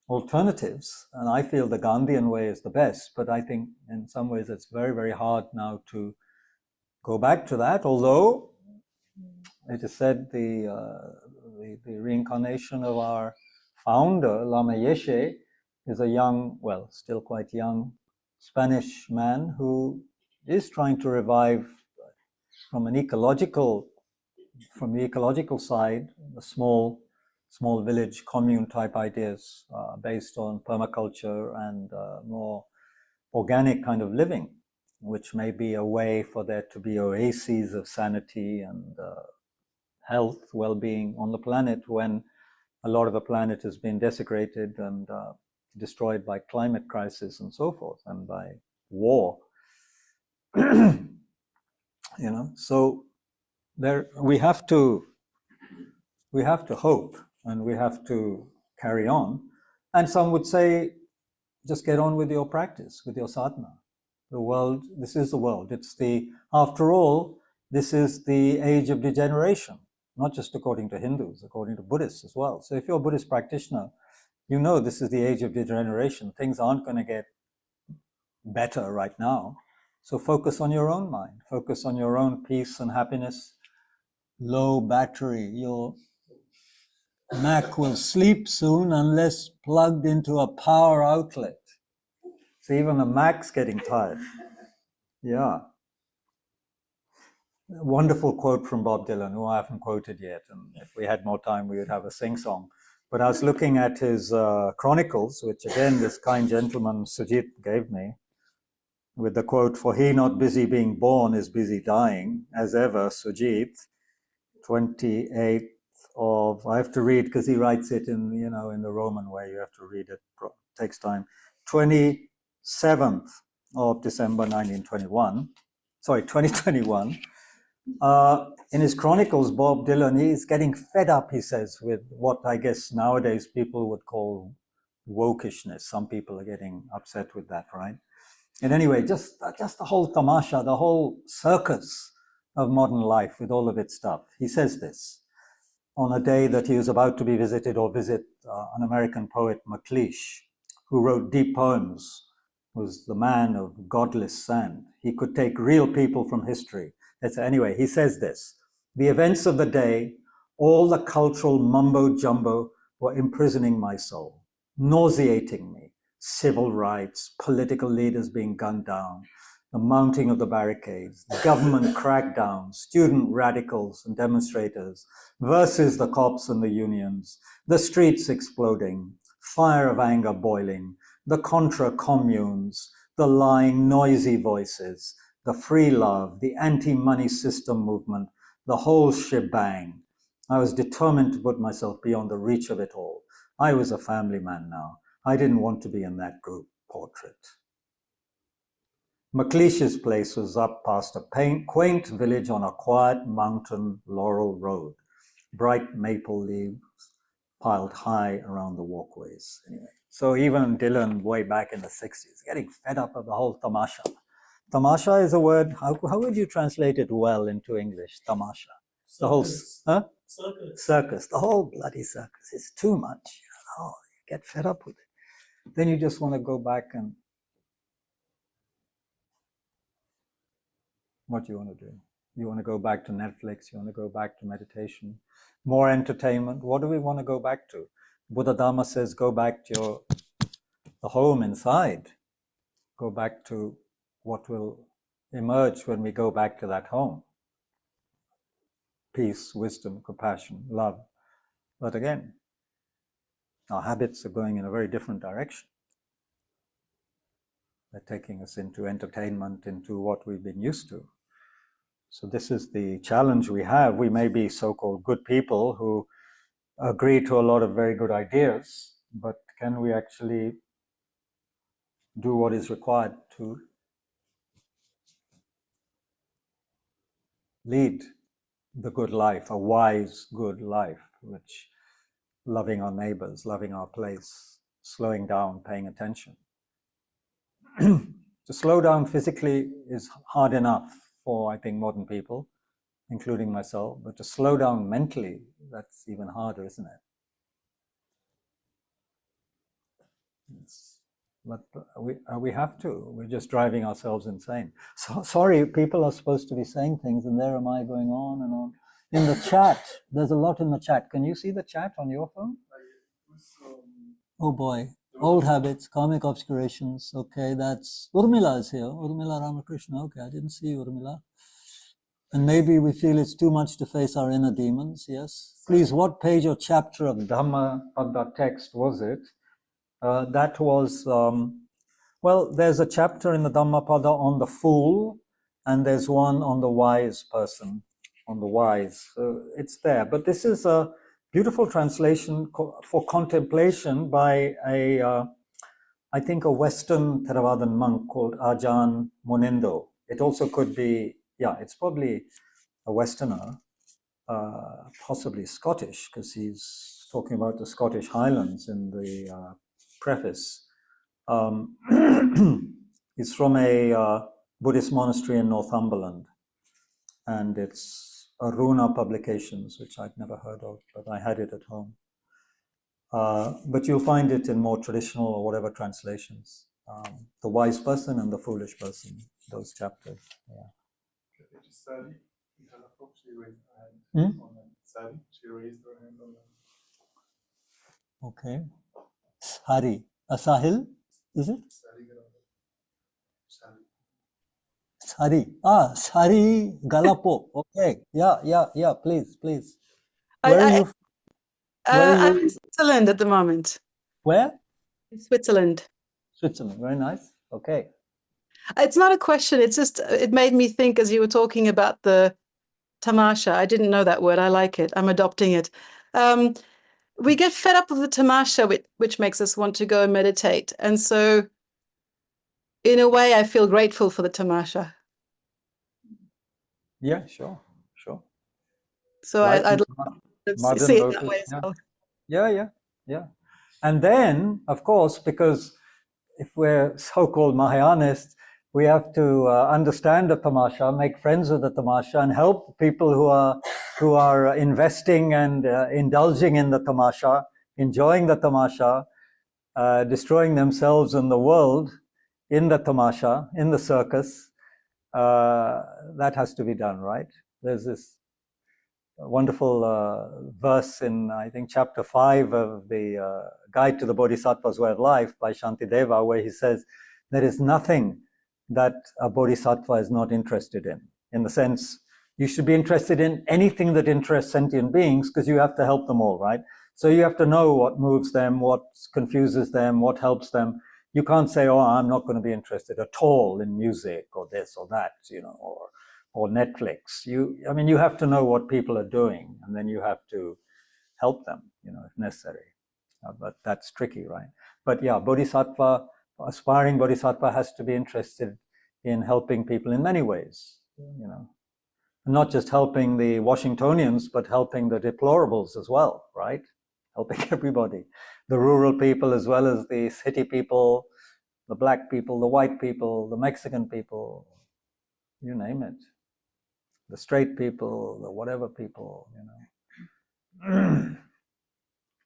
alternatives. And I feel the Gandhian way is the best, but I think in some ways it's very, very hard now to go back to that. Although it is said the reincarnation of our founder, Lama Yeshe, is a young, well, still quite young Spanish man who is trying to revive from the ecological side, the small village commune type ideas based on permaculture and more organic kind of living, which may be a way for there to be oases of sanity and health, well-being on the planet when a lot of the planet has been desecrated and destroyed by climate crisis and so forth, and by war. So there we have to hope, and we have to carry on. And some would say, just get on with your practice, with your sadhana. The world, this is the world. After all, this is the age of degeneration. not just according to Hindus, according to Buddhists as well. So if you're a Buddhist practitioner, you know this is the age of degeneration. Things aren't going to get better right now. So focus on your own mind. Focus on your own peace and happiness. Low battery. Your Mac will sleep soon unless plugged into a power outlet. So even the Mac's getting tired. Yeah. A wonderful quote from Bob Dylan, who I haven't quoted yet. And if we had more time, we would have a sing-song. But I was looking at his chronicles, which again, this kind gentleman, Sujit, gave me, with the quote, "For he not busy being born is busy dying, as ever, Sujit," 28th of, I have to read because he writes it in, you know, in the Roman way, you have to read it, takes time. 27th of December 2021. In his chronicles, Bob Dylan, he's getting fed up, he says, with what I guess nowadays people would call wokishness. Some people are getting upset with that, right? And anyway, just the whole tamasha, the whole circus of modern life with all of its stuff. He says this on a day that he was about to be visit an American poet, MacLeish, who wrote deep poems, was the man of godless sand. He could take real people from history. Anyway, he says this: "The events of the day, all the cultural mumbo-jumbo were imprisoning my soul, nauseating me. Civil rights, political leaders being gunned down, the mounting of the barricades, government crackdowns, student radicals and demonstrators versus the cops and the unions, the streets exploding, fire of anger boiling, the contra communes, the lying, noisy voices, the free love, the anti-money system movement, the whole shebang. I was determined to put myself beyond the reach of it all. I was a family man now. I didn't want to be in that group portrait." MacLeish's place was up past a quaint village on a quiet mountain laurel road. Bright maple leaves piled high around the walkways. Anyway, so even Dylan, way back in the 60s, getting fed up of the whole tamasha. Tamasha is a word, how would you translate it well into English, tamasha? Circus. The whole, Circus. Circus, the whole bloody circus. It's too much. You get fed up with it. Then you just want to go back and, what do you want to do? You want to go back to Netflix, you want to go back to meditation, more entertainment. What do we want to go back to? Buddha Dharma says, go back to the home inside. Go back to what will emerge when we go back to that home. Peace, wisdom, compassion, love. But again, our habits are going in a very different direction. They're taking us into entertainment, into what we've been used to. So this is the challenge we have. We may be so-called good people who agree to a lot of very good ideas, but can we actually do what is required to lead the good life, a wise, good life, which loving our neighbors, loving our place, slowing down, paying attention. To slow down physically is hard enough for, I think, modern people, including myself, but to slow down mentally, that's even harder, isn't it? But we have to. We're just driving ourselves insane. So sorry, people are supposed to be saying things, and there am I going on and on. In the chat, there's a lot in the chat. Can you see the chat on your phone? Oh boy. Old habits, karmic obscurations. Okay, that's Urmila is here. Urmila Ramakrishna. Okay, I didn't see Urmila. And maybe we feel it's too much to face our inner demons. Yes. Please, what page or chapter of Dhammapada text was it? That was, well, there's a chapter in the Dhammapada on the fool, and there's one on the wise person, on the wise. So it's there. But this is a beautiful translation for contemplation by I think a Western Theravadan monk called Ajahn Munindo. It also could be, yeah, it's probably a Westerner, possibly Scottish, because he's talking about the Scottish Highlands in the preface. It's from a Buddhist monastery in Northumberland, and it's Aruna Publications, which I'd never heard of, but I had it at home. But you'll find it in more traditional or whatever translations. The wise person and the foolish person, those chapters. Yeah. She raised her hand on that. Okay. Hari. Sahil, is it? Sari. Sari Galapo. Okay. Yeah. Please. Where are you? I'm in Switzerland at the moment. Where? In Switzerland. Switzerland. Very nice. Okay. It's not a question. It's just, it made me think as you were talking about the tamasha. I didn't know that word. I like it. I'm adopting it. We get fed up with the tamasha, which makes us want to go and meditate. And so, in a way, I feel grateful for the tamasha. Yeah, sure. So Like I'd like to see it that way as well. Yeah. And then, of course, because if we're so-called Mahayanists, we have to understand the tamasha, make friends with the tamasha, and help people who are investing and indulging in the tamasha, enjoying the tamasha, destroying themselves and the world in the tamasha, in the circus. That has to be done, right? There's this wonderful verse in, I think, chapter 5 of the Guide to the Bodhisattva's Way of Life by Shantideva, where he says, there is nothing that a bodhisattva is not interested in the sense, you should be interested in anything that interests sentient beings, because you have to help them all, right? So you have to know what moves them, what confuses them, what helps them. You can't say, oh, I'm not going to be interested at all in music or this or that, or Netflix. You have to know what people are doing, and then you have to help them, if necessary. But that's tricky, right? But yeah, bodhisattva, aspiring bodhisattva has to be interested in helping people in many ways, not just helping the Washingtonians, but helping the deplorables as well, right? Helping everybody, the rural people as well as the city people, the black people, the white people, the Mexican people, you name it. The straight people, the whatever people,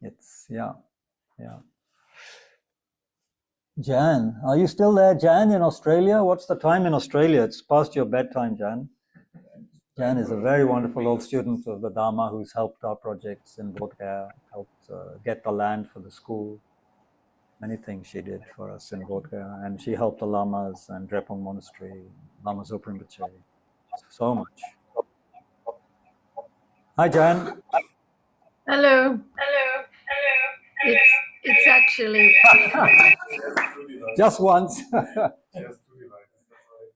It's, yeah. Jan, are you still there, Jan, in Australia? What's the time in Australia? It's past your bedtime, Jan. Jan is a very wonderful old student of the Dharma who's helped our projects in Bodh Gaya, helped get the land for the school. Many things she did for us in Bodh Gaya. And she helped the Lamas and Drepung Monastery, Lama Zoprimbache. So much. Hi, Jan. Hello. It's actually just once.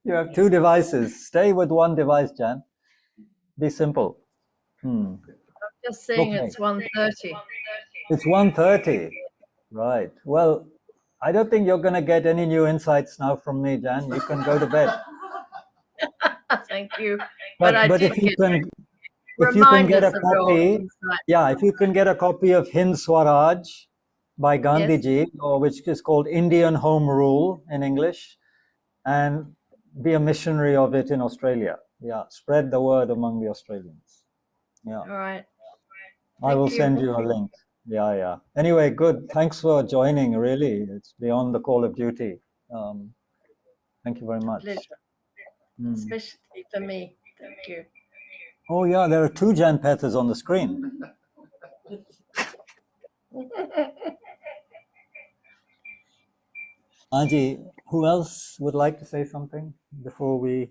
You have two devices. Stay with one device, Jan. Be simple. I'm just saying okay. It's 1:30. It's 1:30. Right. Well, I don't think you're going to get any new insights now from me, Jan. You can go to bed. Thank you. But if you can get a copy, if you can get a copy of Hind Swaraj by Gandhiji, or which is called Indian Home Rule in English, and be a missionary of it in Australia. Yeah, spread the word among the Australians. Yeah. All right. I will send you a link. Yeah. Anyway, good. Thanks for joining, really. It's beyond the call of duty. Thank you very much. Pleasure. Especially for me. Thank you. Oh, yeah, there are two Jan Pethers on the screen. Anji, who else would like to say something before the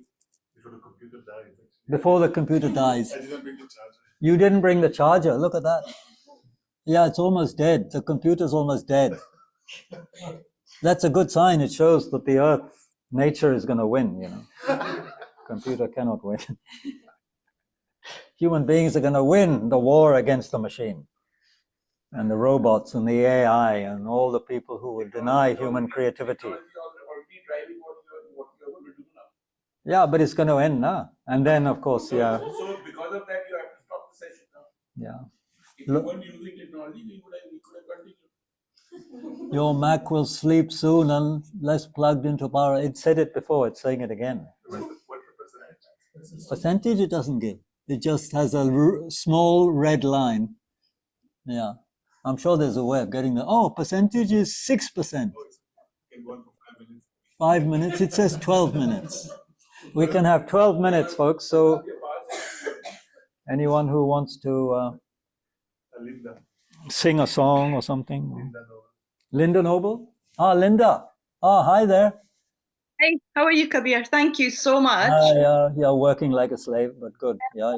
computer dies? Before the computer dies. I didn't bring the charger. You didn't bring the charger. Look at that. Yeah, it's almost dead. The computer's almost dead. That's a good sign. It shows that the earth, nature is going to win, Computer cannot win. Human beings are going to win the war against the machine. And the robots and the AI and all the people who will deny human creativity. Yeah, but it's going to end now. And then, of course, yeah. So because of that, you have to stop the session now. Yeah. If you weren't using technology, we could have continued. Your Mac will sleep soon unless plugged into power. It said it before, it's saying it again. What's the percentage? Percentage it doesn't give. It just has a small red line. Yeah. I'm sure there's a way of getting the, oh, percentage is 6%. 5 minutes, it says 12 minutes. We can have 12 minutes, folks. So anyone who wants to sing a song or something. Linda Noble? Ah, Linda. Ah, hi there. Hey, how are you, Kabir? Thank you so much. Yeah, working like a slave, but good. Yeah,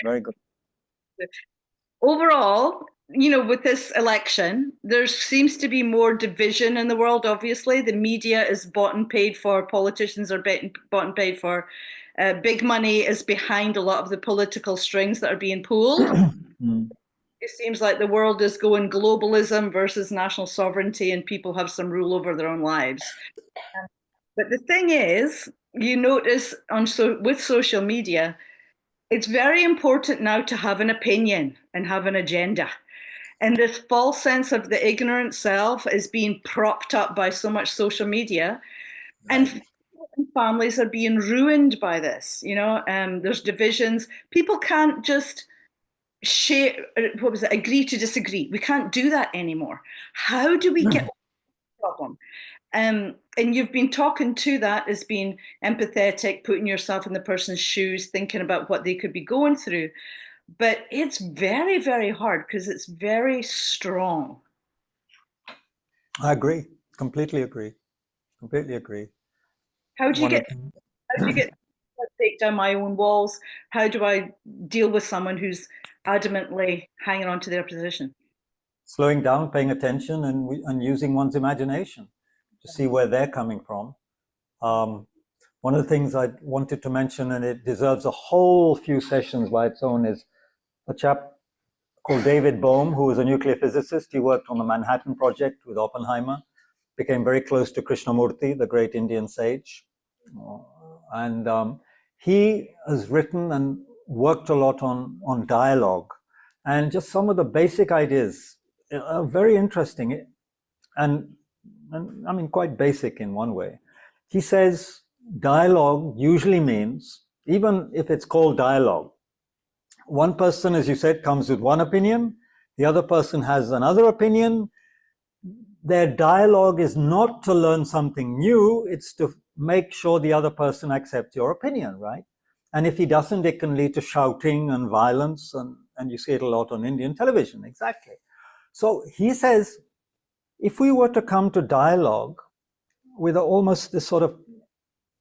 very good. Overall, you know, with this election, there seems to be more division in the world, obviously. The media is bought and paid for, politicians are bought and paid for. Big money is behind a lot of the political strings that are being pulled. It seems like the world is going globalism versus national sovereignty, and people have some rule over their own lives. But the thing is, you notice with social media, it's very important now to have an opinion and have an agenda. And this false sense of the ignorant self is being propped up by so much social media. And families are being ruined by this. You know, there's divisions. People can't just agree to disagree. We can't do that anymore. How do we get over the problem? And you've been talking to that as being empathetic, putting yourself in the person's shoes, thinking about what they could be going through. But it's very, very hard because it's very strong. I agree. Completely agree. How do you get take down my own walls? How do I deal with someone who's adamantly hanging on to their position? Slowing down, paying attention, and using one's imagination to see where they're coming from. One of the things I wanted to mention, and it deserves a whole few sessions by its own, is a chap called David Bohm, who was a nuclear physicist. He worked on the Manhattan Project with Oppenheimer, became very close to Krishnamurti, the great Indian sage. And he has written and worked a lot on dialogue. And just some of the basic ideas are very interesting and I mean quite basic in one way. He says dialogue usually means, even if it's called dialogue, one person, as you said, comes with one opinion, the other person has another opinion. Their dialogue is not to learn something new, it's to make sure the other person accepts your opinion, right? And if he doesn't, it can lead to shouting and violence, and you see it a lot on Indian television, exactly. So he says, if we were to come to dialogue with almost this sort of,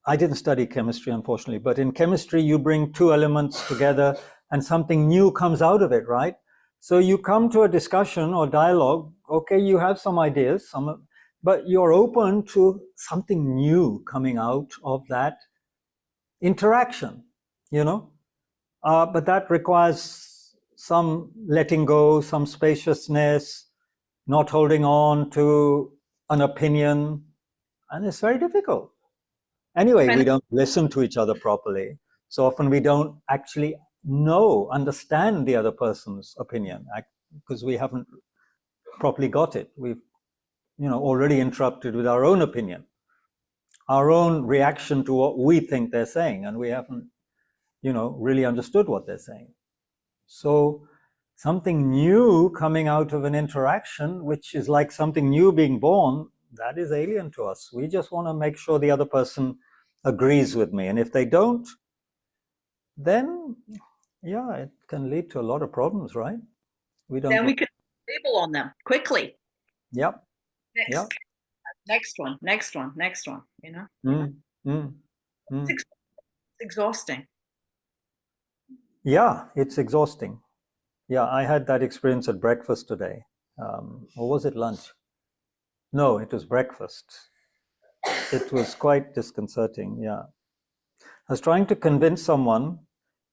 I didn't study chemistry, unfortunately, but in chemistry, you bring two elements together and something new comes out of it, right? So you come to a discussion or dialogue, okay, you have some ideas, but you're open to something new coming out of that interaction, you know? But that requires some letting go, some spaciousness, not holding on to an opinion, and it's very difficult. Anyway, we don't listen to each other properly. So often we don't actually understand the other person's opinion because we haven't properly got it. We've, already interrupted with our own opinion, our own reaction to what we think they're saying, and we haven't, really understood what they're saying. So something new coming out of an interaction, which is like something new being born, that is alien to us. We just want to make sure the other person agrees with me. And if they don't, then, yeah, it can lead to a lot of problems, right? Then we can label on them quickly. Yep. Next one, It's exhausting. Yeah, it's exhausting. Yeah, I had that experience at breakfast today. Or was it lunch? No, it was breakfast. It was quite disconcerting, yeah. I was trying to convince someone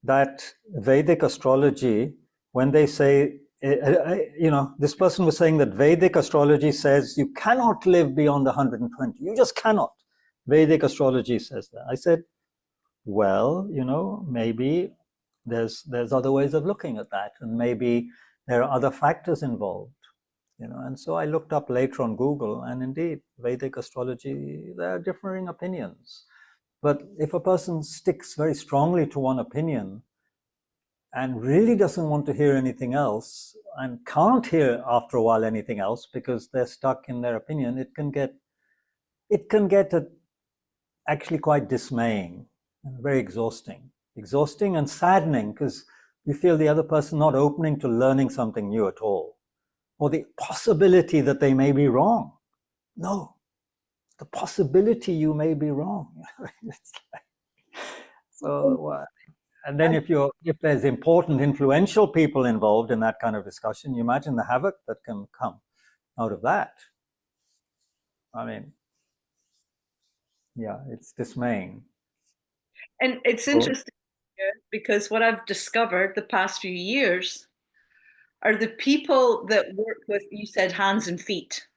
that Vedic astrology, when they say, this person was saying that Vedic astrology says you cannot live beyond 120. You just cannot. Vedic astrology says that. I said, well, maybe there's other ways of looking at that, and maybe there are other factors involved, and so I looked up later on Google, and indeed, Vedic astrology, there are differing opinions. But if a person sticks very strongly to one opinion, and really doesn't want to hear anything else and can't hear after a while anything else because they're stuck in their opinion, it can get actually quite dismaying and very exhausting and saddening, because you feel the other person not opening to learning something new at all, or the possibility that they may be wrong. No, the possibility you may be wrong. So, and then if there's important, influential people involved in that kind of discussion, you imagine the havoc that can come out of that. I mean, yeah, it's dismaying. And it's interesting because what I've discovered the past few years are the people that work with, you said, hands and feet.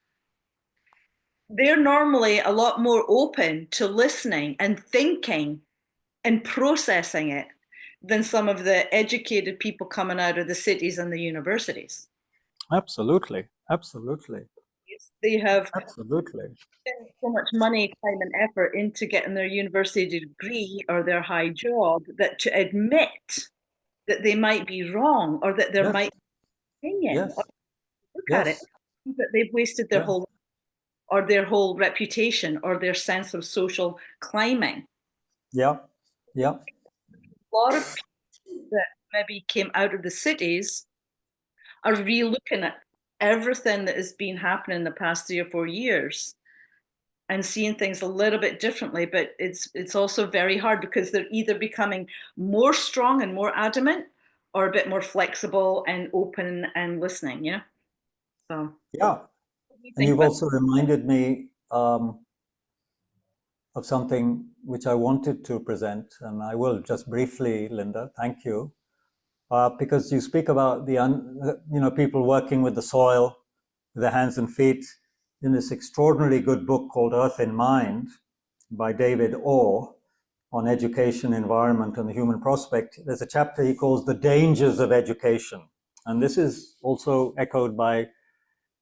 They're normally a lot more open to listening and thinking and processing it than some of the educated people coming out of the cities and the universities. Absolutely, absolutely. They have absolutely so much money, time, and effort into getting their university degree or their high job that to admit that they might be wrong or that there might be opinion, or look at it, that they've wasted their whole life, or their whole reputation, or their sense of social climbing. Yeah, yeah. A lot of people that maybe came out of the cities are re-looking at everything that has been happening in the past 3 or 4 years and seeing things a little bit differently. But it's also very hard because they're either becoming more strong and more adamant, or a bit more flexible and open and listening. Yeah. So yeah. And you've also reminded me of something which I wanted to present, and I will just briefly, Linda. Thank you, because you speak about the people working with the soil, with their hands and feet, in this extraordinarily good book called Earth in Mind by David Orr on education, environment, and the human prospect. There's a chapter he calls The Dangers of Education, and this is also echoed by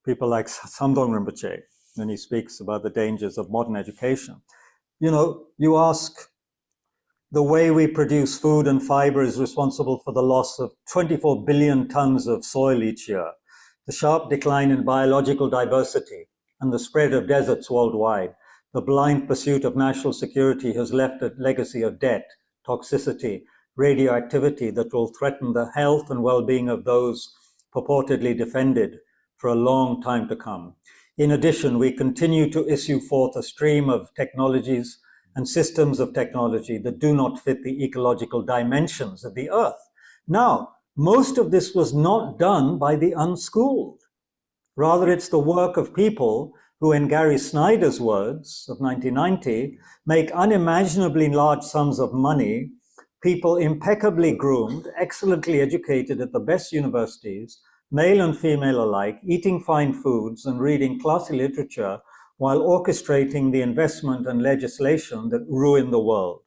people like Samdong Rinpoche when he speaks about the dangers of modern education. You ask, the way we produce food and fiber is responsible for the loss of 24 billion tons of soil each year, the sharp decline in biological diversity, and the spread of deserts worldwide. The blind pursuit of national security has left a legacy of debt, toxicity, radioactivity that will threaten the health and well-being of those purportedly defended for a long time to come. In addition, we continue to issue forth a stream of technologies and systems of technology that do not fit the ecological dimensions of the earth. Now, most of this was not done by the unschooled. Rather, it's the work of people who, in Gary Snyder's words of 1990, make unimaginably large sums of money, people impeccably groomed, excellently educated at the best universities, male and female alike, eating fine foods and reading classy literature while orchestrating the investment and legislation that ruin the world.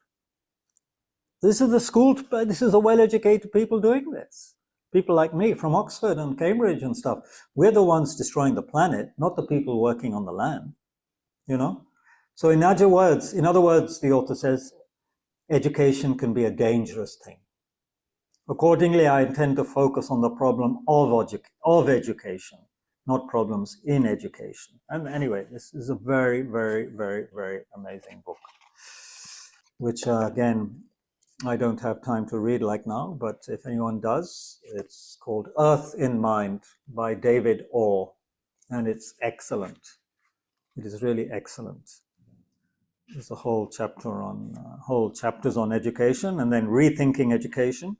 This is the well-educated people doing this. People like me from Oxford and Cambridge and stuff. We're the ones destroying the planet, not the people working on the land, So in other words, the author says, education can be a dangerous thing. Accordingly, I intend to focus on the problem of education, not problems in education. And anyway, this is a very, very, very, very amazing book, which again, I don't have time to read like now, but if anyone does, it's called Earth in Mind by David Orr, and it's excellent. It is really excellent. There's a whole chapters on education, and then rethinking education,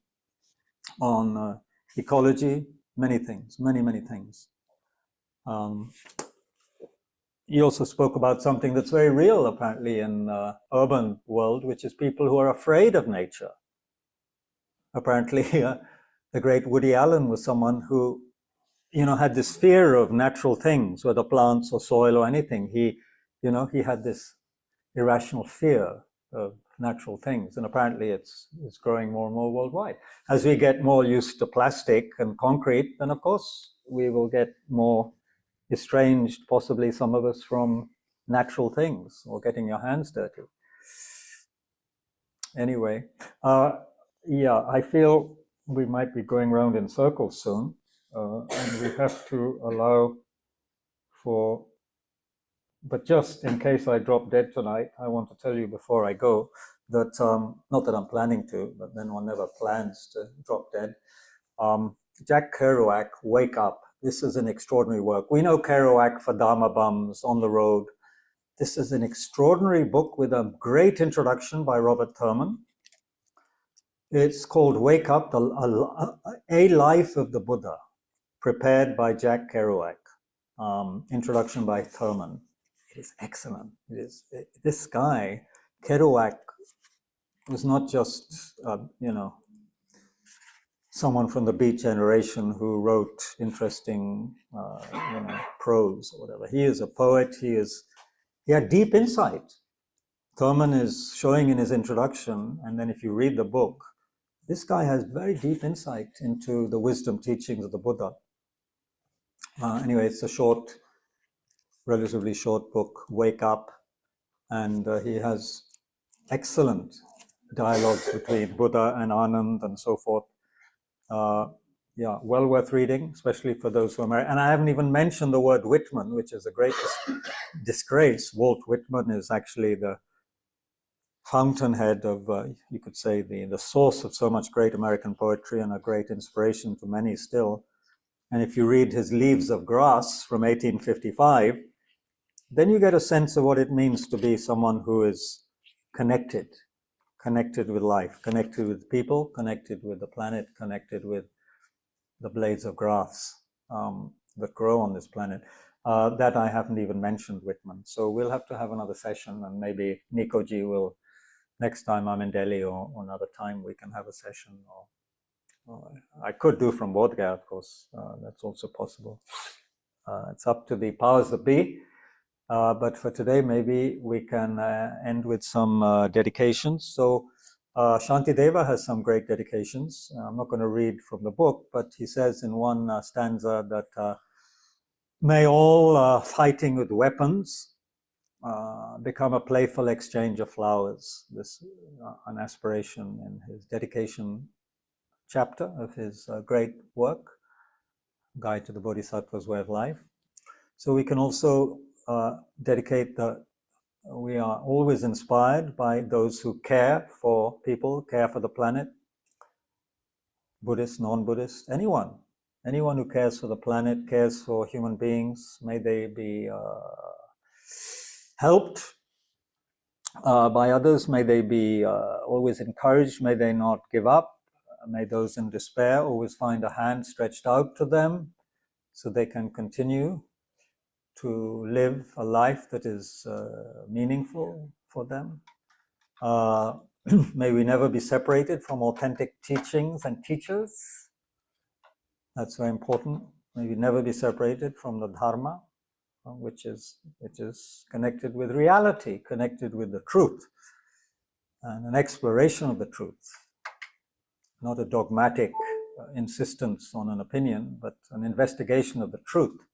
on ecology, many things, many things. He also spoke about something that's very real, apparently, in the urban world, which is people who are afraid of nature. Apparently, the great Woody Allen was someone who, had this fear of natural things, whether plants or soil or anything. He had this irrational fear of natural things, and apparently it's growing more and more worldwide. As we get more used to plastic and concrete, then of course we will get more estranged, possibly some of us, from natural things or getting your hands dirty. Anyway, I feel we might be going round in circles soon, and we have to allow for, but just in case I drop dead tonight, I want to tell you before I go that, not that I'm planning to, but then one never plans to drop dead. Jack Kerouac, Wake Up. This is an extraordinary work. We know Kerouac for Dharma Bums, On the Road. This is an extraordinary book with a great introduction by Robert Thurman. It's called Wake Up, A Life of the Buddha, prepared by Jack Kerouac. Introduction by Thurman. It is excellent. This guy, Kerouac, was not just, someone from the Beat generation who wrote interesting, prose or whatever. He is a poet. He had deep insight. Thurman is showing in his introduction, and then if you read the book, this guy has very deep insight into the wisdom teachings of the Buddha. Anyway, it's a short, relatively short book, Wake Up, and he has excellent dialogues between Buddha and Anand and so forth. Yeah, well worth reading, especially for those who are married. And I haven't even mentioned the word Whitman, which is a great disgrace. Walt Whitman is actually the fountainhead of, you could say, the source of so much great American poetry and a great inspiration to many still. And if you read his Leaves of Grass from 1855, then you get a sense of what it means to be someone who is connected with life, connected with people, connected with the planet, connected with the blades of grass that grow on this planet. That I haven't even mentioned Whitman. So we'll have to have another session, and maybe Nikoji will, next time I'm in Delhi or another time, we can have a session. Or I could do from Bodh Gaya, of course. That's also possible. It's up to the powers that be. But for today, maybe we can end with some dedications. So Shantideva has some great dedications. I'm not going to read from the book, but he says in one stanza that may all fighting with weapons become a playful exchange of flowers. This an aspiration in his dedication chapter of his great work, Guide to the Bodhisattva's Way of Life. So we can also dedicate we are always inspired by those who care for people, care for the planet, Buddhist, non-Buddhist, anyone who cares for the planet, cares for human beings. May they be helped by others. May they be always encouraged. May they not give up. May those in despair always find a hand stretched out to them so they can continue to live a life that is meaningful for them. May we never be separated from authentic teachings and teachers. That's very important. May we never be separated from the Dharma, which is connected with reality, connected with the truth, and an exploration of the truth. Not a dogmatic insistence on an opinion, but an investigation of the truth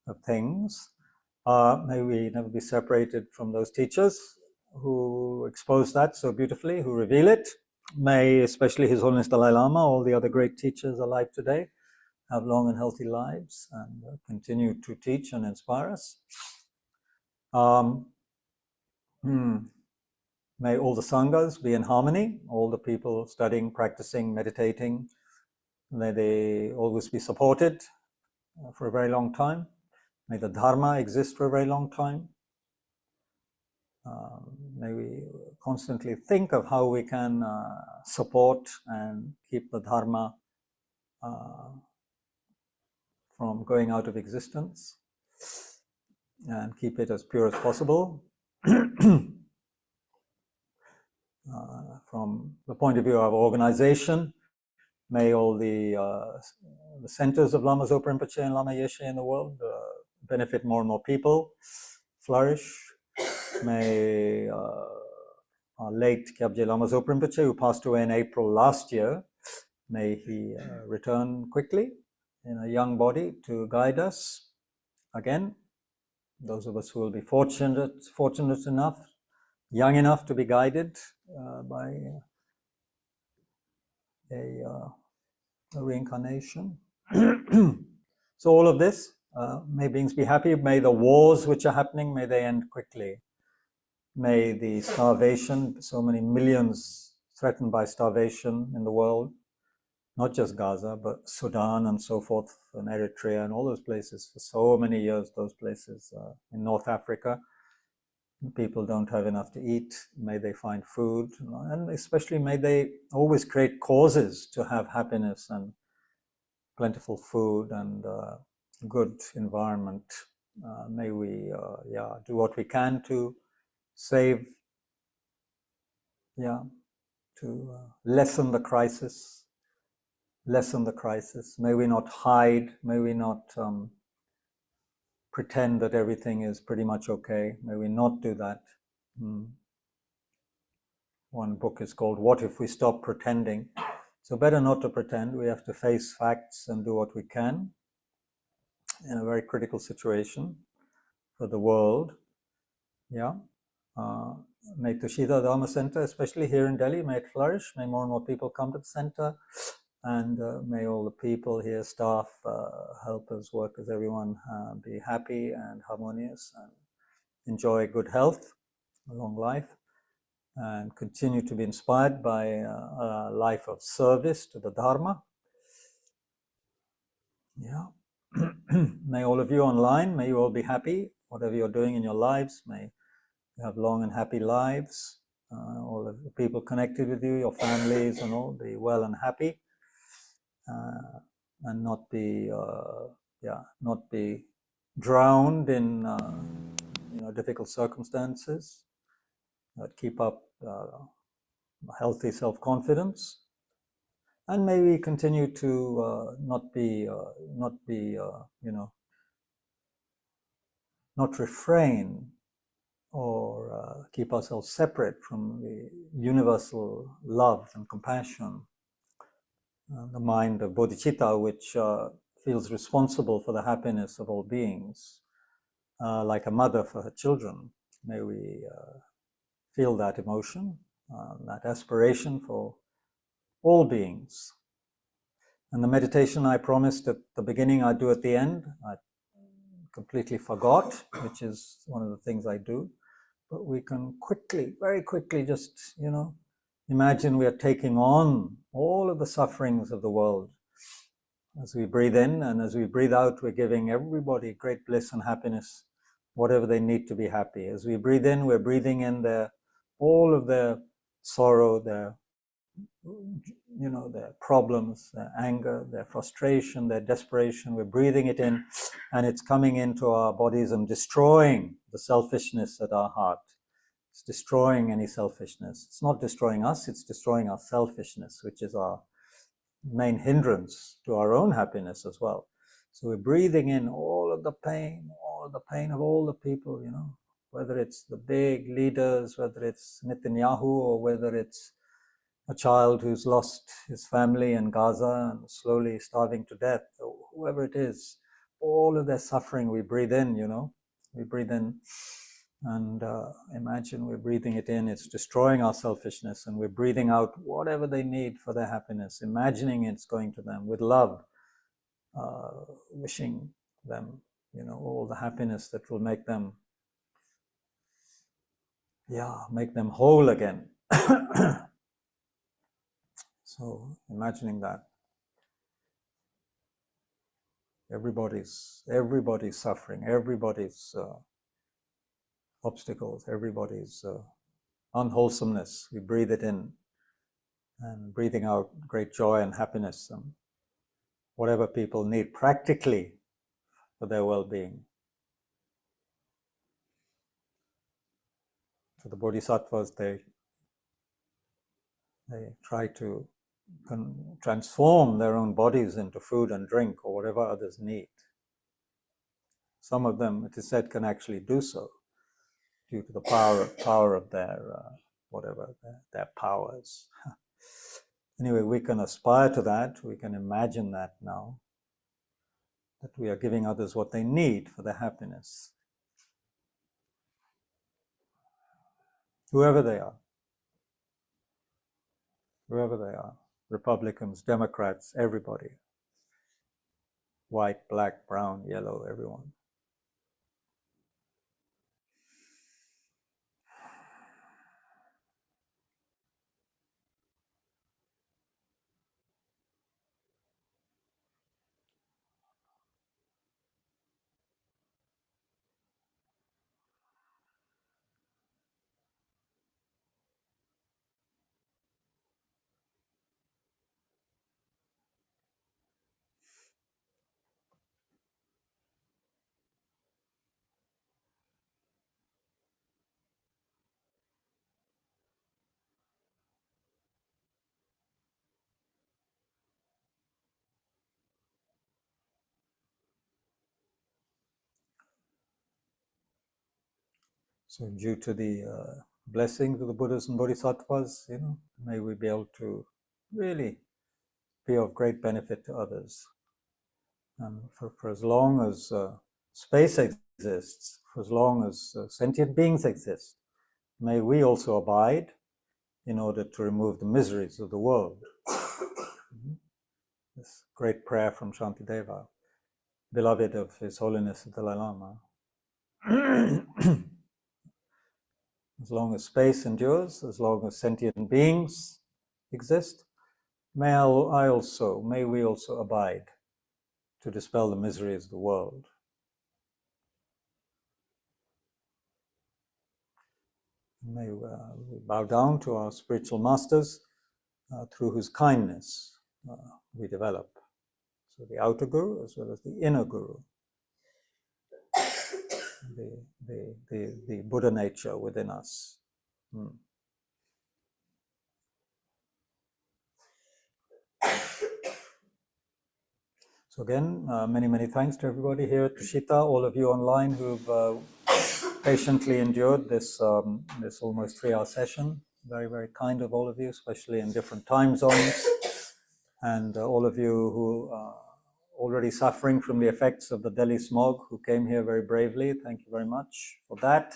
of things. May we never be separated from those teachers who expose that so beautifully, who reveal it. May especially His Holiness Dalai Lama, all the other great teachers alive today, have long and healthy lives and continue to teach and inspire us. May all the Sanghas be in harmony, all the people studying, practicing, meditating. May they always be supported for a very long time. May the Dharma exist for a very long time. May we constantly think of how we can support and keep the Dharma from going out of existence and keep it as pure as possible. From the point of view of organization, may all the centers of Lama Zopa Rinpoche and Lama Yeshe in the world benefit more and more people, flourish. May our late Kyabje Lama Zopa Rinpoche, who passed away in April last year, may he return quickly in a young body to guide us again. Those of us who will be fortunate enough, young enough to be guided by a a reincarnation. So all of this, may beings be happy. May the wars which are happening, may they end quickly. May the starvation, so many millions threatened by starvation in the world, not just Gaza, but Sudan and so forth, and Eritrea and all those places for so many years, those places in North Africa, people don't have enough to eat. May they find food, and especially may they always create causes to have happiness and plentiful food and good environment. May we do what we can to save, to lessen the crisis. May we not hide, may we not pretend that everything is pretty much okay. May we not do that. One book is called What If We Stop Pretending? So better not to pretend. We have to face facts and do what we can in a very critical situation for the world. May Tushita Dharma Center, especially here in Delhi, may it flourish. May more and more people come to the center. And may all the people here, staff, helpers, workers, everyone be happy and harmonious and enjoy good health, a long life, and continue to be inspired by a life of service to the Dharma. May all of you online, may you all be happy, whatever you're doing in your lives, may you have long and happy lives. All of the people connected with you, your families and all, be well and happy. And not be drowned in difficult circumstances. Keep up healthy self-confidence, and may we continue to not refrain or keep ourselves separate from the universal love and compassion. The mind of bodhicitta, which feels responsible for the happiness of all beings, like a mother for her children. May we feel that emotion, that aspiration for all beings. And the meditation I promised at the beginning, I do at the end. I completely forgot, which is one of the things I do. But we can quickly, very quickly, just, imagine we are taking on all of the sufferings of the world. As we breathe in and as we breathe out, we're giving everybody great bliss and happiness, whatever they need to be happy. As we breathe in, we're breathing in all of their sorrow, their problems, their anger, their frustration, their desperation. We're breathing it in, and it's coming into our bodies and destroying the selfishness at our heart. It's destroying any selfishness. It's not destroying us, it's destroying our selfishness, which is our main hindrance to our own happiness as well. So we're breathing in all of the pain of all the people, whether it's the big leaders, whether it's Netanyahu, or whether it's a child who's lost his family in Gaza and slowly starving to death, or whoever it is, all of their suffering we breathe in, we breathe in, and imagine we're breathing it in, it's destroying our selfishness, and we're breathing out whatever they need for their happiness, imagining it's going to them with love, wishing them, all the happiness that will make them whole again. So imagining that everybody's suffering, everybody's obstacles, everybody's unwholesomeness, we breathe it in, and breathing out great joy and happiness, and whatever people need practically for their well-being. So the bodhisattvas, they try to transform their own bodies into food and drink or whatever others need. Some of them, it is said, can actually do so due to the power of their their powers. Anyway, we can aspire to that. We can imagine that now, that we are giving others what they need for their happiness, whoever they are. Republicans, Democrats, everybody. White, black, brown, yellow, everyone. So due to the blessings of the Buddhas and Bodhisattvas, may we be able to really be of great benefit to others. And for as long as space exists, for as long as sentient beings exist, may we also abide in order to remove the miseries of the world. This great prayer from Shantideva, beloved of His Holiness the Dalai Lama. As long as space endures, as long as sentient beings exist, may we also abide to dispel the miseries of the world. May we bow down to our spiritual masters through whose kindness we develop. So the outer guru as well as the inner guru. The Buddha nature within us. So again, many thanks to everybody here at Tushita, all of you online who've patiently endured this almost 3-hour session. Very kind of all of you, especially in different time zones. And all of you who are already suffering from the effects of the Delhi smog, who came here very bravely. Thank you very much for that.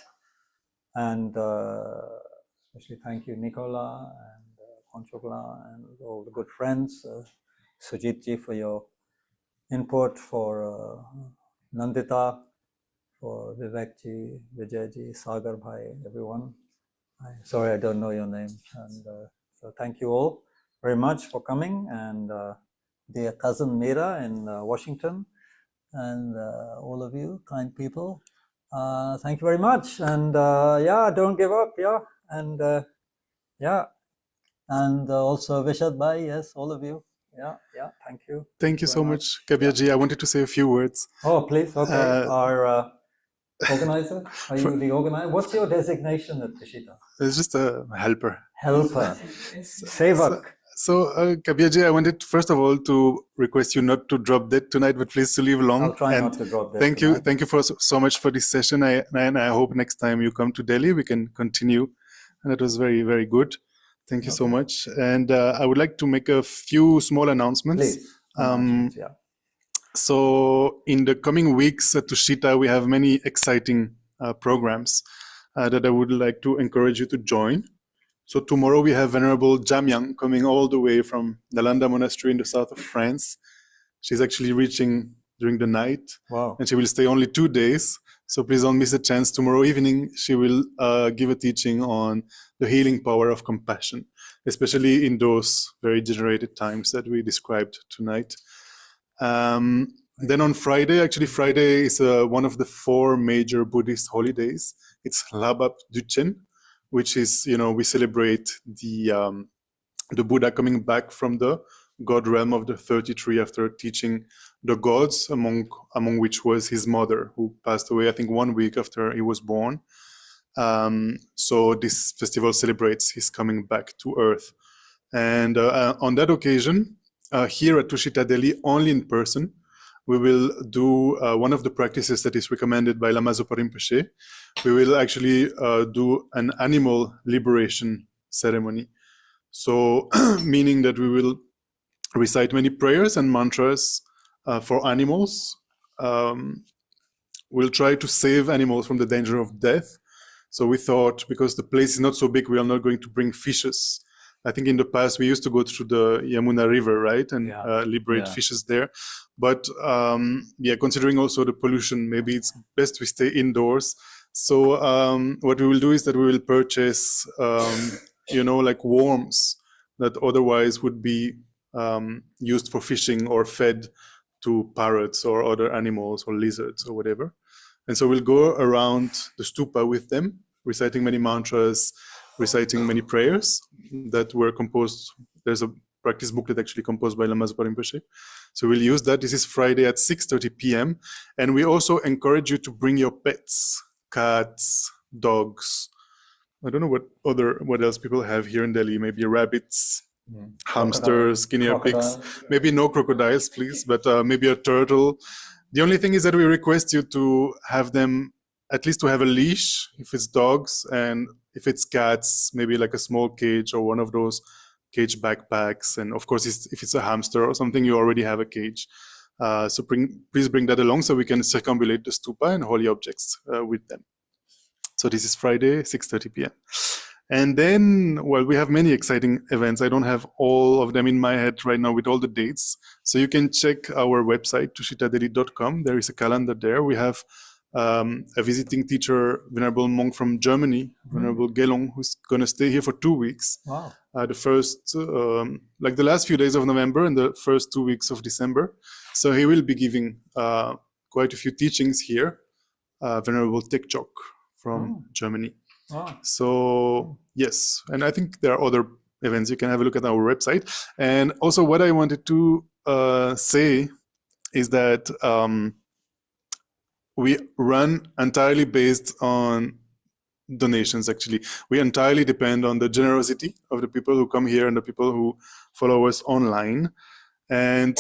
And especially thank you, Nicola and Conchogla and all the good friends. Sujitji for your input, for Nandita, for Vivekji, Vijayji, Sagar Bhai, everyone. Sorry, I don't know your name. And so thank you all very much for coming. And dear cousin Meera in Washington, and all of you kind people, thank you very much. And yeah, don't give up. Yeah, and yeah, and also Vishad Bhai, yes, all of you. Yeah, thank you. Thank you so much, Kabirji. I wanted to say a few words. Oh, please, okay. Our organizer, are you the organizer? What's your designation at Tushita? It's just a helper. Helper. Sevak. So Kabirji, I wanted first of all to request you not to drop dead tonight, but please to leave long. I'll try not to drop dead thank tonight. Thank you for so much for this session. And I hope next time you come to Delhi, we can continue. And it was very good. Thank you so much. And I would like to make a few small announcements. Please. Yeah. So in the coming weeks at Tushita, we have many exciting programs that I would like to encourage you to join. So tomorrow we have Venerable Jamyang coming all the way from Nalanda Monastery in the south of France. She's actually reaching during the night. Wow. And she will stay only 2 days. So please don't miss a chance. Tomorrow evening, she will give a teaching on the healing power of compassion, especially in those very degenerated times that we described tonight. Then on Friday, actually Friday is one of the 4 major Buddhist holidays. It's Labab Duchen, which is, we celebrate the Buddha coming back from the God realm of the 33 after teaching the gods, among which was his mother, who passed away, I think, 1 week after he was born. So this festival celebrates his coming back to earth. And on that occasion, here at Tushita Delhi, only in person, we will do one of the practices that is recommended by Lama Zopa Rinpoche. We will actually do an animal liberation ceremony. So, meaning that we will recite many prayers and mantras for animals. We'll try to save animals from the danger of death. So we thought, because the place is not so big, we are not going to bring fishes. I think in the past we used to go through the Yamuna River, right, and liberate fishes there. But yeah, considering also the pollution, maybe it's best we stay indoors. So what we will do is that we will purchase, you know, like worms that otherwise would be used for fishing or fed to parrots or other animals or lizards or whatever. And so we'll go around the stupa with them, reciting many mantras, reciting many prayers that were composed. There's a practice booklet actually composed by Lama Zopa Rinpoche. So we'll use that. This is Friday at 6:30 p.m. And we also encourage you to bring your pets, cats, dogs. I don't know what else people have here in Delhi. Maybe rabbits, hamsters, guinea pigs. Maybe no crocodiles, please, but maybe a turtle. The only thing is that we request you to have them, at least to have a leash, if it's dogs, and if it's cats, maybe like a small cage or one of those cage backpacks. And of course, if it's a hamster or something, you already have a cage. So please bring that along so we can circumambulate the stupa and holy objects with them. So this is Friday, 6:30 p.m. And then, well, we have many exciting events. I don't have all of them in my head right now with all the dates. So you can check our website, tushitadeli.com. There is a calendar there. We have a visiting teacher, Venerable monk from Germany, Venerable Gelong, who's going to stay here for 2 weeks. Wow. The first, like the last few days of November and the first 2 weeks of December. So he will be giving quite a few teachings here. Venerable Tekchok from Germany. Wow. So yes, and I think there are other events. You can have a look at our website. And also what I wanted to say is that we run entirely based on donations, actually. We entirely depend on the generosity of the people who come here and the people who follow us online. And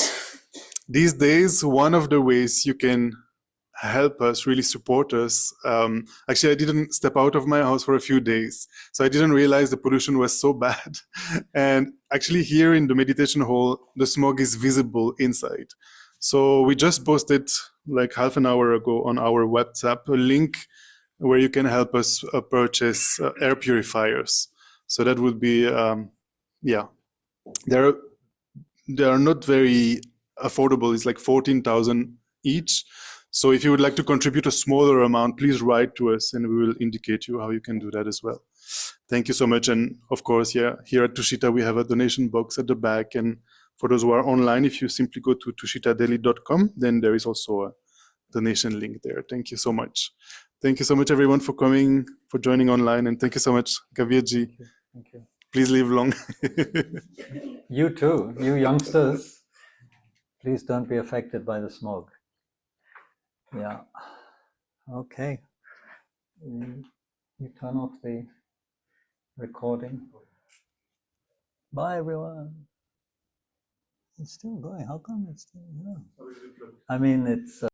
these days, one of the ways you can help us, really support us. Actually, I didn't step out of my house for a few days, so I didn't realize the pollution was so bad. And actually here in the meditation hall, the smog is visible inside. So we just posted like half an hour ago on our WhatsApp a link where you can help us purchase air purifiers. So that would be, yeah, they're not very affordable. It's like 14,000 each. So if you would like to contribute a smaller amount, please write to us and we will indicate you how you can do that as well. Thank you so much. And of course, yeah, here at Tushita, we have a donation box at the back. And for those who are online, if you simply go to tushitadeli.com, then there is also a donation link there. Thank you so much. Thank you so much, everyone, for coming, for joining online. And thank you so much, Kabirji. Thank you. Please live long. You too, you youngsters, please don't be affected by the smoke. Yeah. Okay. You turn off the recording. Bye, everyone. It's still going. How come it's still? Yeah. I mean, it's.